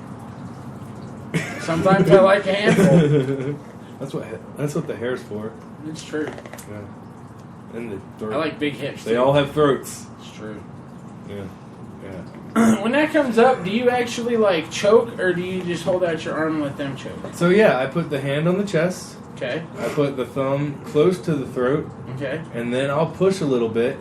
Sometimes I like a handful. That's what the hair's for. It's true. Yeah. And the throat. I like big hips. They all have throats. It's true. Yeah. When that comes up, do you actually like choke, or do you just hold out your arm and let them choke? So yeah, I put the hand on the chest. Okay. I put the thumb close to the throat. Okay. And then I'll push a little bit,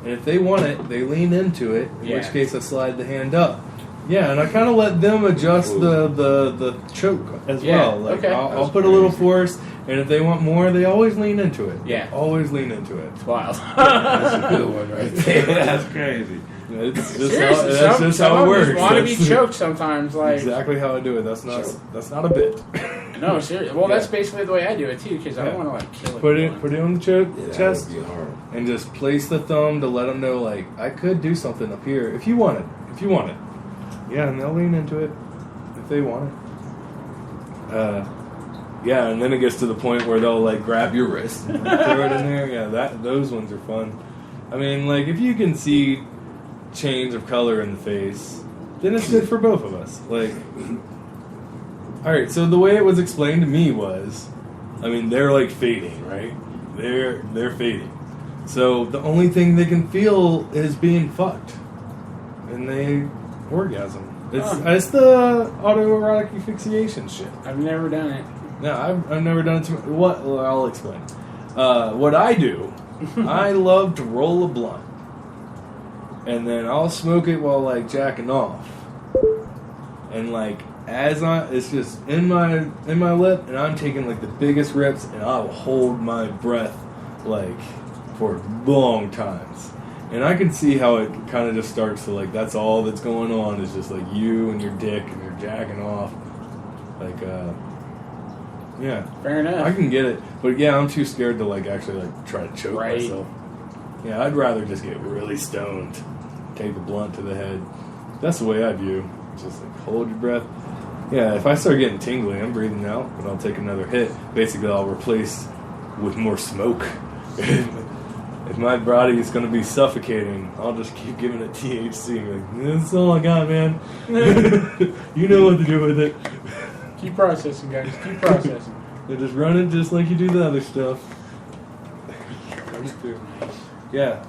and if they want it, they lean into it. In which case, I slide the hand up. Yeah, and I kind of let them adjust the choke as well. Like, okay. I'll put a little force, and if they want more, they always lean into it. Yeah. They always lean into it. It's wild. That's a good one right there. That's crazy. It's just how it works. Just want to be choked sometimes. Like, exactly how I do it. That's not a bit. No, seriously. Well, that's basically the way I do it too, because I don't want to like kill it. Put it on the chest, and just place the thumb to let them know, like, I could do something up here if you want it. Yeah, and they'll lean into it if they want it. Yeah, and then it gets to the point where they'll like grab your wrist and throw it in there. Yeah, those ones are fun. I mean, like if you can see change of color in the face, then it's good for both of us. Like, all right. So the way it was explained to me was, I mean, they're like fading, right? They're fading. So the only thing they can feel is being fucked, and they orgasm. It's the autoerotic asphyxiation shit. I've never done it. No, I've never done it to what? Well, I'll explain. What I do, I love to roll a blunt, and then I'll smoke it while like jacking off, and like it's just in my lip, and I'm taking like the biggest rips, and I will hold my breath like for long times. And I can see how it kind of just starts to like, that's all that's going on is just like you and your dick and you're jacking off. Like, yeah. Fair enough. I can get it. But yeah, I'm too scared to like actually like try to choke myself. Yeah, I'd rather just get really stoned. Take the blunt to the head. That's the way I view. Just like hold your breath. Yeah, if I start getting tingly, I'm breathing out, but I'll take another hit. Basically, I'll replace with more smoke. If my body is going to be suffocating, I'll just keep giving it THC. Like, that's all I got, man. You know what to do with it. Keep processing, guys. Keep processing. They just run it just like you do the other stuff. Yeah,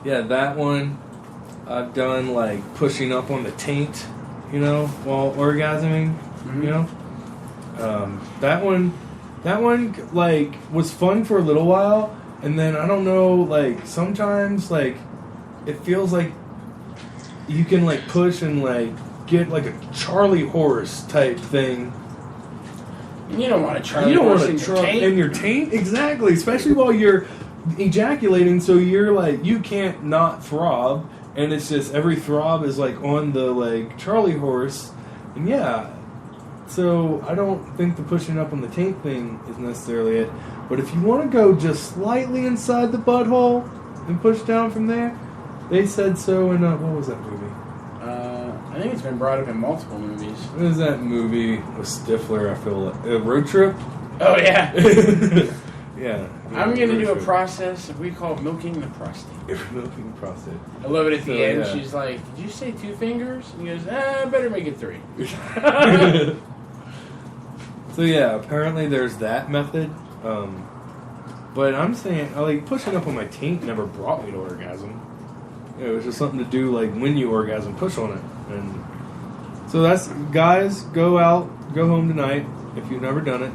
yeah, that one I've done like pushing up on the taint, you know, while orgasming, you know. That one like was fun for a little while, and then I don't know, like sometimes like it feels like you can like push and like get like a Charlie horse type thing. You don't want a Charlie horse in your taint, exactly, especially while you're ejaculating, so you're like you can't not throb, and it's just every throb is like on the like Charlie horse, and yeah. So I don't think the pushing up on the taint thing is necessarily it. But if you want to go just slightly inside the butthole and push down from there, they said so in what was that movie? I think it's been brought up in multiple movies. What is that movie with Stifler? I feel like Road Trip. Oh yeah. Yeah. I'm gonna do a process we call milking the prostate. Milking the prostate. I love it at the end. Yeah. She's like, "Did you say 2 fingers?" And he goes, "I better make it 3." So yeah, apparently there's that method. But I'm saying, like pushing up on my taint never brought me to orgasm. It was just something to do, like when you orgasm, push on it. And so that's, guys, go home tonight if you've never done it.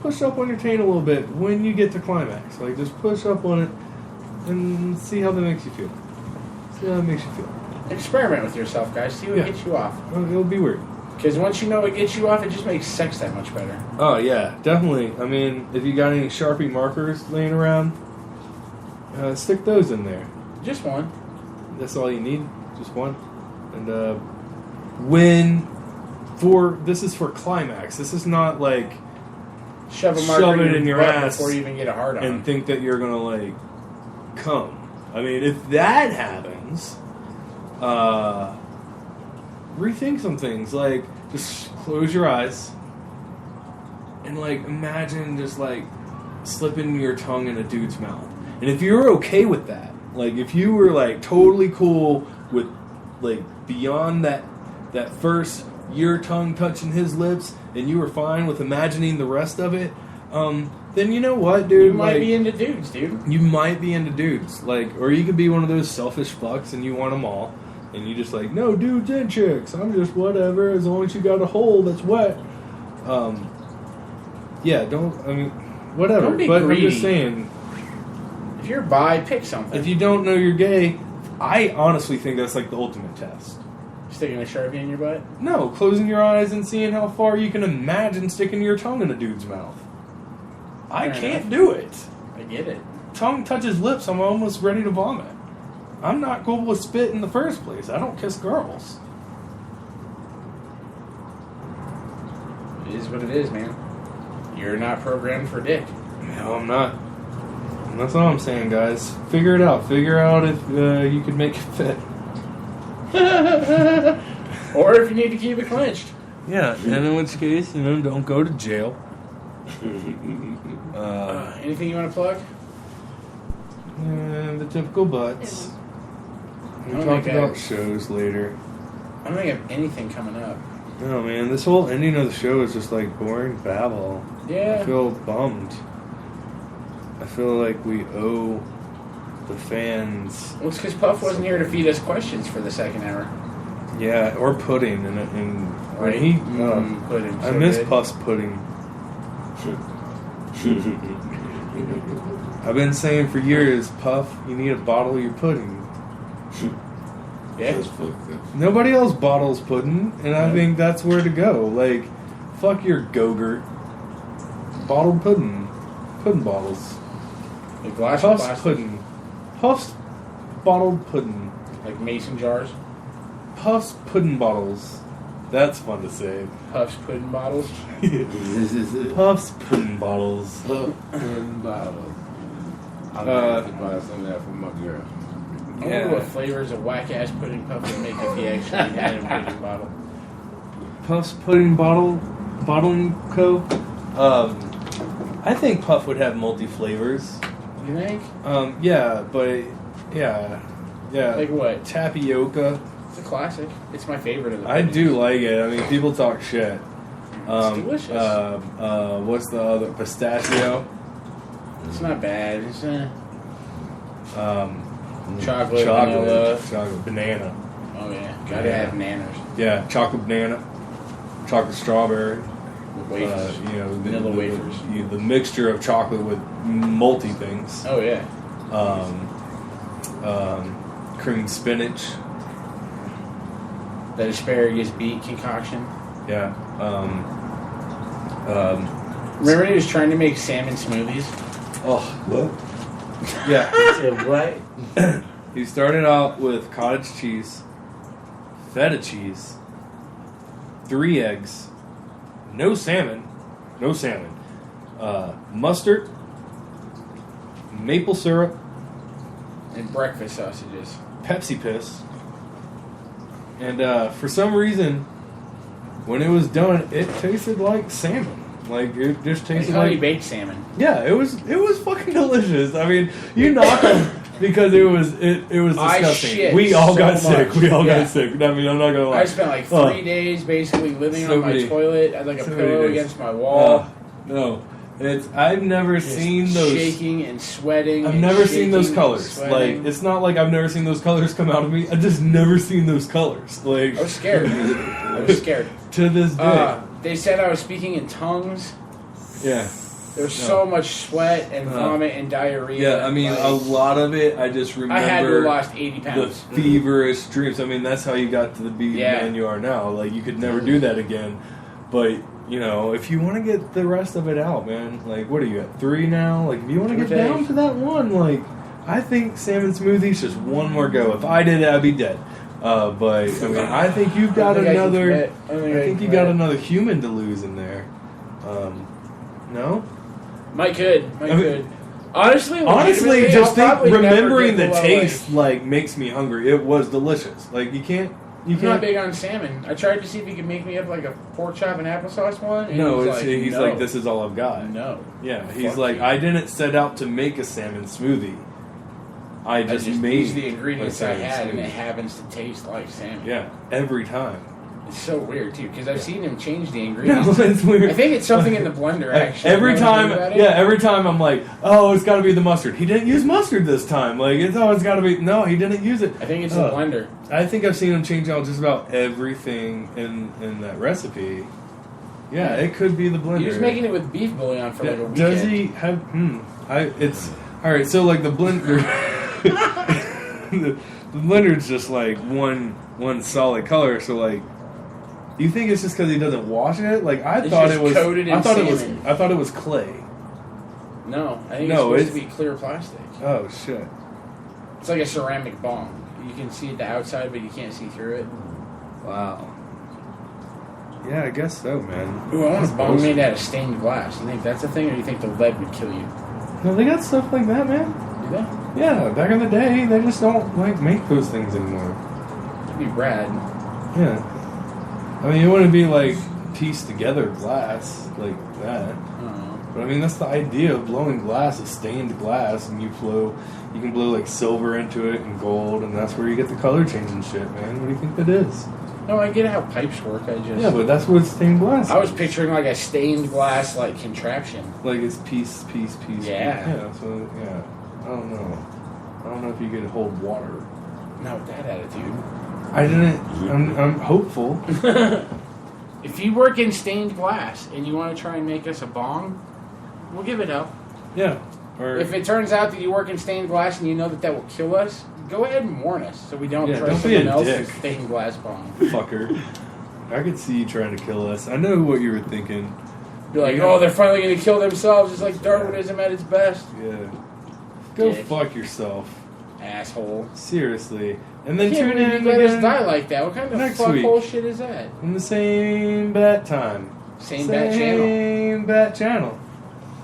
Push up on your taint a little bit when you get to climax. Like just push up on it and see how that makes you feel. See how that makes you feel. Experiment with yourself, guys. See what gets you off. It'll be weird. Because once you know what gets you off, it just makes sex that much better. Oh, yeah, definitely. I mean, if you got any Sharpie markers laying around, stick those in there. Just one. That's all you need. Just one. And this is for climax. This is not like shove a marker it in your ass before you even get a hard on. and think that you're going to, like, come. I mean, if that happens, rethink some things. Like, just close your eyes and, like, imagine just, like, slipping your tongue in a dude's mouth. And if you're okay with that, like, if you were, like, totally cool with, like, beyond that first, your tongue touching his lips, and you were fine with imagining the rest of it, then you know what, dude? You might be into dudes, dude. You might be into dudes. Like, or you could be one of those selfish fucks and you want them all. And you just like, no, dudes and chicks. I'm just whatever, as long as you got a hole that's wet. Yeah, whatever. Don't be but greedy. I'm just saying, if you're bi, pick something. if you don't know you're gay, I honestly think that's like the ultimate test. Sticking a Sharpie in your butt? No, closing your eyes and seeing how far you can imagine sticking your tongue in a dude's mouth. I can't do it. I get it. Tongue touches lips, I'm almost ready to vomit. I'm not cool with spit in the first place. I don't kiss girls. It is what it is, man. You're not programmed for dick. No, I'm not. And that's all I'm saying, guys. Figure it out. Figure out if you could make it fit. Or if you need to keep it clenched. Yeah, and in which case, don't go to jail. Anything you want to plug? The typical butts. I We'll don't talk think about shows later. I don't think I have anything coming up. No, man, this whole ending of the show is just like boring babble. Yeah. I feel bummed. I feel like we owe the fans. Well, it's because Puff wasn't here to feed us questions for the second hour. Yeah, or pudding. And Right. when he. Pudding. I so miss good. Puff's pudding. I've been saying for years, Puff, you need to bottle your pudding. Yeah. That's fucked up. Nobody else bottles pudding, and I think that's where to go. Like, fuck your Go-Gurt. Bottled pudding. Pudding bottles. Like glass of Puff's plastic. pudding. Puff's bottled pudding. Like mason jars. Puff's pudding bottles. That's fun to say. Puff's pudding bottles. Puff's pudding bottles. Pudding bottle. I'm Uh, going to buy some of that for my girl. I wonder what flavors of whack ass pudding Puff would make if he actually had a pudding bottle. Puff's pudding bottling co. I think Puff would have multi flavors. You think? Yeah, but yeah. Like what? Tapioca. It's a classic. It's my favorite of the I puddings. do like it. I mean, people talk shit. It's delicious. What's the other? Pistachio. It's not bad. It's Chocolate, vanilla. chocolate, banana. Oh yeah, gotta have bananas. Yeah, chocolate banana, chocolate strawberry. With wafers. the Vanilla wafers. The mixture of chocolate with multi things. Oh yeah. Creamed spinach. That asparagus beet concoction. Yeah. Remember he was trying to make salmon smoothies? Oh, What? yeah. Said what? He started out with cottage cheese, feta cheese, 3 eggs, no salmon, mustard, maple syrup, And breakfast sausages. Pepsi piss, and for some reason, when it was done, it tasted like salmon. Like it just Like tasted honey like baked salmon. yeah, it was fucking delicious. I mean, you knock them because it was I disgusting. shit We all so got sick. much. We all Yeah. got sick. I mean, I'm not gonna lie. I spent like 3 days basically living So on my many- toilet. I had like a so many pillow days. against my wall. No, I've never Just seen those. shaking and sweating. I've and never seen those shaking colors. and sweating. Like it's not like I've never seen those colors come out of me. I just never seen those colors. Like I was scared. I was scared. to this day. They said I was speaking in tongues. Yeah. There's so much sweat and vomit and diarrhea. Yeah, I mean, like, a lot of it, I just remember I had to have lost 80 the pounds. feverish dreams. I mean, that's how you got to the beat Yeah. man you are now. Like, you could never do that again. But, if you want to get the rest of it out, man, like, what are you at, 3 now? Like, if you want to get down to that 1, like, I think salmon smoothies just one more go. If I did it, I'd be dead. But, I mean, I think you've got another, I think you got another human to lose in there. No? Mike could. Honestly, just think I'll probably never remembering get the below, taste like makes me hungry. It was delicious. Like you can't. I'm not big on salmon. I tried to see if he could make me up like a pork chop and applesauce one. And No, he's like this is all I've got. No. Yeah, he's Fuck like you. I didn't set out to make a salmon smoothie. I just made used the ingredients a I salmon had, and smoothie. it happens to taste like salmon. Yeah, every time. It's so weird too because I've seen him change the No, ingredients. it's weird. I think it's something in the blender actually. Every Now that I time, think about it. every time I'm like, oh, it's got to be the mustard. He didn't use mustard this time. Like, it's got to be. No, he didn't use it. I think it's the blender. I think I've seen him change out just about everything in that recipe. Yeah, it could be the blender. He was making it with beef bouillon for like a weekend. Does he have? It's all right. So like the blender, the blender's just like one solid color. So like, you think it's just because he doesn't wash it? Like I It's thought just it was. coated in I thought salmon. I thought it was clay. No, I think No, it's supposed to be clear plastic. Oh shit! It's like a ceramic bong. You can see the outside, but you can't see through it. Wow. Yeah, I guess so, man. Ooh, I want a bong made out of stained glass. You think that's a thing, or do you think the lead would kill you? No, they got stuff like that, man. Do they? Yeah, back in the day, they just don't like make those things anymore. It'd be rad. Yeah. I mean, it wouldn't be like piece together glass like that. But I mean, that's the idea of blowing glass, is stained glass, and you can blow like silver into it and gold, and that's where you get the color changing shit, man. What do you think that is? No, I get how pipes work. Yeah, but that's what stained glass is. I was picturing like a stained glass like contraption. Like it's piece. Yeah. Yeah. So yeah, I don't know if you could hold water. Not with that attitude. I didn't. I'm hopeful. If you work in stained glass and you want to try and make us a bong, we'll give it up. Yeah. Or if it turns out that you work in stained glass and you know that will kill us, go ahead and warn us so we don't try don't someone else's dick. stained glass bong. Fucker. I could see you trying to kill us. I know what you were thinking. Be like, oh, they're finally going to kill themselves. It's like Darwinism at its best. Yeah. Go Dick. fuck yourself. Asshole. Seriously. And then I can't tune believe in you let us again die like that. What kind of next fuckhole week. shit is that? In the same bat time. Same bat channel. Same bat channel.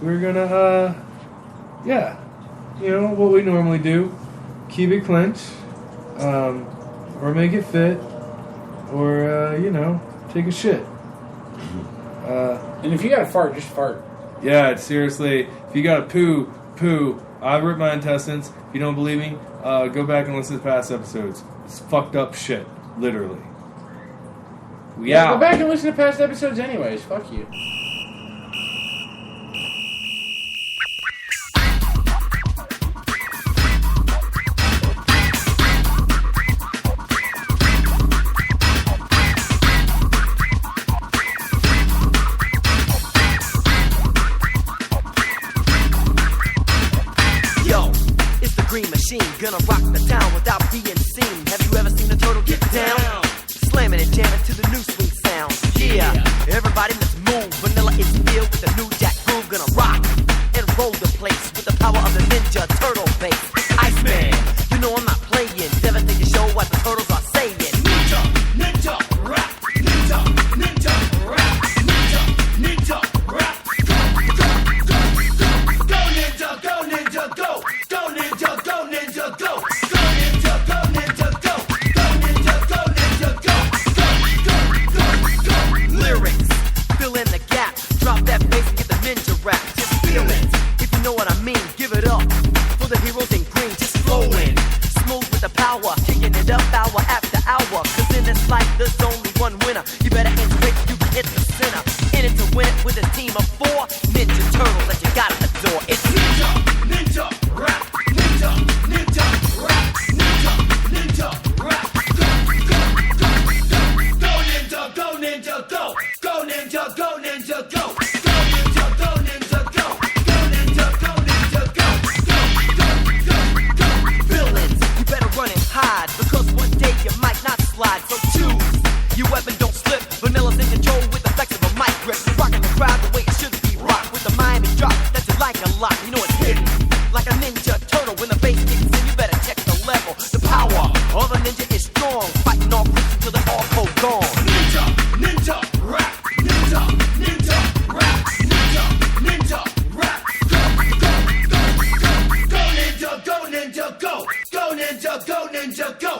We're gonna, what we normally do. Keep it clench. Or make it fit. Or, take a shit. And if you got to fart, just fart. Yeah, seriously. If you got to poo. I've ripped my intestines. If you don't believe me, go back and listen to past episodes. It's fucked up shit. Literally. Yeah, go back and listen to past episodes anyways. Fuck you. Gonna rock the town without being seen. Have you ever seen a turtle get down? Slamming and jamming to the new swing sound. Yeah, everybody let's move. Vanilla is filled with the new jack groove. Gonna rock and roll the place with the power of the Ninja Turtle bass. Iceman, you know I'm not playing. Devastating show what the turtles are saying. Ninja, ninja, rap. Ninja, ninja, rap. Ninja, ninja, rap. Go, go, go, go. Go ninja, go ninja, go. Go ninja, go ninja, go. Go ninja, go ninja, go. Go ninja, go ninja, go. Go, go, go, go. Lyrics, fill in the gap. Drop that bass and get the ninja rap. Just feel it. If you know what I mean, give it up. For the heroes in green, just flowing. Smooth with the power, kicking it up hour after hour. Cause in this life, there's only one winner. You better aim quick, you can hit the center. In it to win it with a team of 4 Ninja Turtles that you gotta adore. It's Ninja, Ninja, Rap. Ninja, Ninja, Rap. Ninja, Ninja, Rap. Go, go, go, go. Go Ninja, go Ninja, go. Go Ninja, go Ninja, go. Go Ninja, go Ninja, go. Go Ninja, go Ninja, go. Go, go, go, go. Villains, you better run and hide, because one day you might not slide. So choose your weapon, don't slip. Vanilla's in control with the flex of a mic grip. Rocking the crowd the way it should be rocked. With the Miami drop that you like a lot. You know it's hidden like a ninja turtle. When the bass kicks in, you better check the level. The power of a ninja is strong. Fighting all groups until they all go gone. Ninja, ninja, rap. Ninja, ninja, rap. Ninja, ninja, rap. Go, go, go, go. Go ninja, go ninja, go. Go ninja, go ninja, go.